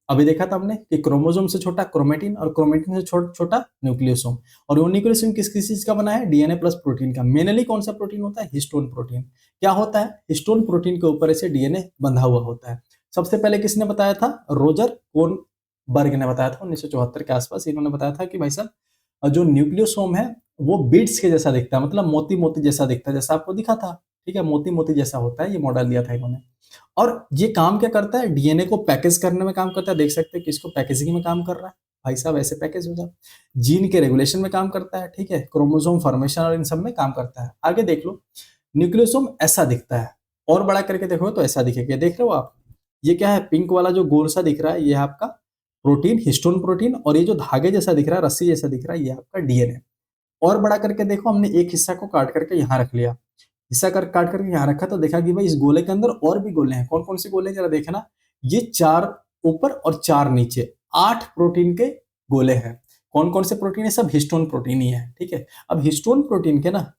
अभी देखा था हमने कि क्रोमोसोम से छोटा क्रोमेटिन, और क्रोमेटिन से छोटा न्यूक्लियोसोम। और वो न्यूक्लियोसोम किस किस चीज का बना है, डीएनए प्लस प्रोटीन का। मेनली कौन सा प्रोटीन होता है, हिस्टोन प्रोटीन। क्या होता है, हिस्टोन प्रोटीन के ऊपर ऐसे डीएनए बंधा हुआ होता है। सबसे पहले किसने बताया था, रोजर कोन बर्ग ने बताया था 1974 के आसपास। इन्होंने बताया था कि भाई साहब जो न्यूक्लियोसोम है वो बीड्स के जैसा दिखता है, मतलब मोती मोती जैसा दिखता है, जैसा आपको दिखा था, ठीक है, मोती मोती जैसा होता है। ये मॉडल दिया था इन्होंने। और ये काम क्या करता है, डीएनए को पैकेज करने में काम करता है। देख सकते हैं कि इसको पैकेजिंग में काम कर रहा है, भाई साहब ऐसे पैकेज हो जाए। जीन के रेगुलेशन में काम करता है, ठीक है, क्रोमोसोम फॉर्मेशन और इन सब में काम करता है। आगे देख लो, न्यूक्लियोसोम ऐसा दिखता है, और बड़ा करके देखो तो ऐसा दिखेगा। देख रहे हो आप, ये क्या है, पिंक वाला जो गोल सा दिख रहा है ये है आपका प्रोटीन, हिस्टोन प्रोटीन, और ये जो धागे जैसा दिख रहा है, रस्सी जैसा दिख रहा है, ये आपका डीएनए। और बड़ा करके देखो, हमने एक हिस्सा को काट करके यहाँ रख लिया, हिस्सा कर काट करके यहाँ रखा, तो देखा कि भाई इस गोले के अंदर और भी गोले हैं। कौन कौन से गोले हैं जरा देखना, ये 4 ऊपर और 4 नीचे, 8 प्रोटीन के गोले हैं। कौन कौन से प्रोटीन है? सब हिस्टोन प्रोटीन ही है, ठीक है। अब हिस्टोन प्रोटीन के ना,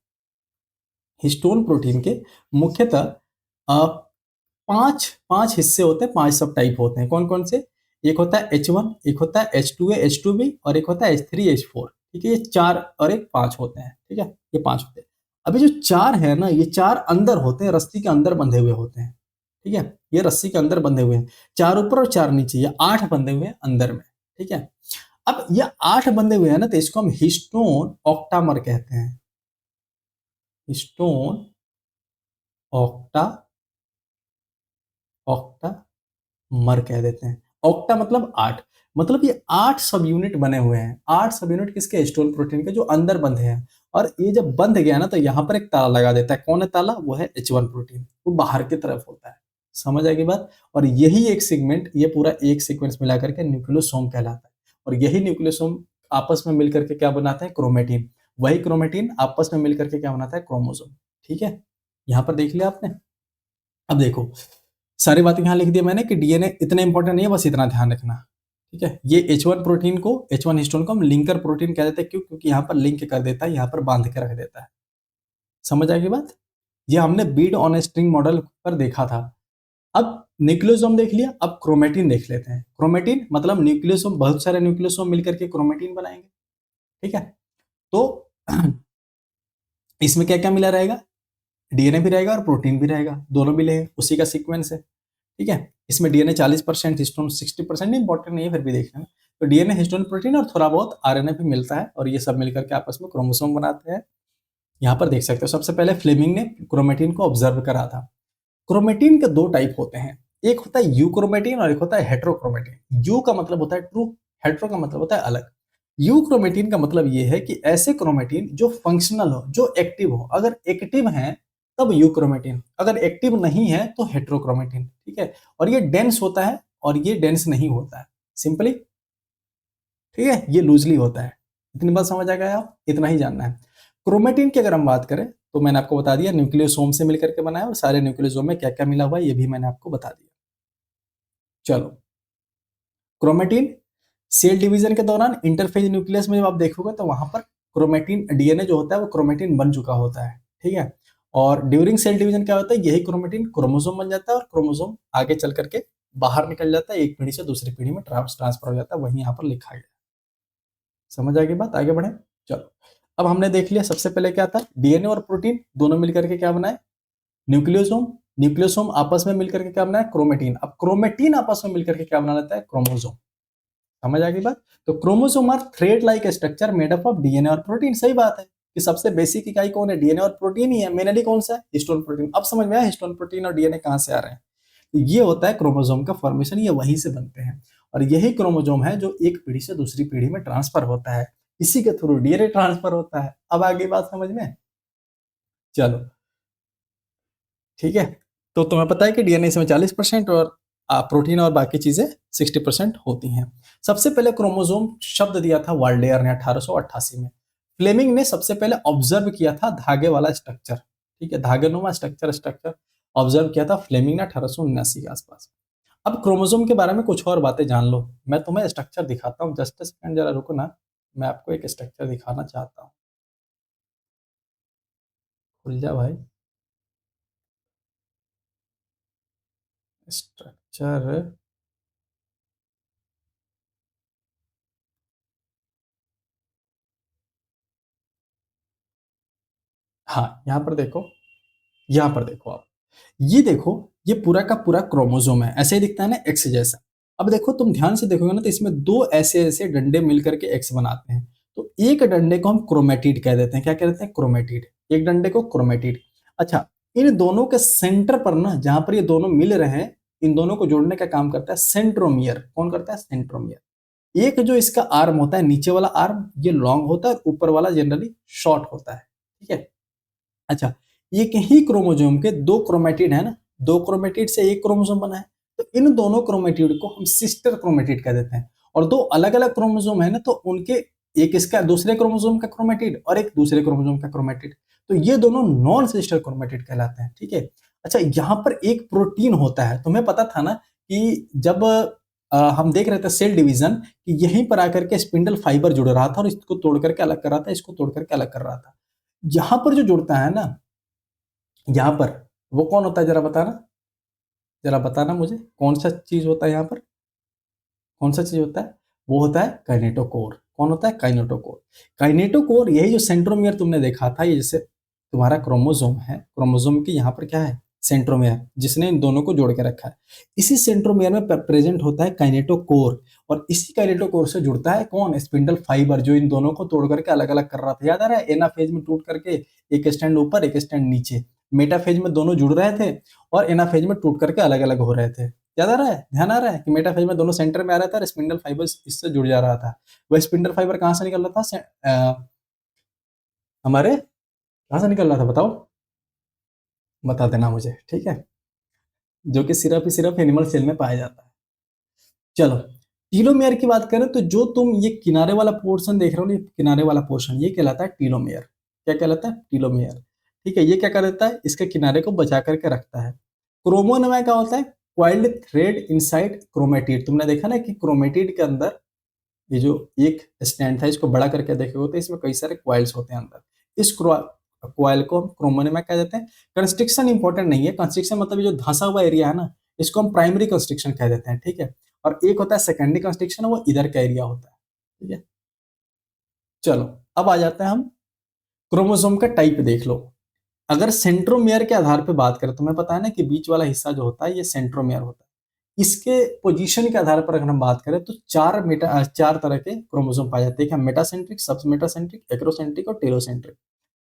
हिस्टोन प्रोटीन के मुख्यतः पांच पांच हिस्से होते हैं, पांच सब टाइप होते हैं। कौन कौन से? एक होता है H1, एक होता है H2A H2B और एक होता है H3H4, ठीक है। ये चार और एक पांच होते हैं, ठीक है, ये पांच होते हैं। अभी जो चार है ना, ये चार अंदर होते हैं, रस्सी के अंदर बंधे हुए होते हैं, ठीक है। ये रस्सी के अंदर बंधे हुए हैं, चार ऊपर और चार नीचे, ये आठ बंधे हुए हैं अंदर में, ठीक है। अब ये आठ बंधे हुए हैं ना, तो इसको हम हिस्टोन ऑक्टामर कहते हैं। हिस्टोन ऑक्टा ऑक्टामर कह देते हैं। ऑक्टा मतलब आठ, मतलब ये आठ सब यूनिट बने हुए हैं। आठ सब यूनिट किसके? हिस्टोन प्रोटीन के, जो अंदर बंधे हैं। और ये जब बंध गया ना, तो यहाँ पर एक ताला लगा देता है। कौन है ताला? वो है H1 प्रोटीन, वो बाहर की तरफ होता है। समझ आएगी बात? और यही एक सेगमेंट, ये पूरा एक सीक्वेंस मिला करके न्यूक्लियोसोम कहलाता है। और यही न्यूक्लियोसोम आपस में मिलकर के क्या बनाता है? क्रोमेटिन। वही क्रोमेटिन आपस में मिलकर के क्या बनाता है? क्रोमोसोम, ठीक है। यहाँ पर देख लिया आपने। अब देखो, सारी बातें यहाँ लिख दी मैंने कि डीएनए इतना इंपॉर्टेंट नहीं है, बस इतना ध्यान रखना, ठीक है। ये H1 प्रोटीन को, H1 हिस्टोन को हम लिंकर प्रोटीन कह देते हैं। क्यों? क्योंकि यहाँ पर लिंक कर देता है, यहाँ पर बांध के रख देता है। समझ आएगी बात? ये हमने बीड ऑन स्ट्रिंग मॉडल पर देखा था। अब न्यूक्लियोसोम देख लिया, अब क्रोमेटिन देख लेते हैं। क्रोमेटिन मतलब न्यूक्लियोसोम, बहुत सारे न्यूक्लियोसोम मिलकर के क्रोमेटिन बनाएंगे, ठीक है। तो इसमें क्या क्या मिला रहेगा? डीएनए भी रहेगा और प्रोटीन भी रहेगा, दोनों मिले हैं, उसी का सीक्वेंस है, ठीक है। इसमें डीएनए 40%, हिस्टोन 60%, इंपॉर्टेंट नहीं है, फिर भी देख लेना। तो डीएनए, हिस्टोन, प्रोटीन और थोड़ा बहुत आरएनए भी मिलता है, और ये सब मिलकर के आपस में क्रोमोसोम बनाते हैं। यहाँ पर देख सकते हो, सबसे पहले फ्लेमिंग ने क्रोमेटिन को ऑब्जर्व करा था। क्रोमेटिन के दो टाइप होते हैं, एक होता है यू क्रोमेटिन और एक होता है हेट्रोक्रोमेटिन। यू का मतलब होता है ट्रू, हेट्रो का मतलब होता है अलग। यू क्रोमेटिन का मतलब ये है कि ऐसे क्रोमेटिन जो फंक्शनल हो, जो एक्टिव हो। अगर एक्टिव है तब यू क्रोमेटिन, अगर एक्टिव नहीं है तो हेट्रोक्रोमेटिन, ठीक है। और ये डेंस होता है और ये डेंस नहीं होता है, सिंपली, ठीक है। ये लूजली होता है। इतनी बात समझ आ गया? आप इतना ही जानना है। क्रोमेटिन की अगर हम बात करें, तो मैंने आपको बता दिया न्यूक्लियोसोम से मिलकर के बना है, और सारे न्यूक्लियोसोम में क्या क्या मिला हुआ है ये भी मैंने आपको बता दिया। चलो, क्रोमेटिन सेल डिवीजन के दौरान इंटरफेज न्यूक्लियस में जब आप देखोगे, तो वहां पर क्रोमेटिन, डीएनए जो होता है वो क्रोमेटिन बन चुका होता है, ठीक है। और ड्यूरिंग सेल डिवीजन क्या होता है? यही क्रोमेटिन क्रोमोसोम बन जाता है, और क्रोमोसोम आगे चल करके बाहर निकल जाता है, एक पीढ़ी से दूसरी पीढ़ी में ट्रांसफर हो जाता है। वही यहाँ पर लिखा गया। समझ आ गई बात? आगे बढ़े। चलो, अब हमने देख लिया सबसे पहले क्या था, डीएनए और प्रोटीन दोनों मिलकर के क्या बनाए? न्यूक्लियोसोम। न्यूक्लियोसोम आपस में मिलकर के क्या बनाए? क्रोमेटिन। अब क्रोमेटिन आपस में मिलकर के क्या बना लेता है? क्रोमोसोम। समझ आ गई बात? तो chromosome are thread like structure made up of DNA और प्रोटीन। सही बात है कि सबसे बेसिक इकाई कौन है? डीएनए और प्रोटीन ही है। मेनली कौन सा है? Histone protein. अब समझ में आया हिस्टोन प्रोटीन और डीएनए कहां से आ रहे हैं? तो ये होता है क्रोमोसोम का फॉर्मेशन, ये वहीं से बनते हैं। और यही क्रोमोसोम है जो एक पीढ़ी से दूसरी पीढ़ी में ट्रांसफर होता है, इसी के थ्रू डीएनए ट्रांसफर होता है। अब आगे बात समझ में? चलो, ठीक है। तो तुम्हें पता है कि डीएनए इसमें 40% और प्रोटीन और बाकी चीजें 60% होती हैं। सबसे पहले क्रोमोसोम शब्द दिया था वाल्डेयर ने 1888 में। फ्लेमिंग ने सबसे पहले ऑब्जर्व किया था धागे वाला स्ट्रक्चर, ठीक है, धागेनुमा स्ट्रक्चर स्ट्रक्चर ऑब्जर्व किया था फ्लेमिंग ने 1879 के आसपास। अब क्रोमोसोम के बारे में कुछ और बातें जान लो। मैं तुम्हें स्ट्रक्चर दिखाता हूँ, जस्ट सेकंड, जरा रुको ना। मैं आपको एक स्ट्रक्चर दिखाना चाहता हूँ। खुल जा भाई। स्ट्रक्चर, हाँ, यहाँ पर देखो, यहाँ पर देखो आप, ये देखो, ये पूरा का पूरा क्रोमोसोम है। ऐसे ही दिखता है ना, एक्स जैसा। अब देखो, तुम ध्यान से देखोगे ना, तो इसमें दो ऐसे ऐसे डंडे मिलकर के एक्स बनाते हैं। तो एक डंडे को हम क्रोमेटिड कह देते हैं। क्या कहते हैं? क्रोमेटिड। एक डंडे को क्रोमेटिड। अच्छा, इन दोनों के सेंटर पर ना, जहां पर ये दोनों मिल रहे हैं, इन दोनों को जोड़ने का काम करता है सेंट्रोमियर। कौन करता है? सेंट्रोमियर। एक जो इसका आर्म होता है, नीचे वाला आर्म, ये लॉन्ग होता है, और ऊपर वाला जनरली शॉर्ट होता है, ठीक है। अच्छा, एक ही क्रोमोसोम के दो क्रोमेटिड है ना, दो क्रोमेटिड से एक क्रोमोसोम बना है। तो इन दोनों क्रोमेटिड को हम सिस्टर क्रोमेटिड कह देते हैं। और दो अलग अलग क्रोमोसोम है ना, तो उनके, एक इसका दूसरे क्रोमोसोम का क्रोमेटिड और एक दूसरे क्रोमोसोम का क्रोमेटिड, तो ये दोनों नॉन सिस्टर क्रोमेटिड कहलाते हैं, ठीक है। अच्छा, यहाँ पर एक प्रोटीन होता है। तुम्हें पता था ना कि जब हम देख रहे थे सेल डिवीजन कि यहीं पर आकर के स्पिंडल फाइबर जुड़ रहा था और इसको तोड़ करके अलग कर रहा था, इसको तोड़ करके अलग कर रहा था। यहाँ पर जो जुड़ता है ना, यहाँ पर वो कौन होता है, जरा बताना मुझे, कौन सा चीज होता है यहाँ पर, कौन सा चीज होता है? वो होता है काइनेटोकोर। कौन होता है? काइनेटोकोर। काइनेटोकोर यही जो सेंट्रोमियर तुमने देखा था, ये जैसे तुम्हारा क्रोमोसोम है, क्रोमोसोम के यहाँ पर क्या है? सेंट्रोमियर, जिसने इन दोनों को जोड़ के रखा है। इसी सेंट्रोमियर में प्रेजेंट होता है काइनेटोकोर, और इसी काइनेटोकोर से जुड़ता है कौन? स्पिंडल फाइबर, जो इन दोनों को तोड़ करके अलग अलग कर रहा था। याद आ रहा है? एनाफेज में टूट करके एक स्टैंड ऊपर एक स्टैंड नीचे, मेटाफेज में दोनों जुड़ रहे थे और एनाफेज में टूट करके अलग अलग हो रहे थे। याद आ रहा है? ध्यान आ रहा है कि मेटाफेज में दोनों सेंटर में आ रहा था और स्पिंडल फाइबर इससे जुड़ जा रहा था। वह स्पिंडल फाइबर कहाँ से निकल रहा था? हमारे कहाँ से निकल रहा था बताओ, बता देना मुझे, ठीक है? जो कि सिर्फ एनिमल सेल में पाया जाता है। चलो, टीलोमेयर की बात करें तो जो तुम ये किनारे वाला पोर्शन देख रहे हो ना, किनारे वाला पोर्शन, ये कहलाता है टीलोमेयर। क्या कहलाता है? टीलोमेयर। ठीक है, ये क्या कर देता है? इसके किनारे को बचा करके रखता है। क्रोमोनोमा क्या होता है? Coiled thread inside chromatid. तुमने देखा ना कि क्रोमेटिड के अंदर ये जो एक स्टैंड था, इसको बड़ा करके देखे होते, इसमें कई सारे क्वाइल्स होते हैं अंदर। इस क्वाइल को हम क्रोमोनोमा कह देते हैं। कंस्ट्रिक्शन इंपॉर्टेंट नहीं है, कंस्ट्रिक्शन मतलब ये जो धंसा हुआ एरिया है ना, इसको हम प्राइमरी कंस्ट्रिक्शन कह देते हैं, ठीक है? और एक होता है सेकेंडरी कंस्ट्रिक्शन, वो इधर का एरिया होता है, ठीक है? चलो, अब आ जाते हैं हम क्रोमोसोम का टाइप देख लो। अगर सेंट्रोमियर के आधार पे बात करें, तुम्हें पता है ना कि बीच वाला हिस्सा जो होता है ये सेंट्रोमियर होता है। इसके पोजीशन के आधार पर अगर हम बात करें तो चार तरह के क्रोमोसोम पाए जाते हैं, मेटासेंट्रिक, सब मेटासेंट्रिक, एक्रोसेंट्रिक और टेलोसेंट्रिक।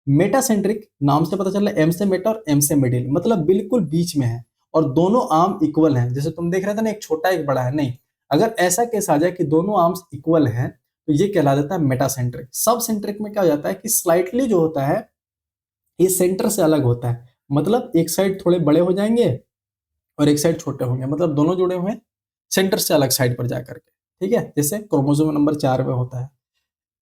मेटासेंट्रिक नाम से पता चल रहा है, एम से मेटा और एम से मिडिल, मतलब बिल्कुल बीच में है और दोनों आर्म इक्वल हैं। जैसे तुम देख रहे थे ना, एक छोटा एक बड़ा है, नहीं, अगर ऐसा केस आ जाए कि दोनों आर्म्स इक्वल हैं तो ये कहला देता है मेटासेंट्रिक। सब सेंट्रिक में क्या हो जाता है कि स्लाइटली जो होता है ये सेंटर से अलग होता है, मतलब एक साइड थोड़े बड़े हो जाएंगे और एक साइड छोटे होंगे, मतलब दोनों जुड़े हुए हैं सेंटर से अलग साइड पर जाकर के, ठीक है? जैसे क्रोमोसोम नंबर 4 में होता है।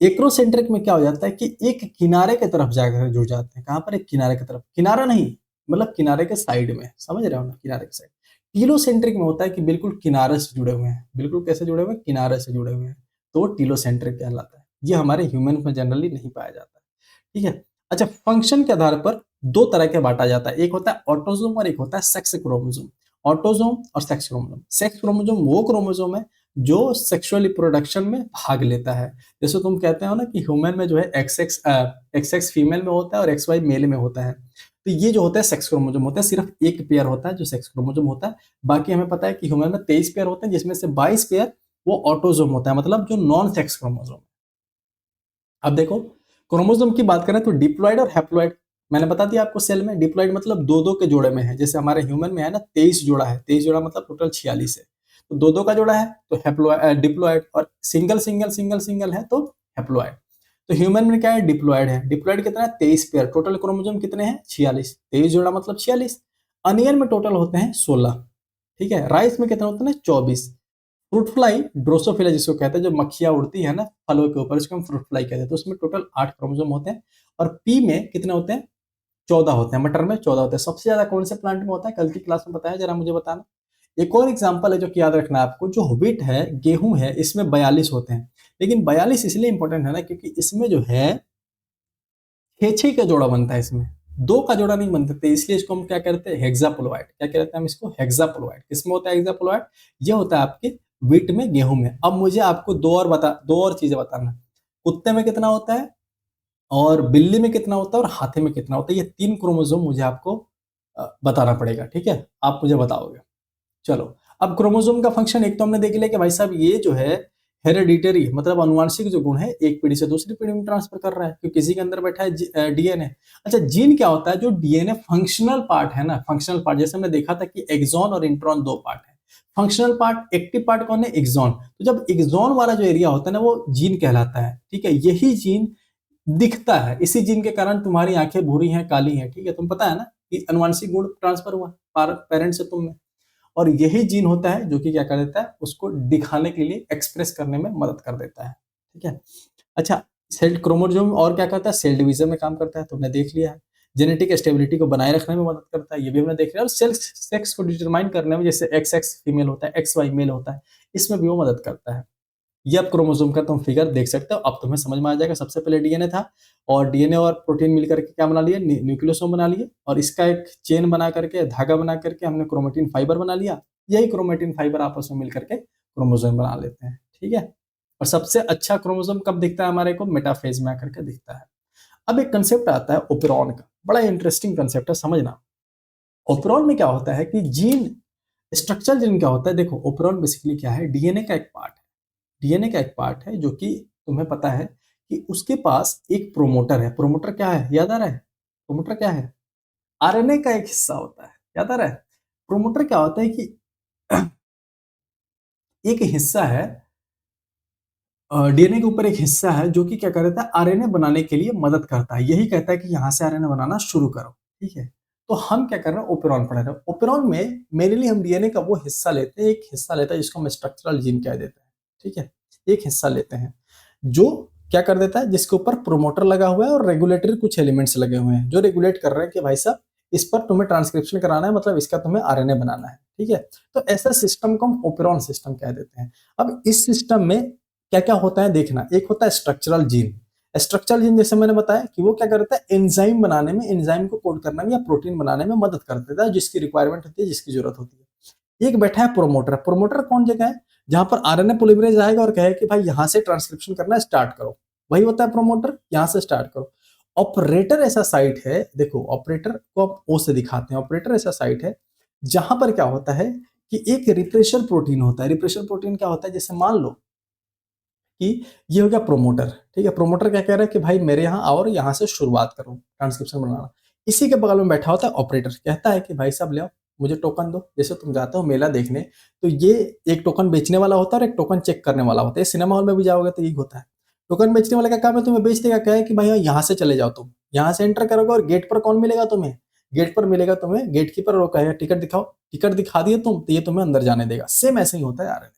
एक्रोसेंट्रिक में क्या हो जाता है कि एक किनारे की तरफ जाकर जुड़ जाते हैं। कहां पर? एक किनारे की तरफ, किनारा नहीं, मतलब किनारे के साइड में, समझ रहे हो ना, किनारे के साइड। टीलोसेंट्रिक में होता है कि बिल्कुल किनारे से जुड़े हुए हैं। बिल्कुल कैसे जुड़े हुए हैं? किनारे से जुड़े हुए हैं, तो टीलोसेंट्रिक कहलाता है। ये हमारे ह्यूमन में जनरली नहीं पाया जाता, ठीक है? अच्छा, फंक्शन के आधार पर दो तरह के बांटा जाता है, एक होता है ऑटोसोम और एक होता है सेक्स क्रोमोसोम। ऑटोसोम और सेक्स क्रोमोसोम। सेक्स क्रोमोसोम वो क्रोमोसोम है जो सेक्सुअल रिप्रोडक्शन में भाग लेता है। जैसे तुम कहते हो ना कि ह्यूमन में जो है एक्स एक्स फीमेल में होता है और एक्स वाई मेल में होता है, तो ये जो होता है सेक्स क्रोमोसोम होता है। सिर्फ एक पेयर होता है जो सेक्स क्रोमोसोम होता है। बाकी हमें पता है कि ह्यूमन में 23 पेयर होते हैं, जिसमें से 22 पेयर वो ऑटोसोम होता है, मतलब जो नॉन सेक्स क्रोमोसोम। अब देखो, क्रोमोसोम की बात करें तो डिप्लॉइड और हैप्लॉइड, मैंने बता दिया आपको। सेल में डिप्लॉइड मतलब दो दो के जोड़े में है, जैसे हमारे ह्यूमन में है ना 23 जोड़ा है, 23 जोड़ा मतलब टोटल 46 है, तो दो दो का जोड़ा है तो डिप्लॉइड, और सिंगल सिंगल सिंगल सिंगल है तो हैप्लॉइड। तो ह्यूमन में क्या है? डिप्लॉइड है। डिप्लॉइड कितना है? 23 पेयर। टोटल क्रोमोसोम कितने हैं? 46। 23 जोड़ा मतलब 46। अनियन में टोटल होते हैं 16, ठीक है? राइस में कितने होते हैं? 24। फ्रूट फ्लाई, ड्रोसोफिला जिसको कहते हैं, जो मक्खियां उड़ती है ना फलों के ऊपर, उसको हम फ्रूट फ्लाई कहते हैं। तो उसमें टोटल 8 क्रोमोसोम होते हैं। और पी में कितने होते हैं? 14 होते हैं। मटर में 14 होते हैं। सबसे ज्यादा कौन से प्लांट में होता है? कल की क्लास में बताया, जरा मुझे बताना। एक और एग्जाम्पल है जो कि याद रखना है आपको, जो व्हीट है, गेहूं है, इसमें 42 होते हैं। लेकिन 42 इसलिए इंपॉर्टेंट है ना क्योंकि इसमें जो है 6-6 का जोड़ा बनता है, इसमें दो का जोड़ा नहीं बनता, तो इसलिए इसको हम क्या कहते हैं? हेक्साप्लोइड। क्या कहते हैं हम इसको? हेक्साप्लोइड। किसमें होता है हेक्साप्लोइड? ये होता है आपके व्हीट में, गेहूं में। अब मुझे आपको दो और चीजें बताना। कुत्ते में कितना होता है, और बिल्ली में कितना होता है, और हाथी में कितना होता है? ये 3 क्रोमोसोम मुझे आपको बताना पड़ेगा, ठीक है? आप मुझे बताओगे। चलो, अब क्रोमोसोम का फंक्शन एक तो हमने देख लिया कि भाई साहब ये जो है हेरेडिटरी, मतलब अनुवांशिक जो गुण है, एक पीढ़ी से दूसरी पीढ़ी में ट्रांसफर कर रहा है, क्योंकि किसी के अंदर बैठा है डीएनए। अच्छा, जीन क्या होता है? जो डीएनए फंक्शनल पार्ट है ना, फंक्शनल पार्ट, जैसे हमने देखा था कि एक्सॉन और इंट्रॉन दो पार्ट है। फंक्शनल पार्ट, एक्टिव पार्ट कौन है? एक्सॉन। तो जब एक्सॉन वाला जो एरिया होता है ना, वो जीन कहलाता है, ठीक है? यही जीन दिखता है, इसी जीन के कारण तुम्हारी आंखें भूरी हैं, काली हैं, ठीक है? तुम पता है ना कि अनुवांशिक गुण ट्रांसफर हुआ पेरेंट से तुम में, और यही जीन होता है जो कि क्या कर देता है? उसको दिखाने के लिए, एक्सप्रेस करने में मदद कर देता है, ठीक है? अच्छा, सेल क्रोमोसोम और क्या करता है? सेल डिवीजन में काम करता है, तुमने देख लिया है। जेनेटिक स्टेबिलिटी को बनाए रखने में मदद करता है, ये भी हमने देख लिया। और सेक्स को डिटरमाइन करने में, जैसे एक्स एक्स फीमेल होता है, एक्स वाई मेल होता है, इसमें भी वो मदद करता है। ये आप क्रोमोसोम का तुम फिगर देख सकते हो, अब तुम्हें समझ में आ जाएगा। सबसे पहले डीएनए था, और डीएनए और प्रोटीन मिलकर के क्या बना लिए, न्यूक्लियोसोम बना लिए, और इसका एक चेन बना करके, धागा बना करके हमने क्रोमेटिन फाइबर बना लिया। यही क्रोमेटिन फाइबर आपस में मिलकर के क्रोमोसोम बना लेते हैं, ठीक है। और सबसे अच्छा क्रोमोसोम कब दिखता है हमारे को, मेटाफेज में आकर के दिखता है। अब एक कंसेप्ट आता है ओपेरॉन का, बड़ा इंटरेस्टिंग कंसेप्ट है, समझना। ओपेरॉन में क्या होता है कि जीन स्ट्रक्चर, जीन क्या होता है, देखो ओपेरॉन बेसिकली क्या है, डीएनए का एक पार्ट है। डीएनए का एक पार्ट है जो कि तुम्हें पता है कि उसके पास एक प्रोमोटर है। प्रोमोटर क्या है, याद आ रहा है? प्रोमोटर क्या है? आरएनए का एक हिस्सा होता है, याद आ रहा है? प्रोमोटर क्या होता है कि एक हिस्सा है, डीएनए के ऊपर एक हिस्सा है जो कि क्या करता है, आरएनए बनाने के लिए मदद करता है। यही कहता है कि यहां से आरएनए बनाना शुरू करो, ठीक है। तो हम क्या कर रहे हैं, ओपेरॉन पढ़ रहे हैं। ओपेरॉन में मेनली हम डीएनए का वो हिस्सा लेते हैं, एक हिस्सा लेता है जिसको हम स्ट्रक्चरल जीन कह देते हैं, ठीक है। एक हिस्सा लेते हैं जो क्या कर देता है, जिसके ऊपर प्रोमोटर लगा हुआ है और रेगुलेटरी कुछ एलिमेंट्स लगे हुए हैं जो रेगुलेट कर रहे हैं कि भाई साहब इस पर तुम्हें ट्रांसक्रिप्शन कराना है, मतलब इसका तुम्हें आरएनए बनाना है, ठीक है। तो ऐसा सिस्टम को हम ओपेरॉन सिस्टम कह देते हैं। अब इस सिस्टम में क्या क्या होता है देखना, एक होता है स्ट्रक्चरल जीन। स्ट्रक्चरल जीन जैसे मैंने बताया कि वो क्या करता है, एंजाइम बनाने में, एंजाइम को कोड करने में या प्रोटीन बनाने में मदद कर देता है, जिसकी रिक्वायरमेंट होती है, जिसकी जरूरत होती है। एक बैठा है प्रोमोटर। प्रोमोटर कौन जगह है, जहां पर आरएनए पॉलीमरेज आएगा और कहे कि भाई यहां से ट्रांसक्रिप्शन करना स्टार्ट करो, वही होता है प्रोमोटर, यहां से स्टार्ट करो। ऑपरेटर ऐसा साइट है, देखो ऑपरेटर को आप ओ से दिखाते हैं। ऑपरेटर ऐसा साइट है जहां पर क्या होता है कि एक रिप्रेशर प्रोटीन होता है। रिप्रेशर प्रोटीन क्या होता है, जैसे मान लो कि ये हो गया प्रोमोटर, ठीक है। प्रोमोटर क्या कह रहा है कि भाई मेरे यहाँ आओ और यहाँ से शुरुआत करो ट्रांसक्रिप्शन बनाना। इसी के बगल में बैठा होता है ऑपरेटर, कहता है कि भाई साहब ले आओ, मुझे टोकन दो। जैसे तुम जाते हो मेला देखने, तो ये एक टोकन बेचने वाला होता है और एक टोकन चेक करने वाला होता है। सिनेमा हॉल में भी जाओगे तो यही होता है। टोकन बेचने वाले का काम है तुम्हें बेच देगा, क्या है कि भाई यहाँ से चले जाओ, तुम यहाँ से एंटर करोगे और गेट पर कौन मिलेगा तुम्हें, गेट पर मिलेगा तुम्हें गेट कीपर, वो कहेगा टिकट दिखाओ। टिकट दिखा दिए तुम तो ये तुम्हें अंदर जाने देगा। सेम ऐसे ही होता है यार।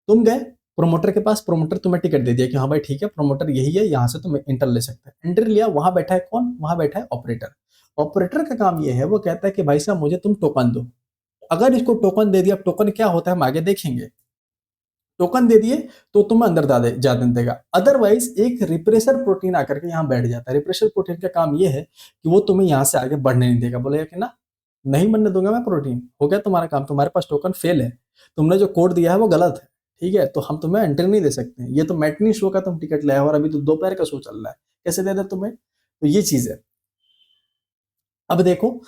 तुम गए प्रोमोटर के पास, प्रोमोटर तुम्हें टिकट दे दिया कि हाँ भाई ठीक है प्रोमोटर यही है, यहाँ से तुम एंटर ले सकते हैं। एंटर लिया, वहां बैठा है कौन, वहां बैठा है ऑपरेटर। ऑपरेटर का काम ये है, वो कहता है कि भाई साहब मुझे तुम टोकन दो। अगर इसको टोकन दे दिया, टोकन क्या होता है हम आगे देखेंगे। टोकन दे दिए तो तुम्हें अंदर जाने देगा। अदरवाइज एक रिप्रेशर प्रोटीन आकर के यहाँ बैठ जाता है। रिप्रेशर प्रोटीन का काम ये है कि वो तुम्हें यहाँ से आगे बढ़ने नहीं देगा, बोलेगा कि ना नहीं बनने दूंगा मैं प्रोटीन, हो गया तुम्हारा काम, तुम्हारे पास टोकन फेल है, तुमने जो कोड दिया है वो गलत है, ठीक है, तो हम तुम्हें एंट्री नहीं दे सकते हैं। ये तो मैटनी शो का तुम टिकट लाया हो और अभी तो दोपहर का शो चल रहा है, कैसे दे दे तुम्हें। तो ये चीज है। अब देखो,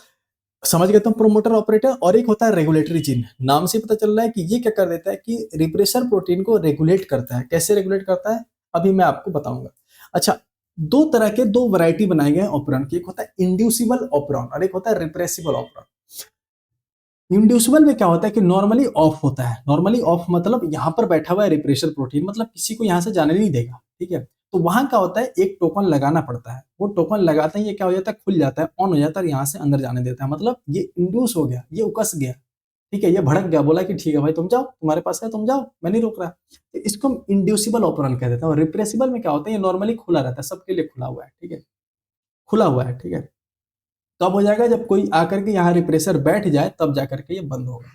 समझ गए तुम प्रोमोटर ऑपरेटर। और एक होता है रेगुलेटरी जीन। नाम से पता चल रहा है कि ये क्या कर देता है कि रिप्रेशर प्रोटीन को रेगुलेट करता है। कैसे रेगुलेट करता है अभी मैं आपको बताऊंगा। अच्छा, दो तरह के, दो वैरायटी बनाए गए हैं ऑपरॉन की। एक होता है इंड्यूसिबल ऑपरॉन और एक होता है रिप्रेसिबल ऑपरॉन। इंड्यूसिबल में क्या होता है कि नॉर्मली ऑफ होता है। नॉर्मली ऑफ मतलब यहाँ पर बैठा हुआ है रिप्रेशर प्रोटीन, मतलब किसी को यहाँ से जाने नहीं देगा, ठीक है। तो वहां क्या होता है, एक टोकन लगाना पड़ता है। वो टोकन लगाते ही ये क्या हो जाता है, खुल जाता है, ऑन हो जाता है और यहाँ से अंदर जाने देता है। मतलब ये इंड्यूस हो गया, ये उकस गया, ठीक है, ये भड़क गया, बोला कि ठीक है भाई तुम जाओ, तुम्हारे पास है तुम जाओ, मैं नहीं रोक रहा। तो इसको हम इंड्यूसिबल ऑपरन कह देते हैं। और रिप्रेसिबल में क्या होता है, ये नॉर्मली खुला रहता है, सबके लिए खुला हुआ है, ठीक है, खुला हुआ है, ठीक है। कब हो जाएगा, जब कोई आकर के यहाँ रिप्रेशर बैठ जाए तब जाकर के ये बंद होगा।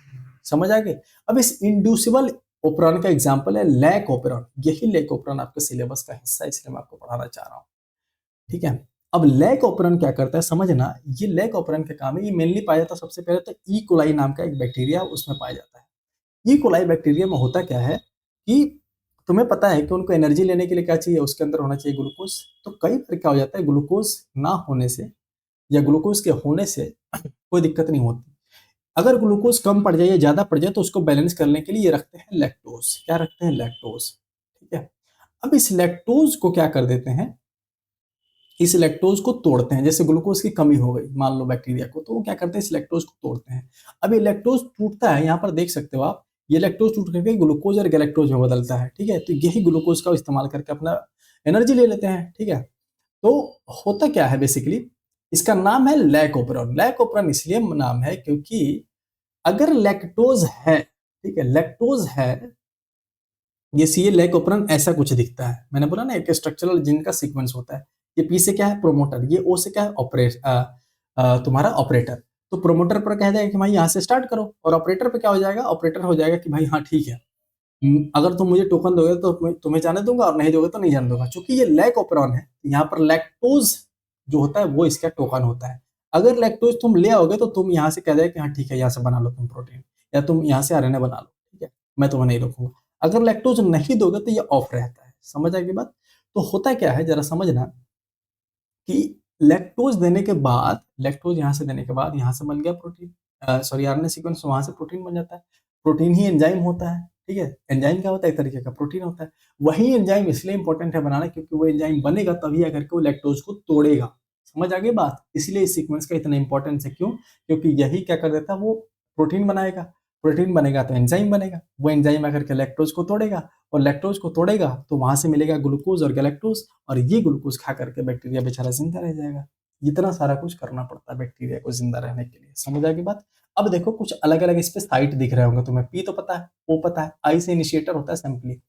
समझ आ गए। अब इस इंड्यूसिबल ओपरॉन का एग्जांपल है लैक ओपरॉन। यही लैक ओपरॉन आपके सिलेबस का हिस्सा है, इसलिए मैं आपको पढ़ाना चाह रहा हूँ, ठीक है। अब लैक ओपरॉन क्या करता है समझना। ये लैक ओपरॉन का काम है, ये मेनली पाया जाता है सबसे पहले तो ई कोलाई नाम का एक बैक्टीरिया, उसमें पाया जाता है। ई कोलाई बैक्टीरिया में होता क्या है कि तुम्हें पता है कि उनको एनर्जी लेने के लिए क्या चाहिए, उसके अंदर होना चाहिए ग्लूकोज। तो कई बार क्या हो जाता है, ग्लूकोज ना होने से या ग्लूकोज के होने से कोई दिक्कत नहीं होती। अगर ग्लूकोज कम पड़ जाए या ज्यादा पड़ जाए तो उसको बैलेंस करने के लिए ये रखते हैं लैक्टोज। क्या रखते हैं, लैक्टोज, ठीक है। अब इस लैक्टोज को क्या कर देते हैं, इस लैक्टोज को तोड़ते हैं। जैसे ग्लूकोज की कमी हो गई मान लो बैक्टीरिया को, तो वो क्या करते हैं, इस लैक्टोज को तोड़ते हैं। अब ये लैक्टोज टूटता है, यहाँ पर देख सकते हो आप, ये लैक्टोज टूट करके ग्लूकोज और गैलेक्टोज में बदलता है, ठीक है। तो यही ग्लूकोज का इस्तेमाल करके अपना एनर्जी ले लेते हैं, ठीक है। तो होता क्या है बेसिकली, इसका नाम है लैक ओपरॉन। लैक ओपरॉन इसलिए नाम है क्योंकि अगर लैक्टोज है, ठीक है, लैक्टोज है, ये सी लैक ओपरॉन ऐसा कुछ दिखता है। मैंने बोला ना एक स्ट्रक्चरल जीन का सीक्वेंस होता है। ये पी से क्या है, प्रोमोटर, ये ओ से क्या है, तुम्हारा ऑपरेटर। तो प्रोमोटर पर कह जाएगा कि भाई यहाँ से स्टार्ट करो, और ऑपरेटर पे क्या हो जाएगा, ऑपरेटर हो जाएगा कि भाई हाँ ठीक है, अगर तुम मुझे टोकन दोगे तो मैं तुम्हें जाने दूंगा, और नहीं दोगे तो नहीं जाने दूंगा। चूंकि ये लैक ऑपरॉन है, यहाँ पर लैक्टोज जो होता है वो इसका टोकन होता है। अगर लैक्टोज तुम ले आओगे तो तुम यहाँ से कह देगा कि हाँ ठीक है, यहाँ से बना लो तुम प्रोटीन, या तुम यहाँ से आरएनए बना लो, ठीक है, मैं तुम्हें नहीं रोकूंगा। अगर लैक्टोज नहीं दोगे तो ये ऑफ रहता है। समझ आएगी बात? तो होता क्या है जरा समझना, कि लैक्टोज देने के बाद, लैक्टोज यहाँ से देने के बाद यहाँ से बन गया प्रोटीन, सॉरी आरएनए सीक्वेंस, वहां से प्रोटीन बन जाता है। प्रोटीन ही एंजाइम होता है, ठीक है। एंजाइम क्या होता है, एक तरीके का प्रोटीन होता है। वही एंजाइम इसलिए इंपॉर्टेंट है बनाना, क्योंकि वो एंजाइम बनेगा तभी आकर के वो लैक्टोज को तोड़ेगा। समझ आ गई बात? इसलिए इस सीक्वेंस का इतना इंपॉर्टेंस है। क्यों? क्योंकि यही क्या कर देता है, वो प्रोटीन बनाएगा। प्रोटीन बनेगा तो एंजाइम बनेगा, वो एंजाइम आकर के लैक्टोज को तोड़ेगा, और लैक्टोज को तोड़ेगा तो वहां से मिलेगा ग्लूकोज और गैलेक्टोज, और ये ग्लूकोज खा करके बैक्टीरिया बेचारा जिंदा रह जाएगा। इतना सारा कुछ करना पड़ता है बैक्टीरिया को जिंदा रहने के लिए। समझ आ गई बात? अब देखो कुछ अलग अलग इस पे साइट दिख रहे होंगे तुम्हें। पी तो पता है, ओ पता है, आई से इनिशिएटर होता है सिंपली।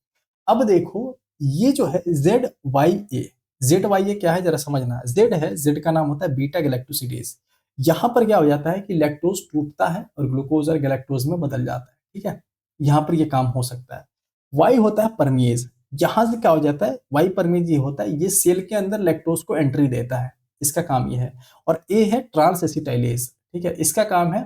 अब देखो ये जो है जेड वाई ए, जेड वाई ए क्या है जरा समझना। जेड है, जेड का नाम होता है बीटा गैलेक्टोसिडेज। यहाँ पर क्या हो जाता है कि लैक्टोज टूटता है और ग्लूकोज और गैलेक्टोज में बदल जाता है, ठीक है। यहाँ पर ये काम हो सकता है। वाई होता है परमिएज। यहां से क्या हो जाता है, वाई परमिएज ये होता है, ये सेल के अंदर लैक्टोज को एंट्री देता है, इसका काम ये है। और ए है ट्रांस एसिटाइलेज, ठीक है, इसका काम है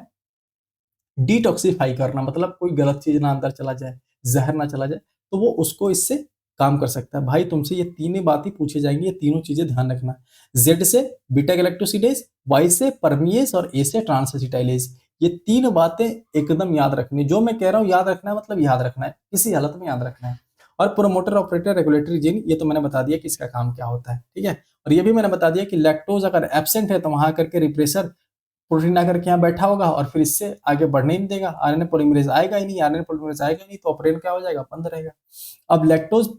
डिटॉक्सिफाई करना, मतलब कोई गलत चीज ना अंदर चला जाए, जहर ना चला जाए, तो वो उसको इससे काम कर सकता है। भाई तुमसे ये तीनों बातें पूछी जाएंगी, ये तीनों चीजें ध्यान रखना। जेड से बीटा गैलेक्टोसिडेज, वाई से परमिएज, और ए से ट्रांसएसिटाइलेज। ये तीन बातें एकदम याद रखनी। जो मैं कह रहा हूँ याद रखना है, मतलब याद रखना है, किसी हालत में याद रखना है। और प्रोमोटर ऑपरेटर रेगुलेटरी जीन, ये तो मैंने बता दिया कि इसका काम क्या होता है, ठीक है। और ये भी मैंने बता दिया कि लैक्टोज अगर एब्सेंट है तो वहां करके रिप्रेसर प्रोटीन आकर के यहाँ बैठा होगा और फिर इससे आगे बढ़ने ही नहीं देगा। आरएनए पॉलीमरेज आएगा ही नहीं, आरएनए पॉलीमरेज आएगा ही नहीं, तो ऑपरेंड क्या हो जाएगा, बंद रहेगा। अब लैक्टोज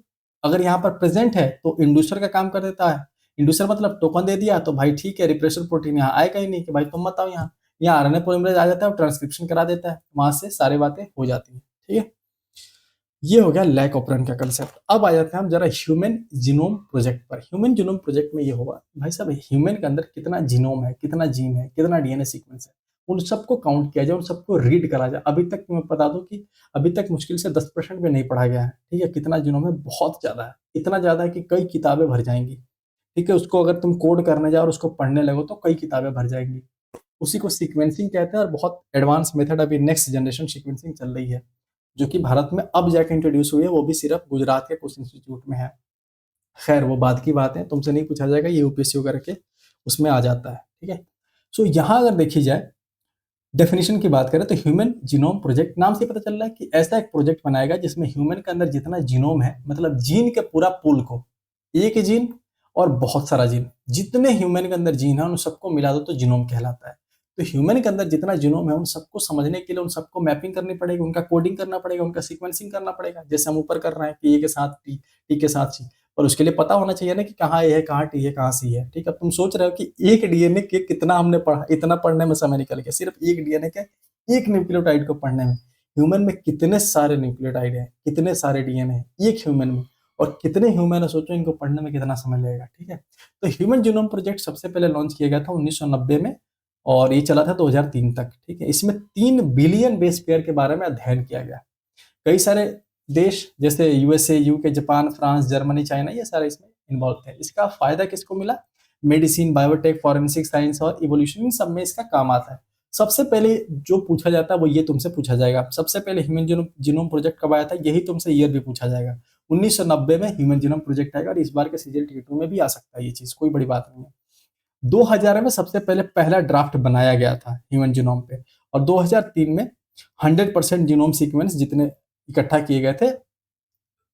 अगर यहाँ पर प्रेजेंट है तो इंड्यूसर का काम कर देता है। इंड्यूसर मतलब टोकन दे दिया तो भाई ठीक है, रिप्रेसर प्रोटीन यहाँ आएगा ही नहीं कि भाई तुम बताओ, यहाँ आरएनए पॉलीमरेज आ जाता है और ट्रांसक्रिप्शन करा देता है, वहां से सारी बातें हो जाती है, ठीक है। ये हो गया लैक ऑपरेंड का कंसेप्ट। अब आ जाते हैं हम जरा ह्यूमन जीनोम प्रोजेक्ट पर। ह्यूमन जीनोम प्रोजेक्ट में ये होगा भाई साहब, ह्यूमन के अंदर कितना जीनोम है, कितना जीन है, कितना डीएनए सीक्वेंस है, उन सबको काउंट किया जाए, उन सबको रीड करा जाए। अभी तक मैं बता दूं कि अभी तक मुश्किल से 10% भी नहीं पढ़ा गया है, ठीक है। कितना जीनोम है, बहुत ज्यादा है, इतना ज्यादा है कि कई किताबें भर जाएंगी, ठीक है। उसको अगर तुम कोड करने जाओ और उसको पढ़ने लगो तो कई किताबें भर जाएंगी। उसी को सीक्वेंसिंग कहते हैं, और बहुत एडवांस मेथड अभी नेक्स्ट जनरेशन सीक्वेंसिंग चल रही है, जो कि भारत में अब जाके इंट्रोड्यूस हुई है, वो भी सिर्फ गुजरात के कुछ इंस्टीट्यूट में है। खैर वो बाद की बात है, तुमसे नहीं पूछा जाएगा, ये यूपीएससी वगैरह के उसमें आ जाता है, ठीक है। सो यहाँ अगर देखी जाए डेफिनेशन की बात करें तो ह्यूमन जीनोम प्रोजेक्ट नाम से पता चल रहा है कि ऐसा एक प्रोजेक्ट बनाएगा जिसमें ह्यूमन के अंदर जितना जीनोम है, मतलब जीन के पूरा पूल को, एक जीन और बहुत सारा जीन, जितने ह्यूमन के अंदर जीन है उन सबको मिला दो तो जीनोम कहलाता है। तो ह्यूमन के अंदर जितना जीनोम है उन सबको समझने के लिए उन सबको मैपिंग करनी पड़ेगी, उनका कोडिंग करना पड़ेगा, उनका सीक्वेंसिंग करना पड़ेगा, जैसे हम ऊपर कर रहे हैं कि ए के साथ टी, टी के साथ सी। और उसके लिए पता होना चाहिए ना कि कहाँ ए है, कहाँ टी है, कहाँ सी है, ठीक है। अब तुम सोच रहे हो कि एक डीएनए के कितना हमने पढ़ा, इतना पढ़ने में समय निकल गया सिर्फ एक डीएनए के एक न्यूक्लियोटाइड को पढ़ने में। ह्यूमन में कितने सारे न्यूक्लियोटाइड है, कितने सारे डीएनए है एक ह्यूमन में, और कितने ह्यूमन है सोचो, इनको पढ़ने में कितना समय लगेगा, ठीक है। तो ह्यूमन जीनोम प्रोजेक्ट सबसे पहले लॉन्च किया गया था 1990 में, और ये चला था 2003 तक, ठीक है। इसमें 3 बिलियन बेस पेयर के बारे में अध्ययन किया गया। कई सारे देश जैसे USA, UK, Japan, France, Germany, China, ये सारे इसमें इन्वॉल्व थे। इसका फायदा किसको मिला? मेडिसिन, बायोटेक, फॉरेंसिक साइंस और इवोल्यूशन, इन सब में इसका काम आता है। सबसे पहले जो पूछा जाता है वो ये तुमसे पूछा जाएगा, सबसे पहले ह्यूमन जीनोम प्रोजेक्ट कब आया था, यही तुमसे ईयर भी पूछा जाएगा। 1990 में ह्यूमन जीनोम प्रोजेक्ट आएगा, और इस बार के CGL-T2 में भी आ सकता है, ये चीज कोई बड़ी बात नहीं है। 2000 में सबसे पहले पहला ड्राफ्ट बनाया गया था ह्यूमन जीनोम पे, और 2003 में 100% जीनोम सीक्वेंस जितने इकट्ठा किए गए थे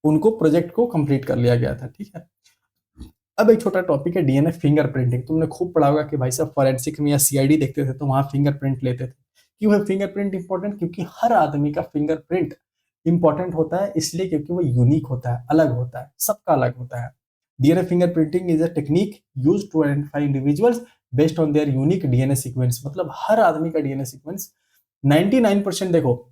उनको, प्रोजेक्ट को कंप्लीट कर लिया गया था, ठीक है। अब एक छोटा टॉपिक है डीएनए फिंगरप्रिंटिंग। तुमने खूब पढ़ा होगा कि भाई साहब फॉरेंसिक में या सीआईडी देखते थे तो वहां फिंगरप्रिंट लेते थे। क्यों है फिंगरप्रिंट इंपॉर्टेंट? क्योंकि हर आदमी का फिंगरप्रिंट इंपॉर्टेंट होता है, इसलिए क्योंकि वो यूनिक होता है, अलग होता है, सबका अलग होता है। DNA fingerprinting is a technique used to identify individuals based on their unique DNA sequence. मतलब हर आदमी का डीएनए सीक्वेंस 99%, देखो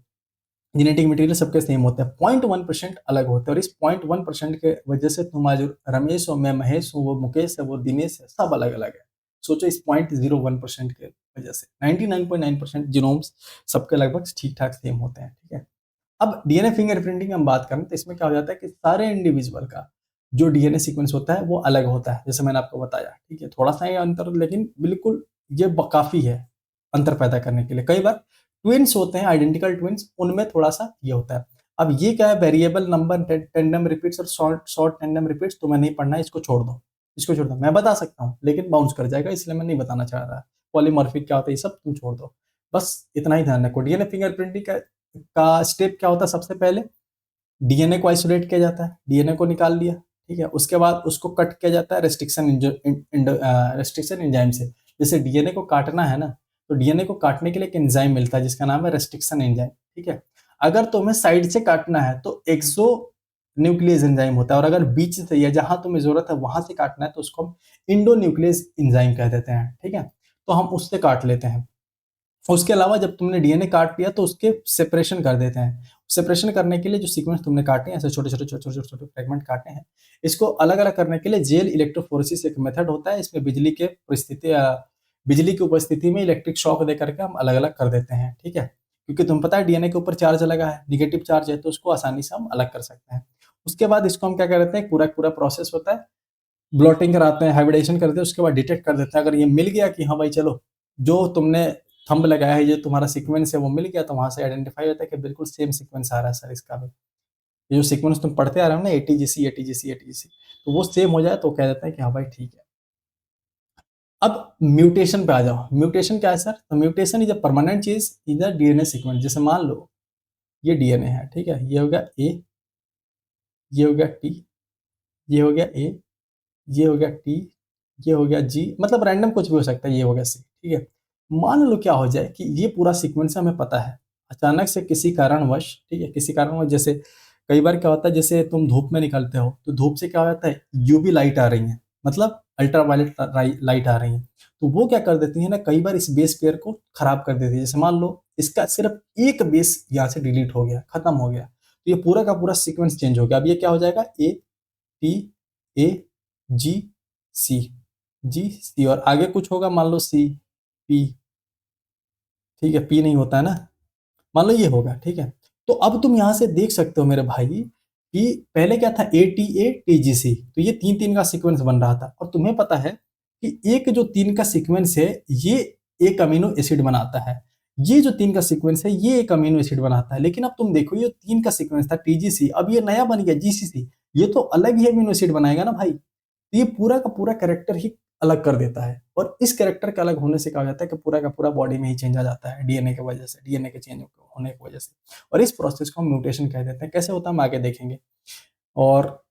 जेनेटिक मटेरियल सबके सेम होते हैं, 0.1% अलग होते हैं, और इस 0.1% के वजह से तुम आज रमेश हो, मैं महेश हूँ, वो मुकेश है, वो दिनेश है, सब अलग अलग है। सोचो इस 0.01% के वजह से 99.9% जीनोम्स सबके लगभग ठीक ठाक सेम होते हैं, ठीक है। अब डीएनए फिंगरप्रिंटिंग हम बात करें तो इसमें क्या हो जाता है कि सारे इंडिविजुअल का जो डीएनए सीक्वेंस होता है वो अलग होता है, जैसे मैंने आपको बताया, ठीक है। थोड़ा सा ये अंतर, लेकिन बिल्कुल ये काफी है अंतर पैदा करने के लिए। कई बार ट्विन्स होते हैं, आइडेंटिकल ट्विन्स, उनमें थोड़ा सा ये होता है। अब ये क्या है, वेरिएबल नंबर टेंडम रिपीट्स और शॉर्ट टेंडम रिपीट्स, तुम्हें नहीं पढ़ना है, इसको छोड़ दो, इसको छोड़ दो। मैं बता सकता हूँ लेकिन बाउंस कर जाएगा, इसलिए मैं नहीं बताना चाह रहा। पॉलीमॉर्फिक क्या होता है ये सब तुम छोड़ दो, बस इतना ही ध्यान रखो। डीएनए फिंगरप्रिंटिंग का स्टेप क्या होता है, सबसे पहले डीएनए को आइसोलेट किया जाता है, डीएनए को निकाल लिया, ठीक है। उसके बाद उसको कट किया जाता है रेस्ट्रिक्शन एंजाइम से। जैसे डीएनए को काटना है ना, तो डीएनए को काटने के लिए एक एंजाइम मिलता है जिसका नाम है रेस्ट्रिक्शन एंजाइम, ठीक है। अगर तुम्हें साइड से काटना है तो एक्सो न्यूक्लियस एंजाइम होता है, और अगर बीच से या जहां तुम्हें जरूरत है वहां से काटना है तो उसको हम इंडो न्यूक्लियस एंजाइम कह देते हैं, ठीक है। तो हम उससे काट लेते हैं। उसके अलावा जब तुमने डीएनए काट लिया तो उसके सेपरेशन कर देते हैं। सेपरेशन करने के लिए जो सीक्वेंस तुमने काटे हैं, ऐसे छोटे छोटे छोटे छोटे छोटे फ्रेगमेंट काटे हैं, इसको अलग अलग करने के लिए जेल इलेक्ट्रोफोरेसिस एक मेथड होता है। इसमें बिजली की उपस्थिति में इलेक्ट्रिक शॉक दे करके हम अलग अलग कर देते हैं, ठीक है। क्योंकि तुम पता है डीएनए के ऊपर चार्ज लगा है, निगेटिव चार्ज है, तो उसको आसानी से हम अलग कर सकते हैं। उसके बाद इसको हम क्या करते हैं, पूरा पूरा प्रोसेस होता है, ब्लॉटिंग कराते हैं, हाइब्रिडेशन करते हैं, उसके बाद डिटेक्ट कर देते हैं। अगर ये मिल गया कि हाँ भाई चलो जो तुमने थंब लगाया है, ये तुम्हारा सीक्वेंस है, वो मिल गया, तो वहां से आइडेंटिफाई होता है कि बिल्कुल सेम सीक्वेंस आ रहा है सर इसका भी। ये जो सीक्वेंस तुम पढ़ते आ रहे हो ना, एटीजीसी एटीजीसी एटीजीसी, तो वो सेम हो जाए तो कह देता है कि हाँ भाई ठीक है। अब म्यूटेशन पे आ जाओ। म्यूटेशन क्या है सर, तो म्यूटेशन इज अ परमानेंट चीज इन द डीएनए सीक्वेंस। जैसे मान लो ये डीएनए है, ठीक है, ये हो गया ए, ये हो गया टी, ये हो गया ए, ये हो गया टी, ये हो गया जी, मतलब रैंडम कुछ भी हो सकता है, ये हो गया सी, ठीक है। मान लो क्या हो जाए कि ये पूरा सीक्वेंस हमें पता है, अचानक से किसी कारणवश, ठीक है, किसी कारणवश, जैसे कई बार क्या होता है, जैसे तुम धूप में निकलते हो तो धूप से क्या हो जाता है, यूवी लाइट आ रही है, मतलब अल्ट्रावायलेट लाइट आ रही है, तो वो क्या कर देती है ना, कई बार इस बेस पेयर को खराब कर देती है। जैसे मान लो इसका सिर्फ एक बेस यहाँ से डिलीट हो गया, खत्म हो गया, तो ये पूरा का पूरा सीक्वेंस चेंज हो गया। अब ये क्या हो जाएगा, ए टी ए जी सी, जी सी, और आगे कुछ होगा, मान लो सी पी, ठीक है, पी नहीं होता है ना, मान लो ये होगा, ठीक है। तो अब तुम यहां से देख सकते हो मेरे भाई कि पहले क्या था, ए टी जी सी, तो ये तीन तीन का सीक्वेंस बन रहा था, और तुम्हें पता है कि एक जो तीन का सीक्वेंस है ये एक अमीनो एसिड बनाता है, ये जो तीन का सीक्वेंस है ये एक अमीनो एसिड बनाता है। लेकिन अब तुम देखो ये तीन का सीक्वेंस था टीजीसी, अब ये नया बन गया जीसीसी, ये तो अलग ही अमीनो एसिड बनाएगा ना भाई, तो ये पूरा का पूरा कैरेक्टर ही अलग कर देता है। और इस कैरेक्टर के अलग होने से कहा जाता है कि पूरा का पूरा बॉडी में ही चेंज आ जाता है डीएनए की वजह से, डीएनए के चेंज होने की वजह से। और इस प्रोसेस को हम म्यूटेशन कह देते हैं। कैसे होता है हम आगे देखेंगे। और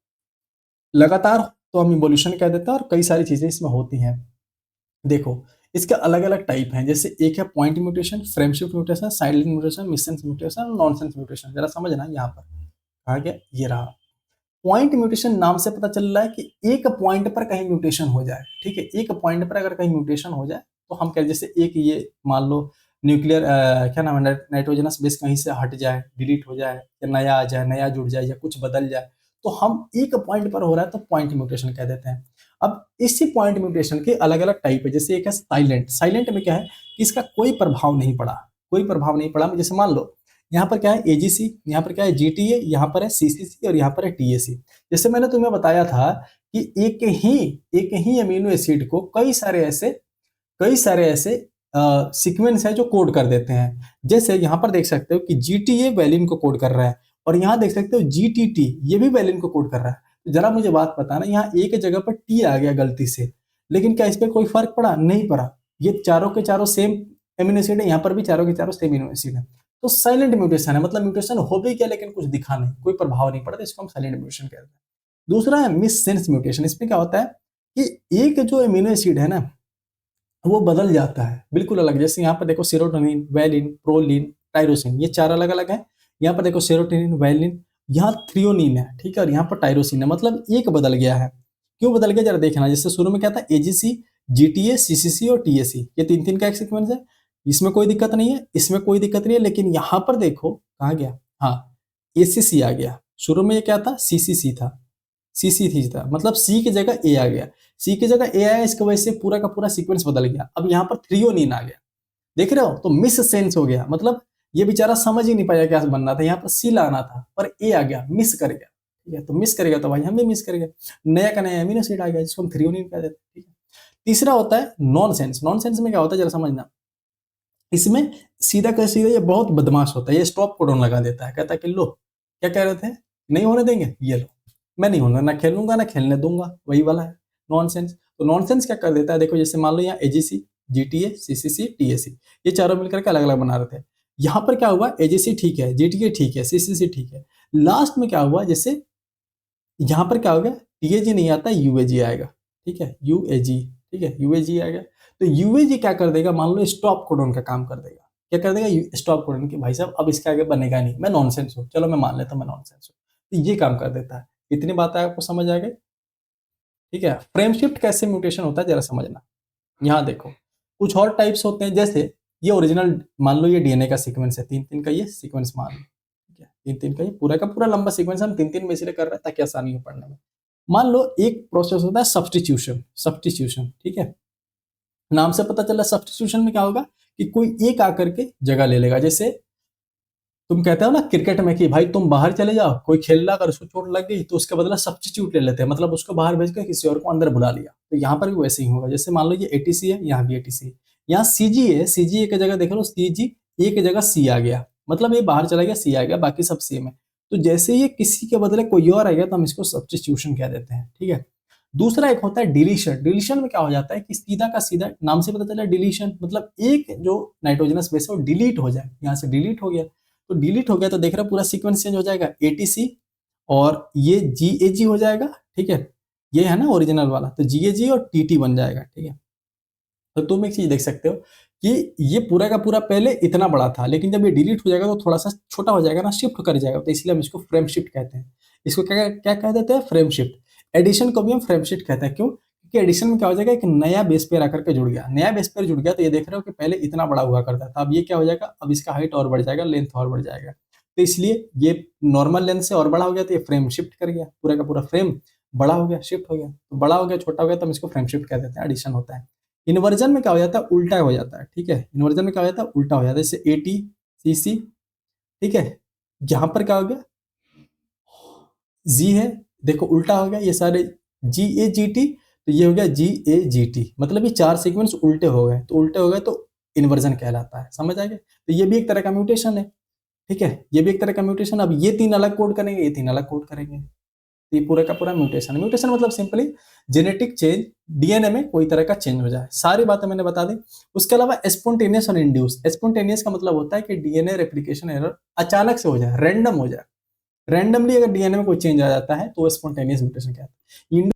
लगातार तो हम इवोल्यूशन कह देते हैं, और कई सारी चीजें इसमें होती हैं। देखो इसके अलग अलग टाइप हैं, जैसे एक है point mutation, frame shift mutation, silent mutation, missense mutation, nonsense mutation. जरा समझना यहाँ पर कहा गया, ये रहा पॉइंट म्यूटेशन। नाम से पता चल रहा है कि एक पॉइंट पर कहीं म्यूटेशन हो जाए, ठीक है, एक पॉइंट पर अगर कहीं म्यूटेशन हो जाए तो हम कह, जैसे एक ये मान लो न्यूक्लियर क्या नाम है, नाइट्रोजनस बेस कहीं से हट जाए, डिलीट हो जाए, या नया आ जाए, नया जुड़ जाए, या कुछ बदल जाए, तो हम एक पॉइंट पर हो रहा है तो पॉइंट म्यूटेशन कह देते हैं। अब इसी पॉइंट म्यूटेशन के अलग अलग टाइप है। जैसे एक है साइलेंट। साइलेंट में क्या है कि इसका कोई प्रभाव नहीं पड़ा, कोई प्रभाव नहीं पड़ा। जैसे मान लो यहाँ पर क्या है एजीसी, यहाँ पर क्या है जीटीए, यहाँ पर है सीसीसी, और यहाँ पर है टीएसी। जैसे मैंने तुम्हें बताया था कि एक ही अमीनो एसिड को कई सारे ऐसे सीक्वेंस है जो कोड कर देते हैं। जैसे यहाँ पर देख सकते हो कि जीटीए वैलिन को कोड कर रहा है, और यहाँ देख सकते हो जीटीटी ये भी वैलिन को कोड कर रहा है। तो जरा मुझे बात बताना, यहाँ एक जगह पर टी आ गया गलती से, लेकिन क्या इस पर कोई फर्क पड़ा? नहीं पड़ा। ये चारों के चारों सेम एमिनो एसिड है, यहाँ पर भी चारों के चारों सेम एमिनो एसिड है। तो साइलेंट म्यूटेशन है, मतलब म्यूटेशन हो भी क्या लेकिन कुछ दिखा नहीं, कोई प्रभाव नहीं पड़ता, इसको हम साइलेंट म्यूटेशन कहते हैं। दूसरा है मिस सेंस म्यूटेशन। इसमें क्या होता है कि एक जो एमिनो एसिड है ना वो बदल जाता है, बिल्कुल अलग। जैसे यहाँ पर देखो सेरोटोनिन, वैलिन, प्रोलिन, टायरोसिन, ये चार अलग अलग है। यहाँ पर देखो सेरोटोनिन, वैलिन, यहाँ थ्रियोनिन है, ठीक है, और यहाँ पर टायरोसिन है, मतलब एक बदल गया है। क्यों बदल गया जरा देखना। जैसे शुरू में क्या था, एजीसी, जीटीए, सीसीसी और टीएसी, ये तीन तीन का एक सीक्वेंस है। इसमें कोई दिक्कत नहीं है, इसमें कोई दिक्कत नहीं है, लेकिन यहाँ पर देखो कहाँ गया, हाँ एसीसी आ गया। शुरू में ये क्या था, सीसीसी था, CC थी था, मतलब C की जगह A आ गया, C की जगह A आया, इसकी वजह से पूरा का पूरा सीक्वेंस बदल गया। अब यहाँ पर थ्रियोनिन आ गया, देख रहे हो, तो मिस सेंस हो गया, मतलब ये बेचारा समझ ही नहीं पाया क्या बनना था, यहाँ पर C लाना था पर A आ गया, मिस कर गया। ठीक है, तो मिस करेगा तो भाई हम भी मिस करेंगे, नया का नया एमिनो एसिड आ गया जिसको हम थ्रियोनिन कह देते हैं। ठीक है, तीसरा होता है नॉनसेंस। नॉनसेंस में क्या होता है जरा समझना, इसमें सीधा का सीधा ये बहुत बदमाश होता है, ये स्टॉप कोडन लगा देता है, कहता है कि लो क्या कह रहे थे, नहीं होने देंगे, ये लो, मैं नहीं होने, ना खेलूंगा ना खेलने दूंगा, वही वाला है नॉनसेंस। तो नॉनसेंस क्या कर देता है, देखो जैसे मान लो यहाँ एजीसी, जीटीए, सीसीसी, टीएसी, ये चारों मिलकर के अलग अलग बना रहे थे। यहाँ पर क्या हुआ, एजीसी ठीक है, जीटीए ठीक है, सीसीसी ठीक है, लास्ट में क्या हुआ, जैसे यहाँ पर क्या हो गया, टीएजी नहीं आता, यूएजी आएगा। ठीक है, यूएजी, ठीक है, यूएजी आएगा। तो यूएजी क्या कर देगा, मान लो स्टॉप कोडन का काम कर देगा। क्या कर देगा, स्टॉप कोडन की, भाई साहब अब इसके आगे बनेगा नहीं, मैं नॉनसेंस हूँ, चलो मैं मान लेता हूँ मैं नॉनसेंस हूँ, तो ये काम कर देता है। इतनी बात आपको समझ आ गई। ठीक है, फ्रेम शिफ्ट कैसे म्यूटेशन होता है जरा समझना। यहाँ देखो कुछ और टाइप्स होते हैं, जैसे ये ओरिजिनल मान लो ये डीएनए का सीक्वेंस है, तीन तीन का ये सीक्वेंस मान लो, ठीक है, तीन तीन का पूरा लंबा सीक्वेंस हम तीन तीन में इसलिए कर रहे हैं ताकि आसानी हो पढ़ने में। मान लो एक प्रोसेस होता है सब्स्टिट्यूशन, सब्स्टिट्यूशन, ठीक है, नाम से पता चला सब्स्टिट्यूशन में क्या होगा कि कोई एक आकर के जगह ले लेगा। जैसे तुम कहते हो ना क्रिकेट में कि भाई तुम बाहर चले जाओ, कोई खेल रहा, अगर उसको चोट लग गई तो उसके बदला सब्स्टिट्यूट ले लेते हैं, मतलब उसको बाहर भेज कर किसी और को अंदर बुला लिया। तो यहाँ पर भी वैसे ही होगा, जैसे मान लो ये एटीसी है, यहाँ भी एटीसी है, यहाँ सीजी है, सीजी की जगह देख लो सीजी ए की जगह सी आ गया, मतलब ये बाहर चला गया, सी आ गया, बाकी सब सेम है। तो जैसे ये किसी के बदले कोई और आ गया तो हम इसको सब्स्टिट्यूशन कह देते हैं। ठीक है, दूसरा एक होता है डिलीशन। डिलीशन में क्या हो जाता है कि सीधा का सीधा, नाम से पता चला डिलीशन, मतलब एक जो नाइट्रोजनस बेस है वो डिलीट हो जाए, यहाँ से डिलीट हो गया, तो डिलीट हो गया तो देख रहा पूरा सीक्वेंस चेंज हो जाएगा, एटीसी और ये जीएजी हो जाएगा। ठीक है, ये है ना ओरिजिनल वाला, तो जीएजी और टीटी बन जाएगा। ठीक है, तो तुम एक चीज देख सकते हो कि ये पूरा का पूरा पहले इतना बड़ा था, लेकिन जब ये डिलीट हो जाएगा तो थोड़ा सा छोटा हो जाएगा ना, शिफ्ट कर जाएगा, तो इसलिए हम इसको फ्रेम शिफ्ट कहते हैं। इसको क्या क्या कह देते हैं, फ्रेम शिफ्ट। एडिशन को भी हम फ्रेम शिफ्ट कहते हैं, क्यों, क्योंकि एडिशन में क्या हो जाएगा, एक नया बेस पेयर आकर के जुड़ गया, नया बेस पेयर जुड़ गया, तो ये देख रहे हो कि पहले इतना बड़ा हुआ करता था, अब ये क्या हो जाएगा, अब इसका हाइट और बढ़ जाएगा, लेंथ और बढ़ जाएगा, तो इसलिए ये नॉर्मल लेंथ से और बड़ा हो गया, तो ये फ्रेम शिफ्ट कर गया, पूरा का पूरा फ्रेम बड़ा हो गया, शिफ्ट हो गया, तो बड़ा हो गया छोटा हो गया, तो हम इसको फ्रेम शिफ्ट कह देते हैं, एडिशन होता है। इन्वर्जन में क्या हो जाता है, उल्टा हो जाता है। ठीक है, इन्वर्जन में क्या हो जाता है, उल्टा हो जाता है, जैसे एटी सीसी, ठीक है, यहाँ पर क्या हो गया, जी है, देखो उल्टा हो गया, ये सारे जी ए जी टी, तो ये हो गया जी ए जी टी, मतलब ये चार सीक्वेंस उल्टे हो गए, तो उल्टे हो गए तो इन्वर्जन कहलाता है, समझ आ गया। तो ये भी एक तरह का म्यूटेशन है। ठीक है, ये भी एक तरह का म्यूटेशन। अब ये तीन अलग कोड करेंगे, ये तीन अलग कोड करेंगे, ये पूरा का पूरा म्यूटेशन। म्यूटेशन मतलब सिंपली जेनेटिक चेंज, डीएनए में कोई तरह का चेंज हो जाए, सारी बातें मैंने बता दी। उसके अलावा स्पॉन्टेनियस और इंड्यूस। स्पॉन्टेनियस का मतलब होता है कि डीएनए रेप्लिकेशन एरर अचानक से हो जाए, रैंडम हो जाए, रैंडमली अगर डीएनए में कोई चेंज आ जाता है तो वो स्पॉन्टेनियस म्यूटेशन कहलाता है।